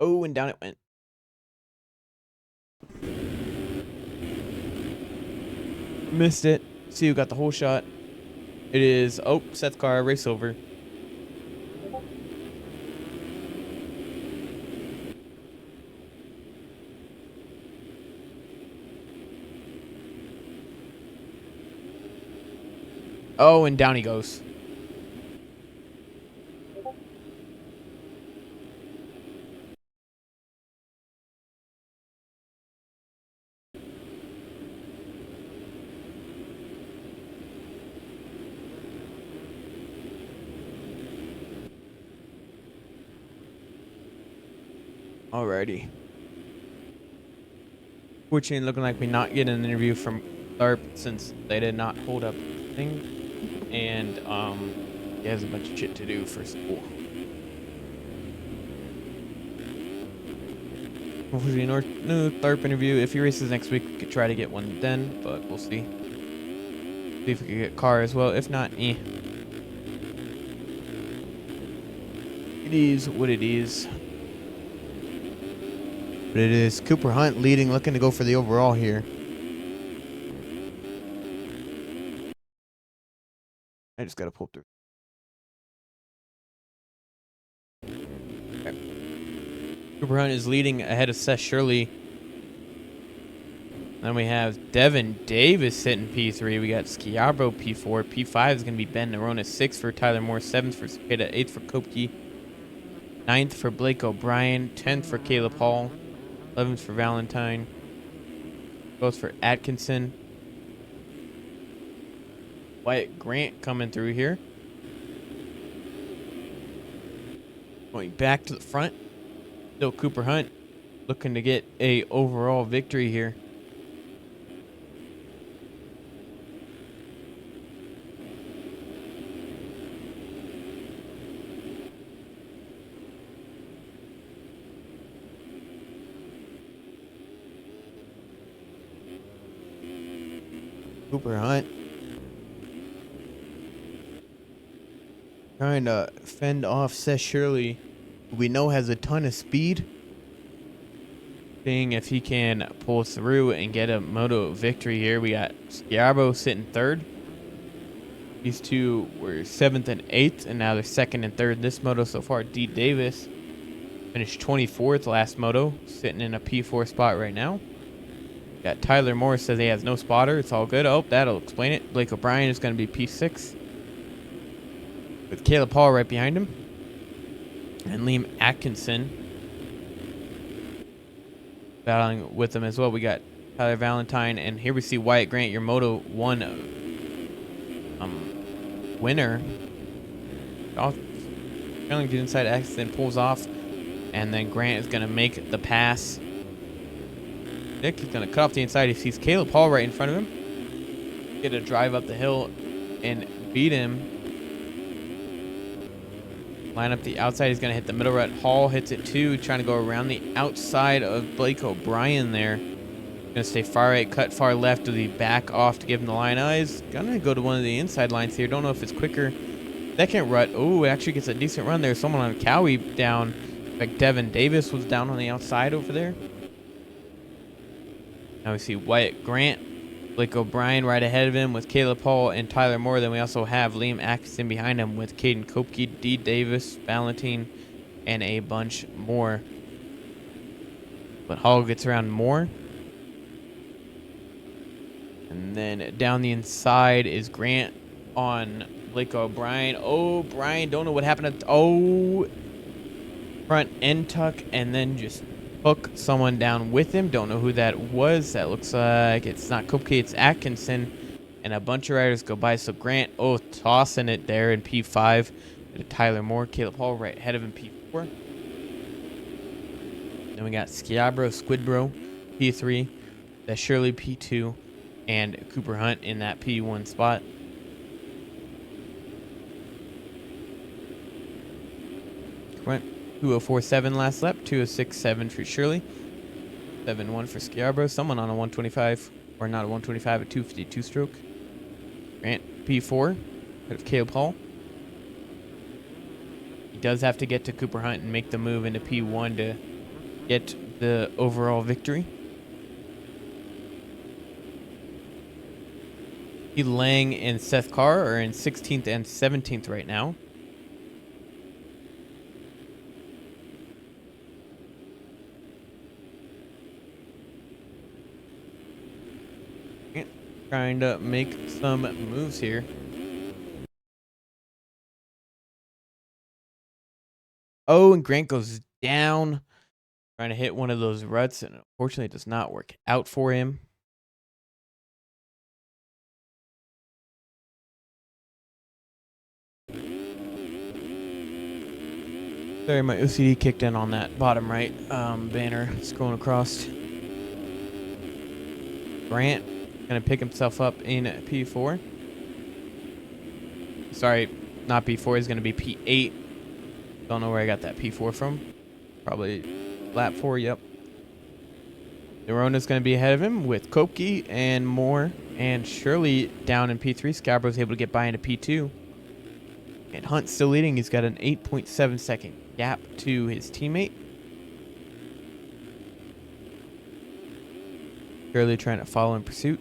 Oh, and down it went. Missed it. See who got the whole shot. It is, oh, Seth's car, race over. Oh, and down he goes. Alrighty. Fortunately, looking like we not getting an interview from Tharp since they did not hold up thing, and he has a bunch of shit to do for school. Hopefully, no Tharp interview. If he races next week, we could try to get one then, but we'll see. See if we could get car as well. If not, eh. It is what it is. But it is Cooper Hunt leading, looking to go for the overall here. I just gotta pull through. Okay. Cooper Hunt is leading ahead of Seth Shirley. Then we have Devin Davis sitting P3. We got Schiabro P4. P5 is going to be Ben Nerona. 6th for Tyler Moore. 7th for Cepeda. 8th for Kopke. 9th for Blake O'Brien. 10th for Caleb Hall. 11th for Valentine. 12th for Atkinson. Wyatt Grant coming through here. Going back to the front. Still Cooper Hunt looking to get a overall victory here. Cooper Hunt trying to fend off Seth Shirley, who we know has a ton of speed. Seeing if he can pull through and get a moto victory here. We got Schiabro sitting 3rd. These two were 7th and 8th, and now they're 2nd and 3rd this moto so far. D. Davis finished 24th last moto, sitting in a P4 spot right now. Got Tyler Moore says he has no spotter. It's all good. Oh, that'll explain it. Blake O'Brien is going to be P6. With Caleb Hall right behind him. And Liam Atkinson battling with them as well. We got Tyler Valentine. And here we see Wyatt Grant, your Moto 1 winner. Trailing to the inside, Atkinson pulls off. And then Grant is going to make the pass. Nick is going to cut off the inside. He sees Caleb Hall right in front of him. Get a drive up the hill and beat him. Line up the outside. He's going to hit the middle rut. Hall hits it too. Trying to go around the outside of Blake O'Brien there. Going to stay far right, cut far left. Do the back off to give him the line. He's going to go to one of the inside lines here. Don't know if it's quicker. Second rut. Oh, it actually gets a decent run there. Someone on Cowie down. Like Devin Davis was down on the outside over there. Now we see Wyatt Grant, Blake O'Brien right ahead of him with Caleb Hall and Tyler Moore. Then we also have Liam Atkinson behind him with Caden Kopke, D. Davis, Valentine, and a bunch more. But Hall gets around Moore. And then down the inside is Grant on Blake O'Brien. Oh, Brian, don't know what happened. Oh, front end tuck and then just hook someone down with him. Don't know who that was. That looks like it's not Kopke, it's Atkinson. And a bunch of riders go by. So Grant, oh, tossing it there in P5. To Tyler Moore, Caleb Hall right ahead of him, P4. Then we got Schiabro, Squidbro, P3. That's Shirley, P2. And Cooper Hunt in that P1 spot. Went 2:04.7 last lap, 2:06.7 for Shirley. 7-1 for Schiabro. Someone on a 125, or not a 125, a 252 stroke. Grant P4, ahead of Caleb Hall. He does have to get to Cooper Hunt and make the move into P1 to get the overall victory. Lang and Seth Carr are in 16th and 17th right now. Trying to make some moves here. Oh, and Grant goes down. Trying to hit one of those ruts, and unfortunately it does not work out for him. Sorry, my OCD kicked in on that bottom right banner scrolling across. Grant gonna pick himself up in P4. Sorry, not P4. He's gonna be P8. Don't know where I got that P4 from. Probably lap 4. Yep. Nerona's gonna be ahead of him with Kopke and Moore and Shirley down in P3. Schiabro's able to get by into P2. And Hunt still leading. He's got an 8.7 second gap to his teammate. Shirley trying to follow in pursuit.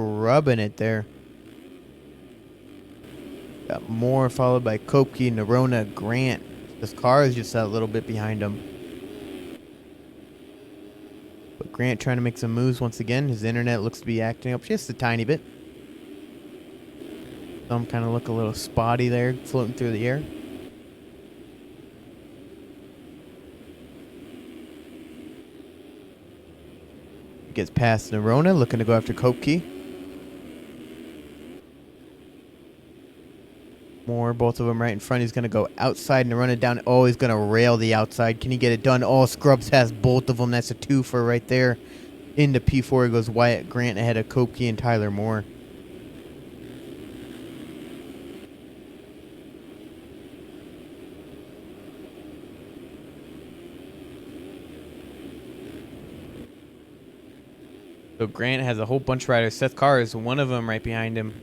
Rubbing it there. Got Moore followed by Kopke, Nerona, Grant. This car is just a little bit behind him. But Grant trying to make some moves once again. His internet looks to be acting up just a tiny bit. Some kind of look a little spotty there, floating through the air. Gets past Nerona, looking to go after Kopke. Moore, both of them right in front. He's going to go outside and run it down. Oh, he's going to rail the outside. Can he get it done? Oh, Scrubs has both of them. That's a 2 for right there. Into P4 goes Wyatt Grant ahead of Kopke and Tyler Moore. So Grant has a whole bunch of riders. Seth Carr is one of them right behind him.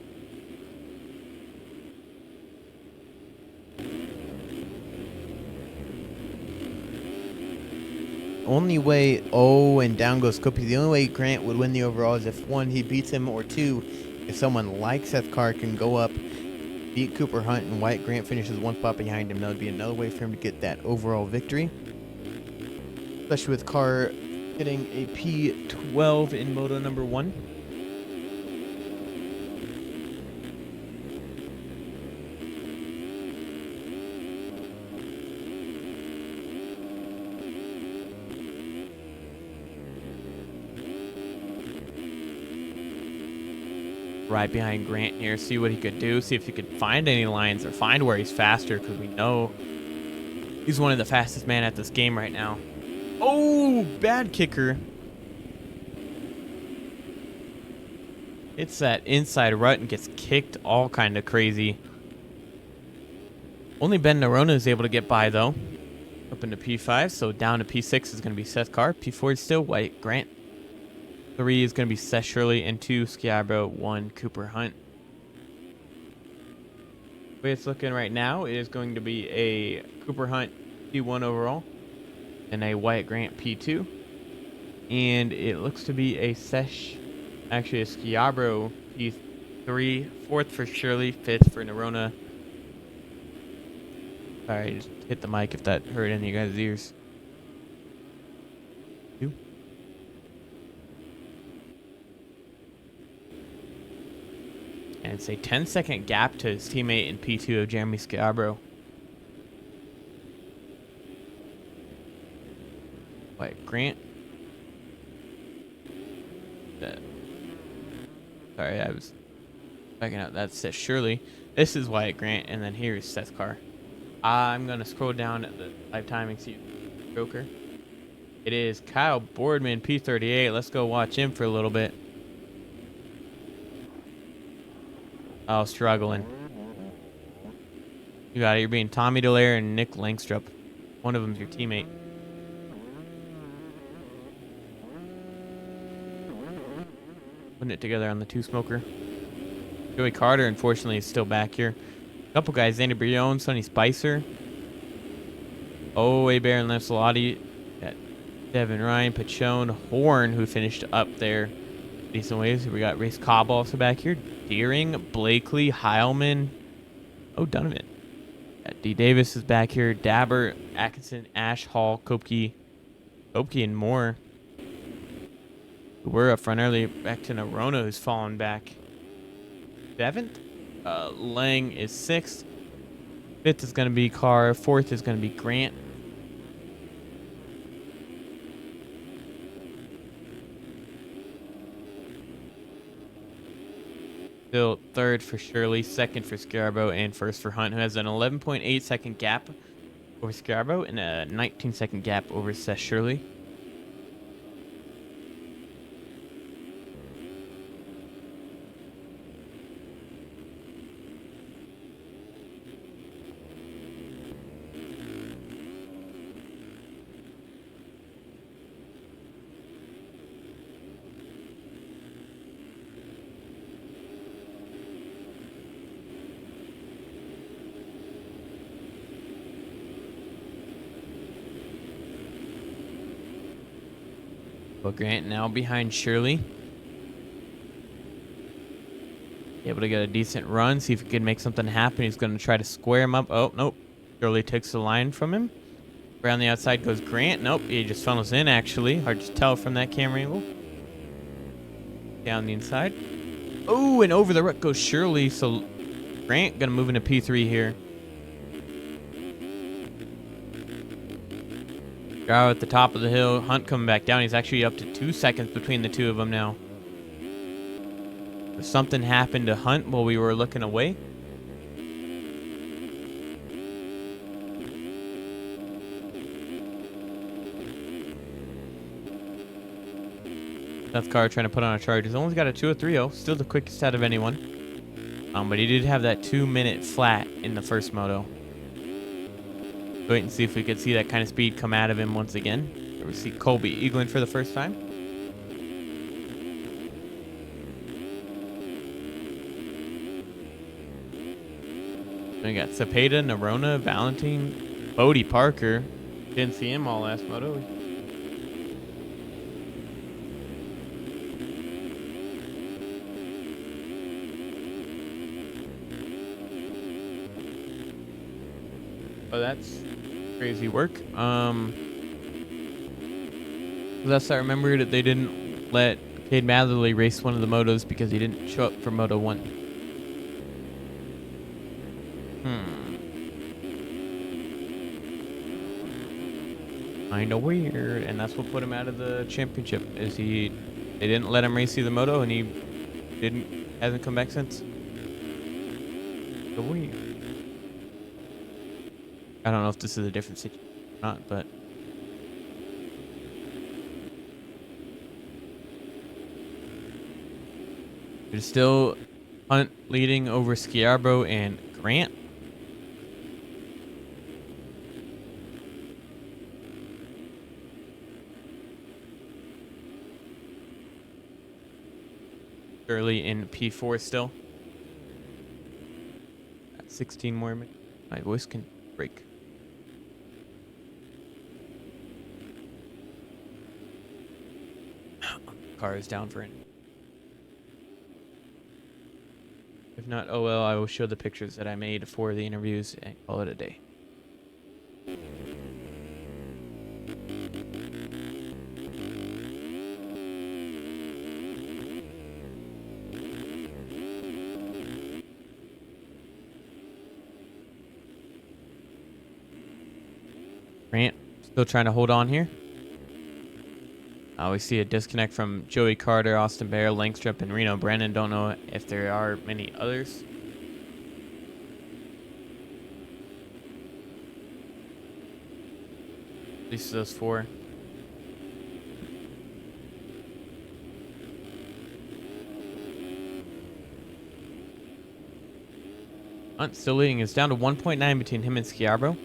Only way, oh, and down goes Kopke. The only way Grant would win the overall is if, 1, he beats him, or 2, if someone like Seth Carr can go up, beat Cooper Hunt, and Wyatt Grant finishes 1 spot behind him. That would be another way for him to get that overall victory. Especially with Carr getting a P12 in Moto number 1. Right behind Grant here, see what he could do, see if he could find any lines or find where he's faster, because we know he's one of the fastest men at this game right now. Oh, bad kicker. It's that inside rut and gets kicked all kind of crazy. Only Ben Nerona is able to get by, though. Up into P5, so down to P6 is going to be Seth Carr. P4 is still Wyatt Grant. 3 is going to be Seth Shirley, and 2, Schiabro, 1, Cooper Hunt. The way it's looking right now, it is going to be a Cooper Hunt P1 overall, and a Wyatt Grant P2. And it looks to be a actually a Schiabro P3, 4th for Shirley, 5th for Nerona. Sorry, I just hit the mic if that hurt any of you guys' ears. And it's a 10-second gap to his teammate in P2 of Jeremy Schiabro. Wyatt Grant. Sorry, I was checking out. That's Seth Shirley. This is Wyatt Grant, and then here is Seth Carr. I'm going to scroll down at the live timing, see Joker. It is Kyle Boardman, P38. Let's go watch him for a little bit. Oh, struggling. You got it. You're being Tommy Delaire and Nick Langstrup. One of them's your teammate. Putting it together on the two smoker. Joey Carter, unfortunately, is still back here. A couple guys, Andy Brion, Sonny Spicer. Oh, Bear and Lancelotti. Got Devin Ryan, Pachone, Horn, who finished up there decent ways. We got Race Cobb also back here. Deering, Blakely, Heilman. Oh, Donovan. D. Davis is back here. Dabber, Atkinson, Ash, Hall, Kopke, and more. We're up front early. Back to Nerona, who's fallen back. 7th. Lang is 6th. 5th is going to be Carr. 4th is going to be Grant. Still 3rd for Shirley, 2nd for Scarborough, and 1st for Hunt, who has an 11.8 second gap over Scarborough and a 19-second gap over Seth Shirley. But Grant now behind Shirley. Able to get a decent run, see if he can make something happen. He's going to try to square him up. Oh, nope. Shirley takes the line from him. Around the outside goes Grant. Nope, he just funnels in, actually. Hard to tell from that camera angle. Down the inside. Oh, and over the rut goes Shirley. So Grant going to move into P3 here. Guy at the top of the hill. Hunt coming back down. He's actually up to 2 seconds between the two of them now. Something happened to Hunt while we were looking away. Seth Carr trying to put on a charge. He's only got a 2:03.0. Still the quickest out of anyone. But he did have that 2-minute flat in the first moto. Wait and see if we could see that kind of speed come out of him once again. Here we see Colby eagling for the first time. We got Cepeda, Nerona, Valentine, Bodie Parker. Didn't see him all last moto. Oh, that's crazy work. Last I remember that they didn't let Cade Matherly race one of the motos because he didn't show up for Moto 1. Kinda weird, and that's what put him out of the championship. They didn't let him race the moto, and he hasn't come back since. So weird. I don't know if this is a different situation or not, but there's still Hunt leading over Scarborough and Grant. Early in P4 still. Got 16 more minutes. My voice can break. Car is down for it. If not, oh well, I will show the pictures that I made for the interviews and call it a day. Grant still trying to hold on here. We see a disconnect from Joey Carter, Austin Bear, Langstrup, and Reno Brennan. Don't know if there are many others. At least those 4. Hunt still leading. It's down to 1.9 between him and Schiarbro.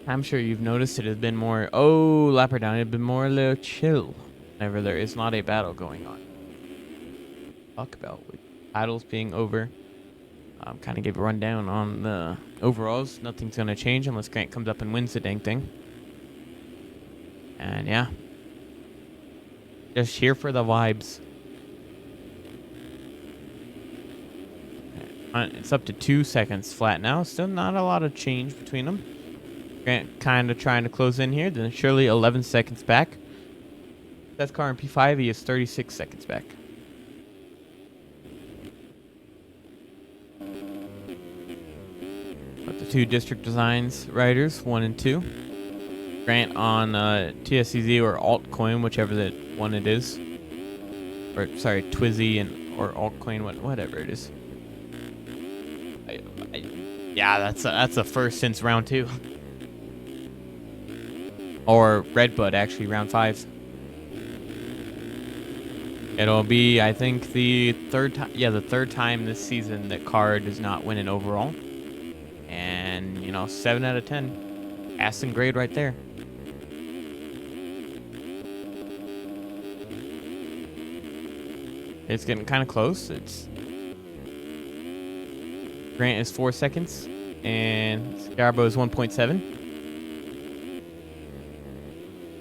I'm sure you've noticed it has been more. Oh, lapper down. It has been more a little chill whenever there is not a battle going on. Talk about with battles being over. Kind of give a rundown on the overalls. Nothing's going to change unless Grant comes up and wins the dang thing. And yeah. Just here for the vibes. It's up to 2 seconds flat now. Still not a lot of change between them. Grant kind of trying to close in here. Then Shirley 11 seconds back. Seth Carr in P5. He is 36 seconds back. But the two District Designs riders, 1 and 2. Grant on TSCZ or Altcoin, whichever the one it is. Or sorry, Twizzy and or Altcoin, whatever it is. Yeah, that's a first since round 2. Or Redbud, actually, round 5. It'll be, I think, the third time. Yeah, the third time this season that Carr does not win an overall. And, you know, 7 out of 10. Passing grade right there. It's getting kind of close. Grant is 4 seconds, and Schiarbro is 1.7.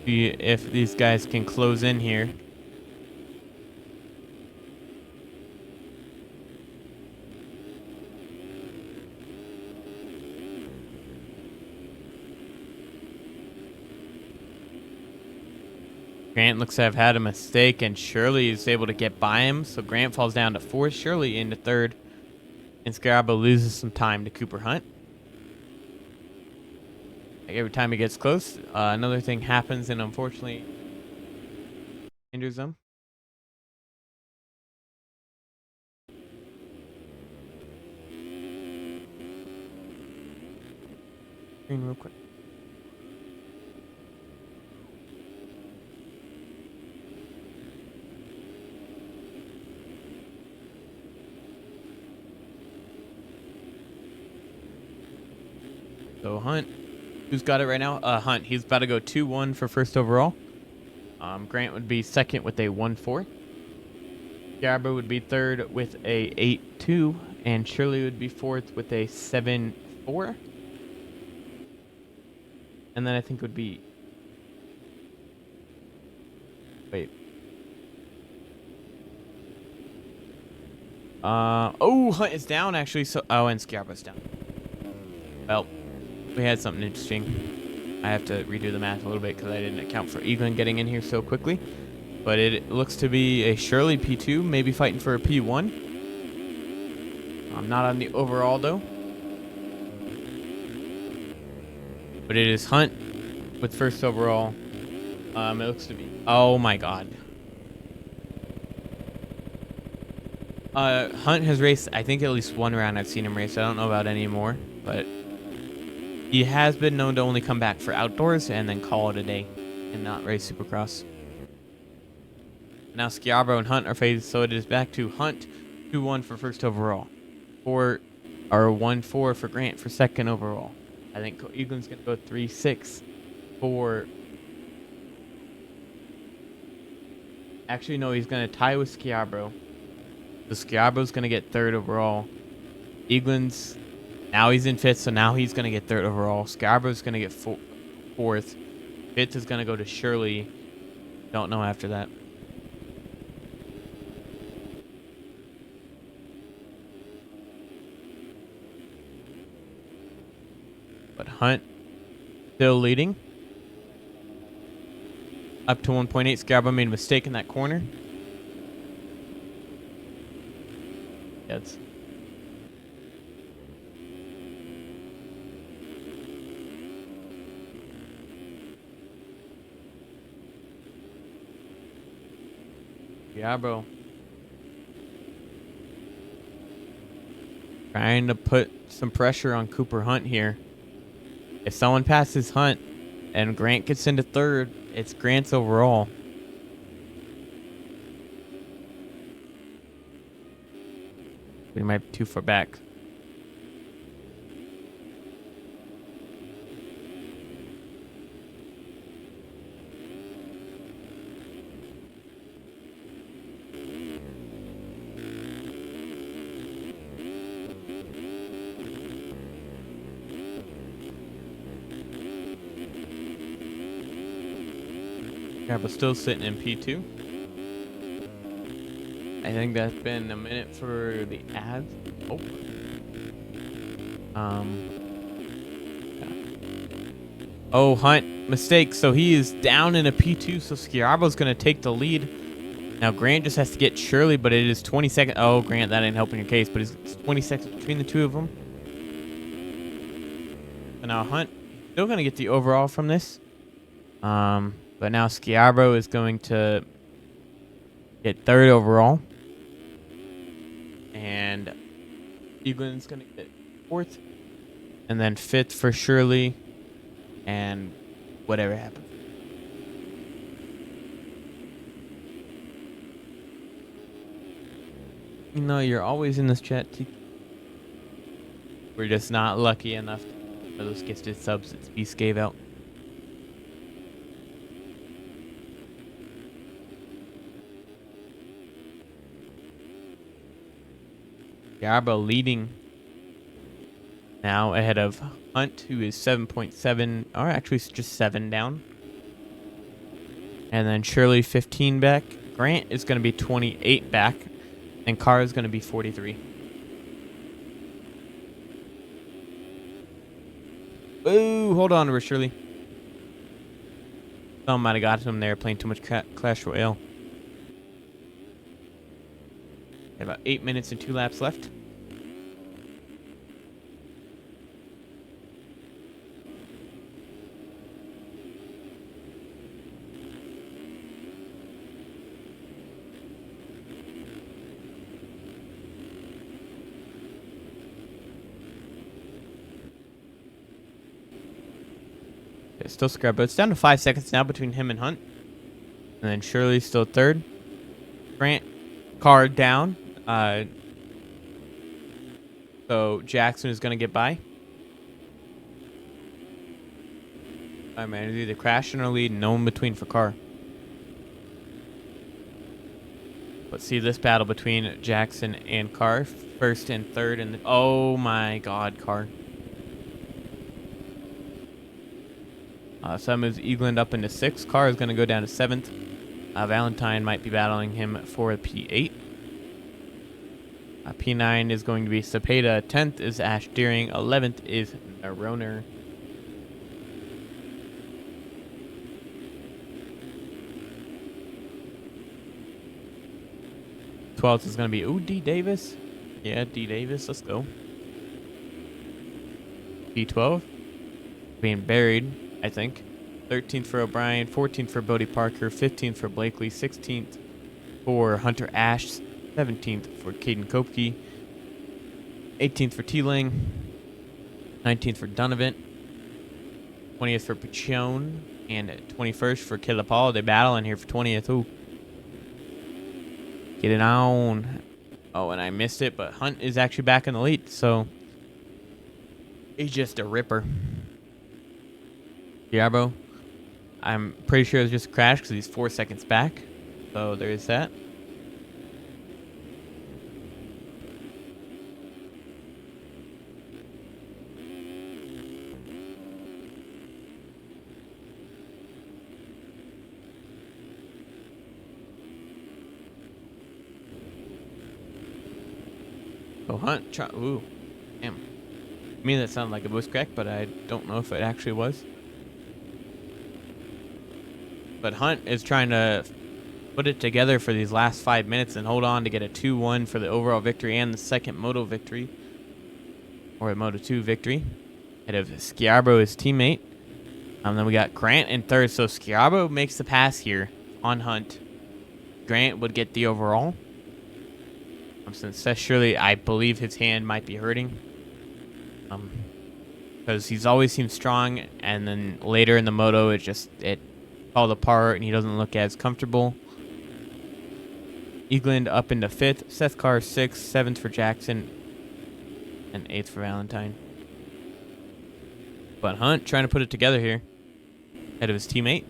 See if these guys can close in here. Grant looks to have had a mistake, and Shirley is able to get by him, so Grant falls down to 4th, Shirley into 3rd. And Schiarbro loses some time to Cooper Hunt. Like every time he gets close, another thing happens and unfortunately hinders them. Screen real quick. So Hunt, who's got it right now? Hunt, he's about to go 2-1 for first overall. Grant would be second with a 1-4. Schiarbro would be third with a 8-2, and Shirley would be fourth with a 7-4. And then I think would be. Wait. Oh, Hunt is down actually. So and Schiarbro's down. Well. We had something interesting. I have to redo the math a little bit because I didn't account for Eaglin getting in here so quickly. But it looks to be a Shirley P2, maybe fighting for a P1. I'm not on the overall though. But it is Hunt with first overall. It looks to be. Oh my god. Hunt has raced, I think, at least one round I've seen him race. I don't know about any more, but he has been known to only come back for outdoors and then call it a day and not race Supercross. Now Schiarbro and Hunt are phased, so it is back to Hunt 2-1 for first overall. 1-4 for Grant for second overall. I think Eaglin's going to go 3-6 for. Actually, no, he's going to tie with Schiarbro. So Schiarbro's going to get third overall. Eaglin's. Now he's in 5th, so now he's going to get 3rd overall. Schiarbro's going to get 4th. 5th is going to go to Shirley. Don't know after that. But Hunt still leading. Up to 1.8. Schiarbro made a mistake in that corner. Yeah, it's. Yeah, bro. Trying to put some pressure on Cooper Hunt here. If someone passes Hunt and Grant gets into third, it's Grant's overall. We might be too far back. Yeah, but still sitting in P2. I think that's been a minute for the ads. Oh. Yeah. Oh, Hunt, mistake. So he is down in a P2, so Schiabo's going to take the lead. Now, Grant just has to get Shirley, but it is 20 seconds. Oh, Grant, that ain't helping your case, but it's 20 seconds between the two of them. So now Hunt still going to get the overall from this. But now Schiavo is going to get third overall. And Eaglin's going to get fourth. And then fifth for Shirley. And whatever happens. You know, you're always in this chat. We're just not lucky enough for those gifted subs that Beast gave out. Garbo leading now ahead of Hunt, who is 7.7, or actually it's just 7 down. And then Shirley 15 back. Grant is going to be 28 back. And Carr is going to be 43. Ooh, hold on, Shirley. Someone might have got him there playing too much Clash Royale. Got about 8 minutes and 2 laps left. It's still scrub, but it's down to 5 seconds now between him and Hunt. And then Shirley's still third. Grant, Carr down. So Jackson is going to get by. Alright, man, it's either crashing or leading. No one between for Carr. Let's see this battle between Jackson and Carr. First and third. And oh my god, Carr. So that moves Eagland up into 6th. Carr is going to go down to 7th. Valentine might be battling him for P8. P9 is going to be Cepeda. 10th is Ash Deering. 11th is Naroner. Twelfth is going to be, ooh, D. Davis. Yeah, D. Davis. Let's go. P12. Being buried, I think. 13th for O'Brien. 14th for Bodie Parker. 15th for Blakely. 16th for Hunter Ash. 17th for Caden Kopke. 18th for Teeling. 19th for Donovan. 20th for Pichon. And 21st for Caleb Paul. They battle in here for 20th. Ooh. Get it on. Oh, and I missed it, but Hunt is actually back in the lead, so he's just a ripper. Diabo, I'm pretty sure it was just a crash because he's 4 seconds back. So there is that. Oh, Hunt, ooh, damn. To me, that sounded like a voice crack, but I don't know if it actually was. But Hunt is trying to put it together for these last 5 minutes and hold on to get a 2-1 for the overall victory and the second Moto victory. Or a Moto 2 victory. Ahead of Schiavo, his teammate. Then we got Grant in third. So Schiavo makes the pass here on Hunt. Grant would get the overall. Since Seth Shirley, I believe his hand might be hurting. because he's always seemed strong, and then later in the moto it fell apart and he doesn't look as comfortable. Eagland up into 5th, Seth Carr 6th, 7th for Jackson, and 8th for Valentine. But Hunt trying to put it together here, ahead of his teammate.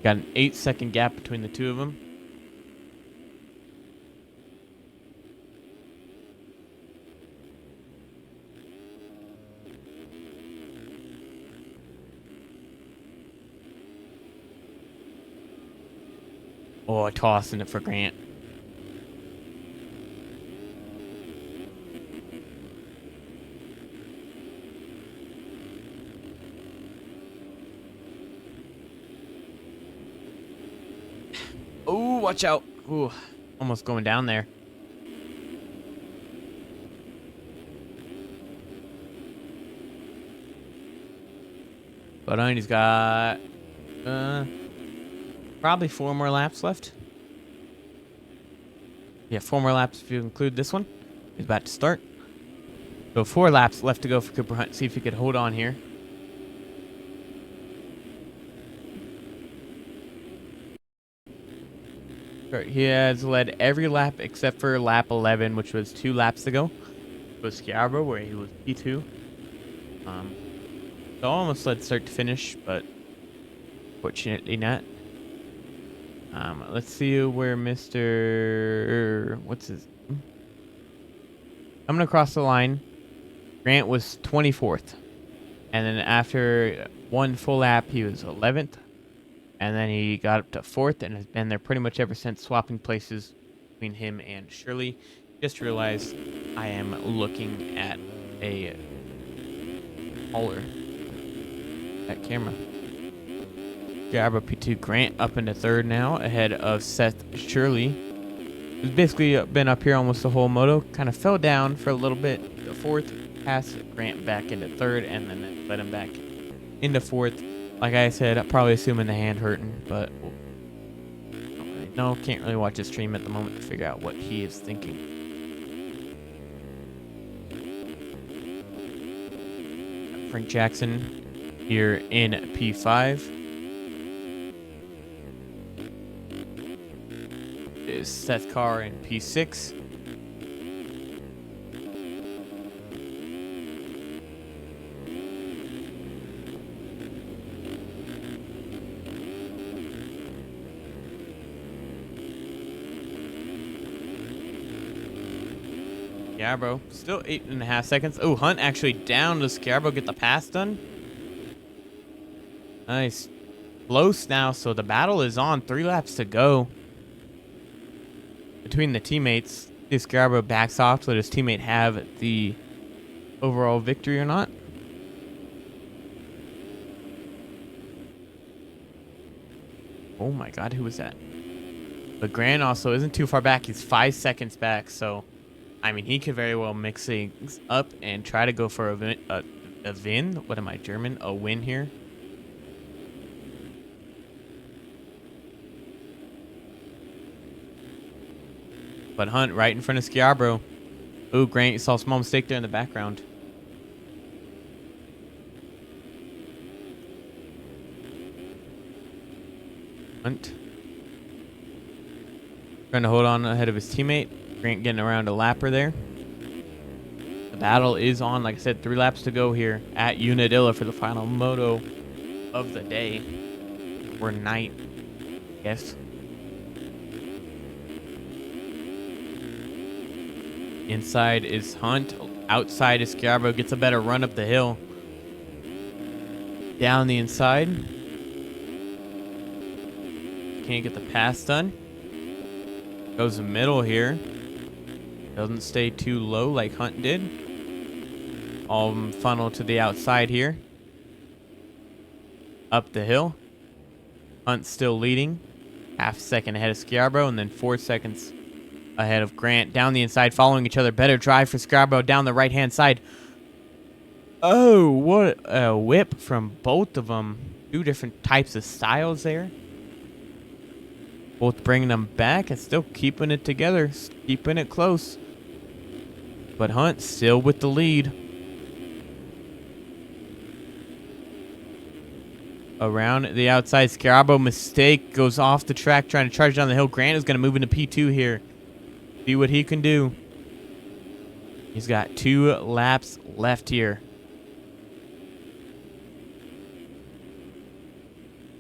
Got an 8-second gap between the two of them. Oh, tossing it for Grant. Oh, watch out. Ooh, almost going down there. But he's got probably 4 more laps left. Yeah, 4 more laps if you include this one. He's about to start. So 4 laps left to go for Cooper Hunt. See if he could hold on here. He has led every lap except for lap 11, which was 2 laps ago. It was Scarborough, where he was P2. So almost led start to finish, but fortunately not. Let's see where Mr. What's his name? Coming across the line, Grant was 24th. And then after 1 full lap, he was 11th. And then he got up to 4th and has been there pretty much ever since, swapping places between him and Shirley. Just realized I am looking at a hauler. That camera. Scarborough P2, Grant up into 3rd now, ahead of Seth Shirley. He's basically been up here almost the whole moto. Kind of fell down for a little bit. The 4th, passed Grant back into 3rd, and then let him back into 4th. Like I said, I'm probably assuming the hand hurting, but no, can't really watch his stream at the moment to figure out what he is thinking. Frank Jackson here in P5. Is Seth Carr in P6. Scarborough, still 8.5 seconds. Oh, Hunt actually down to Scarborough, get the pass done. Nice. Close now, so the battle is on. 3 laps to go between the teammates. If Scarborough backs off to let his teammate have the overall victory or not. Oh my god, who was that? But Grant also isn't too far back. He's 5 seconds back, so I mean, he could very well mix things up and try to go for a win. What am I, German? A win here. But Hunt right in front of Scarborough. Ooh, Grant, you saw a small mistake there in the background. Hunt trying to hold on ahead of his teammate. Grant getting around a lapper there. The battle is on. Like I said, 3 laps to go here at Unadilla for the final moto of the day. Or night, yes. Inside is Hunt. Outside is Scarborough. Gets a better run up the hill. Down the inside. Can't get the pass done. Goes the middle here. Doesn't stay too low like Hunt did. All of them funnel to the outside here. Up the hill. Hunt still leading. Half second ahead of Scarborough, and then 4 seconds ahead of Grant. Down the inside, following each other. Better drive for Scarborough down the right-hand side. Oh, what a whip from both of them. Two different types of styles there. Both bringing them back and still keeping it together, keeping it close. But Hunt still with the lead. Around the outside, Scarabo mistake, goes off the track trying to charge down the hill. Grant is going to move into P2 here. See what he can do. He's got 2 laps left here.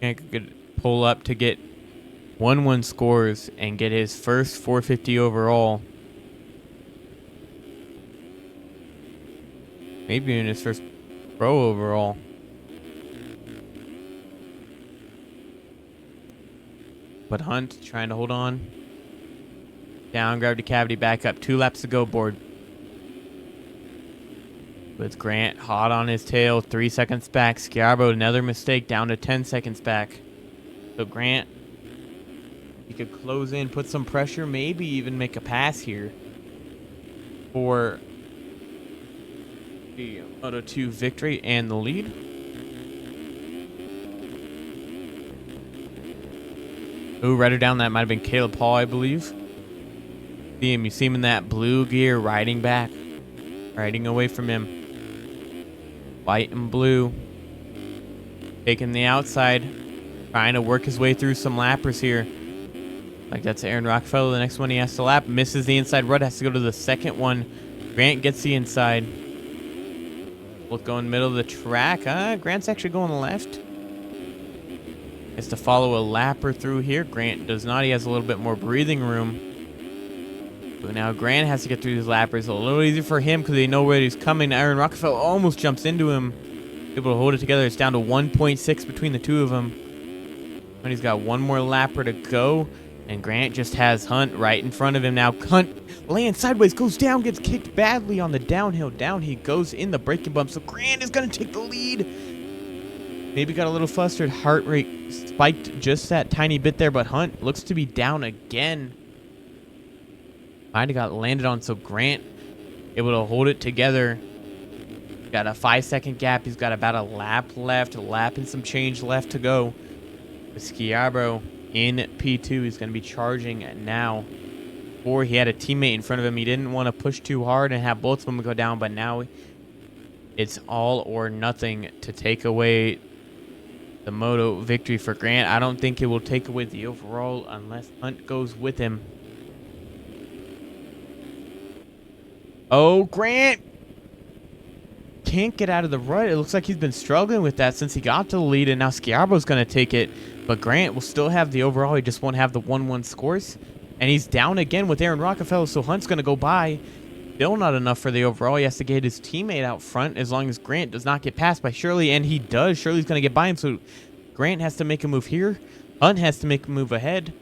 Grant could pull up to get 1-1 scores and get his first 450 overall. Maybe in his first pro overall. But Hunt trying to hold on. Down, gravity cavity, back up. 2 laps to go, board. With Grant hot on his tail. 3 seconds back. Scarabo, another mistake, down to 10 seconds back. So Grant, he could close in, put some pressure, maybe even make a pass here for the Moto 2 victory and the lead. Ooh, rider down, that might have been Caleb Paul, I believe. You see him in that blue gear, riding back, riding away from him. White and blue, taking the outside, trying to work his way through some lappers here. Like that's Aaron Rockefeller. The next one he has to lap, misses the inside rut, has to go to the second one. Grant gets the inside. Both going middle of the track. Grant's actually going left. Has to follow a lapper through here. Grant does not. He has a little bit more breathing room. But now Grant has to get through these lappers. A little easier for him because they know where he's coming. Aaron Rockefeller almost jumps into him. Able to hold it together. It's down to 1.6 between the two of them. And he's got one more lapper to go. And Grant just has Hunt right in front of him now. Hunt lands sideways, goes down, gets kicked badly on the downhill. Down he goes in the braking bump. So Grant is going to take the lead. Maybe got a little flustered. Heart rate spiked just that tiny bit there. But Hunt looks to be down again. Might have got landed on. So Grant able to hold it together. Got a 5-second gap. He's got about a lap left. A lap and some change left to go. With Schiabro in P2. He's going to be charging now. Before he had a teammate in front of him. He didn't want to push too hard and have both of them go down. But now it's all or nothing to take away the Moto victory for Grant. I don't think it will take away the overall unless Hunt goes with him. Oh, Grant can't get out of the rut. It looks like he's been struggling with that since he got to the lead, and now Schiabo's going to take it. But Grant will still have the overall. He just won't have the 1-1 scores. And he's down again with Aaron Rockefeller, so Hunt's going to go by. Still not enough for the overall. He has to get his teammate out front as long as Grant does not get passed by Shirley, and he does. Shirley's going to get by him, so Grant has to make a move here. Hunt has to make a move ahead.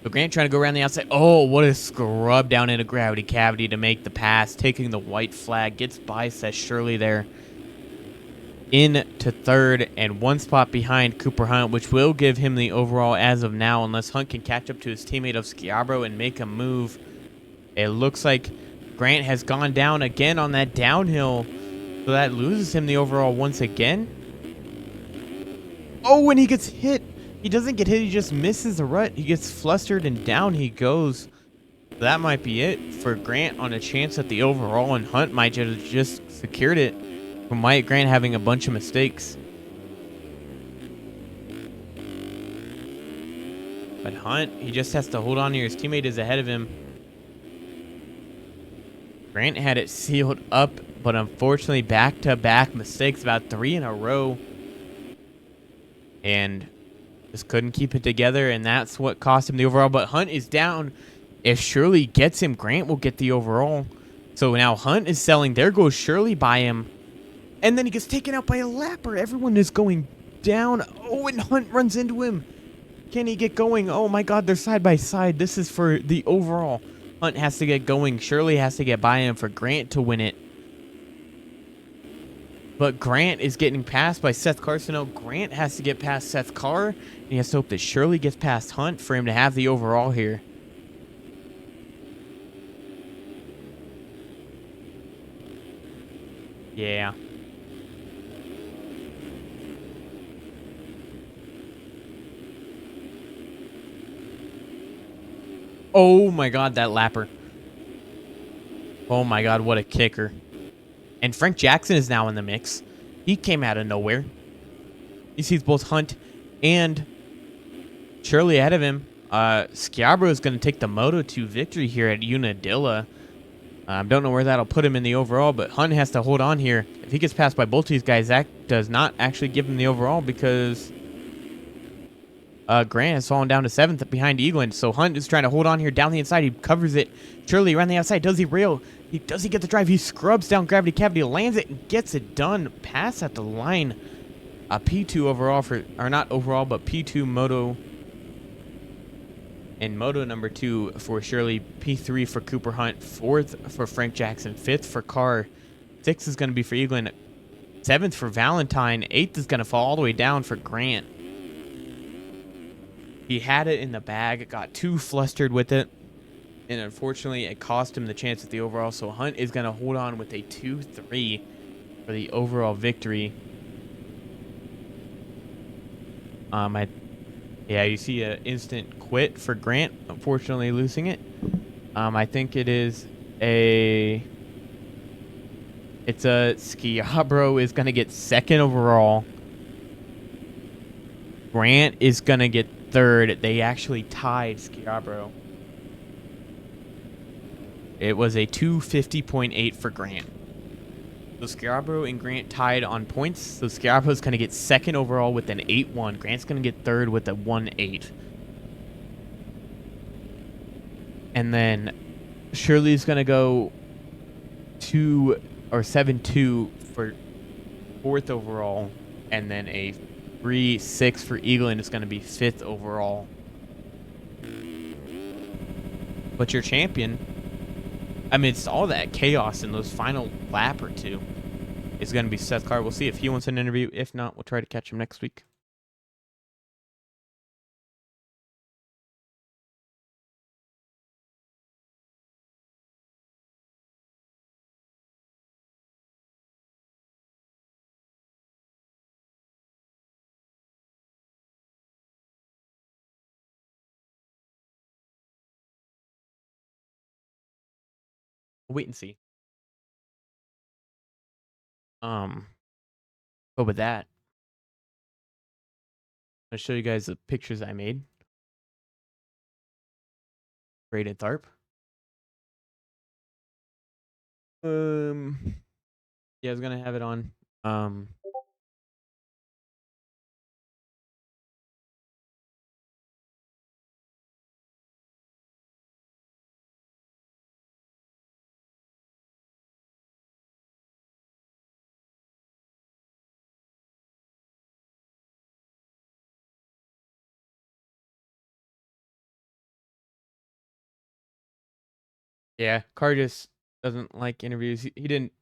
But Grant trying to go around the outside. Oh, what a scrub down into gravity cavity to make the pass. Taking the white flag. Gets by, says Shirley there. Into third and one spot behind Cooper Hunt, which will give him the overall as of now, unless Hunt can catch up to his teammate of Schiabro and make a move. It looks like Grant has gone down again on that downhill, so that loses him the overall once again. Oh, and he gets hit. He doesn't get hit, he just misses the rut. He gets flustered and down he goes. That might be it for Grant on a chance at the overall, and Hunt might have just secured it from Wyatt Grant having a bunch of mistakes. But Hunt, he just has to hold on here. His teammate is ahead of him. Grant had it sealed up, but unfortunately back-to-back mistakes, about 3 in a row. And just couldn't keep it together, and that's what cost him the overall. But Hunt is down. If Shirley gets him, Grant will get the overall. So now Hunt is selling. There goes Shirley by him. And then he gets taken out by a lapper. Everyone is going down. Oh, and Hunt runs into him. Can he get going? Oh, my God, they're side by side. This is for the overall. Hunt has to get going. Shirley has to get by him for Grant to win it. But Grant is getting passed by Seth Carson. No, Grant has to get past Seth Carr. And he has to hope that Shirley gets past Hunt for him to have the overall here. Yeah. Oh my god, that lapper. Oh my god, what a kicker. And Frank Jackson is now in the mix. He came out of nowhere. He sees both Hunt and Shirley ahead of him. Schiabro is going to take the Moto 2 victory here at Unadilla. Don't know where that'll put him in the overall, but Hunt has to hold on here. If he gets passed by both these guys, that does not actually give him the overall because Grant has fallen down to 7th behind Eagland. So Hunt is trying to hold on here down the inside. He covers it. Shirley around the outside. Does he rail? Does he get the drive? He scrubs down Gravity Cavity, lands it, and gets it done. Pass at the line. P2 overall for, or not overall, but P2 Moto. And Moto number 2 for Shirley. P3 for Cooper Hunt. 4th for Frank Jackson. 5th for Carr. 6th is going to be for Eagland. 7th for Valentine. 8th is going to fall all the way down for Grant. He had it in the bag, got too flustered with it, and unfortunately it cost him the chance at the overall. So Hunt is going to hold on with a 2-3 for the overall victory. Yeah, you see an instant quit for Grant, unfortunately losing it. I think it's a Schiabro is going to get 2nd overall. Grant is going to get 3rd. They actually tied Schiabro. It was a 250.8 for Grant. So Schiabro and Grant tied on points. So Schiabro's going to get 2nd overall with an 8-1. Grant's going to get 3rd with a 1-8. And then Shirley's going to go 7-2 for 4th overall. And then a 3-6 for Eagland is going to be 5th overall. But your champion, amidst all that chaos in those final lap or two, is going to be Seth Carr. We'll see if he wants an interview. If not, we'll try to catch him next week. We'll wait and see. But with that, I'll show you guys the pictures I made. Braden Tharp. Yeah, I was gonna have it on. Yeah, Carr just doesn't like interviews. He didn't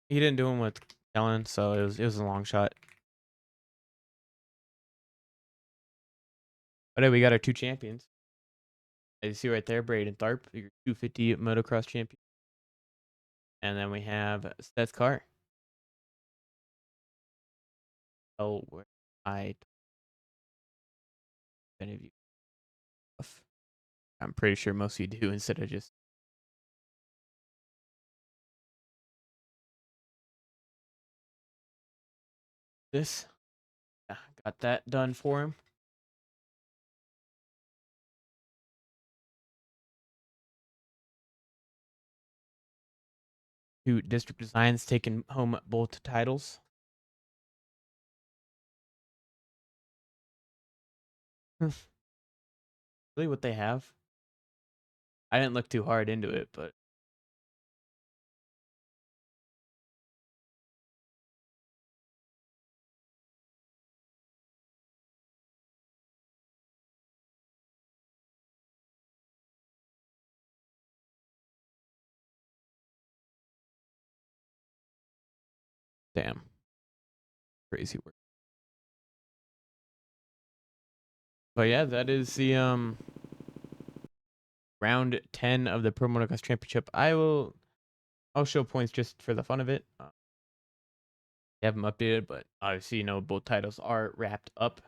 do them with Kellen, so it was a long shot. But hey, we got our 2 champions. As you see right there, Braden Tharp, your 250 motocross champion. And then we have Seth Carr. Oh, where any of you. I'm pretty sure most of you do instead of just. This. Yeah, got that done for him. Two District Designs taking home both titles. Really what they have. I didn't look too hard into it, but damn. Crazy work. But yeah, that is the round 10 of the Pro Motocross Championship. I'll show points just for the fun of it. They have them updated, but obviously, both titles are wrapped up.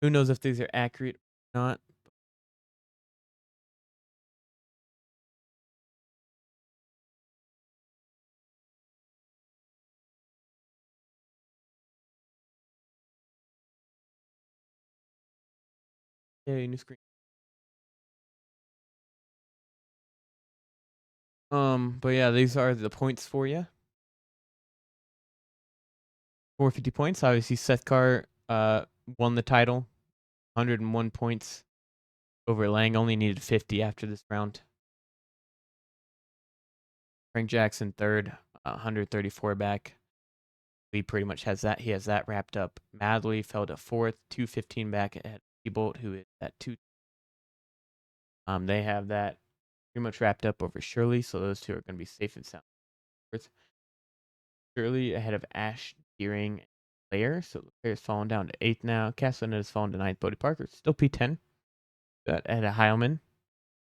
Who knows if these are accurate or not? Yeah, new screen. But yeah, these are the points for you. 450 points. Obviously, Seth Carr won the title. 101 points over Lang. Only needed 50 after this round. Frank Jackson third, 134 back. Lee pretty much has that. He has that wrapped up. Madley fell to fourth, 215 back ahead of Bolt, who is at 2. They have that pretty much wrapped up over Shirley, so those two are going to be safe and sound. Shirley ahead of Ash, Deering, and Claire, so Claire's fallen down to 8th now. Castellaneta has fallen to 9th. Bodie Parker still P10. Got ahead of Heilman.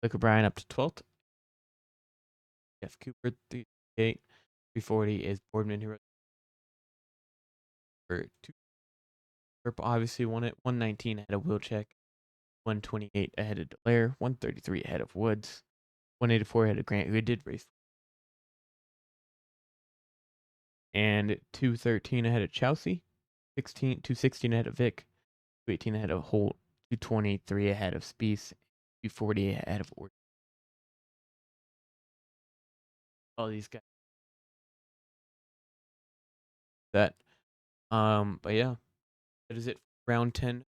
Luke O'Brien up to 12th. Jeff Cooper, 338. 340 is Boardman, who for 2. Purple obviously won it. 119 ahead of Wilczek. 128 ahead of Delaire. 133 ahead of Woods. 184 ahead of Grant, who did race. And 213 ahead of Chelsea. 216 ahead of Vic. 218 ahead of Holt. 223 ahead of Spieth. 240 ahead of Orton. All these guys. But yeah, that is it for round 10,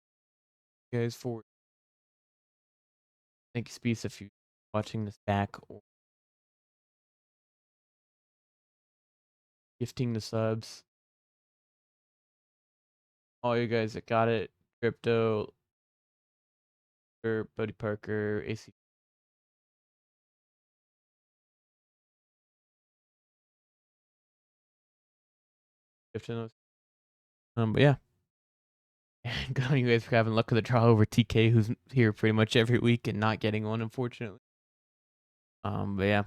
guys. For thank you, Spieth, if you're watching this back or gifting the subs. All you guys that got it, Crypto, Buddy Parker, AC. Gifting those. But yeah. And good on you guys for having luck with the draw over TK, who's here pretty much every week and not getting one, unfortunately. But yeah.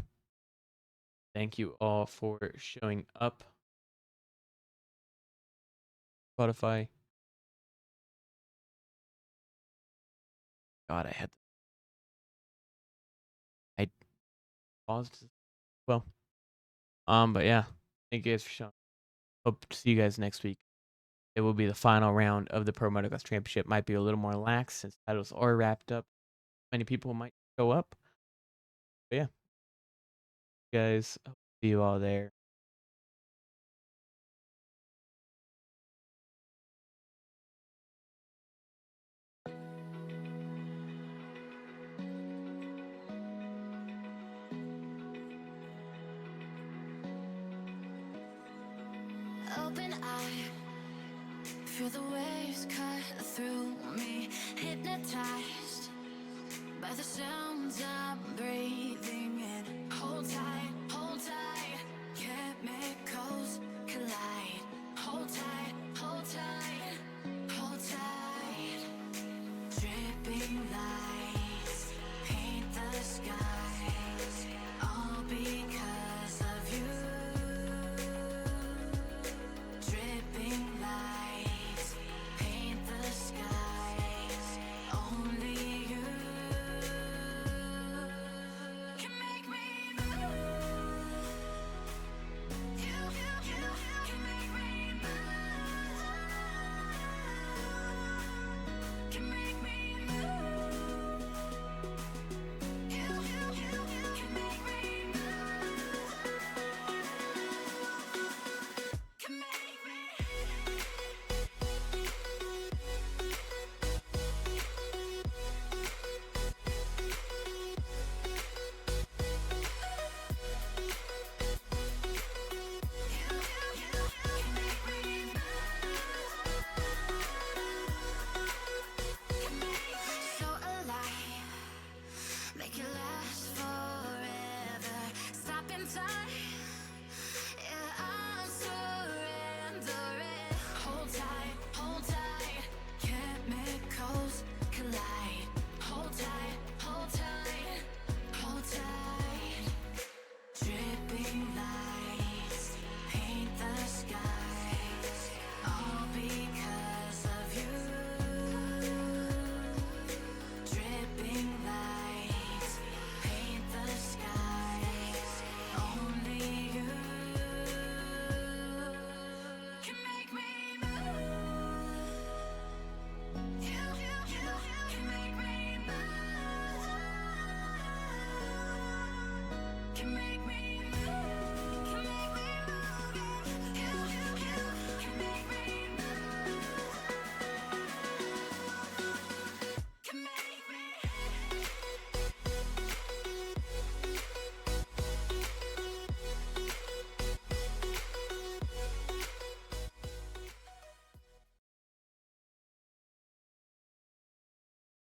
Thank you all for showing up. Spotify. God, I paused. Well, but yeah, thank you guys for showing. Hope to see you guys next week. It will be the final round of the Pro Motocross Championship. Might be a little more lax since titles are wrapped up. Many people might show up. But yeah, guys, hope to see you all there. Open eye, feel the waves cut through me, hypnotized by the sounds I'm breathing.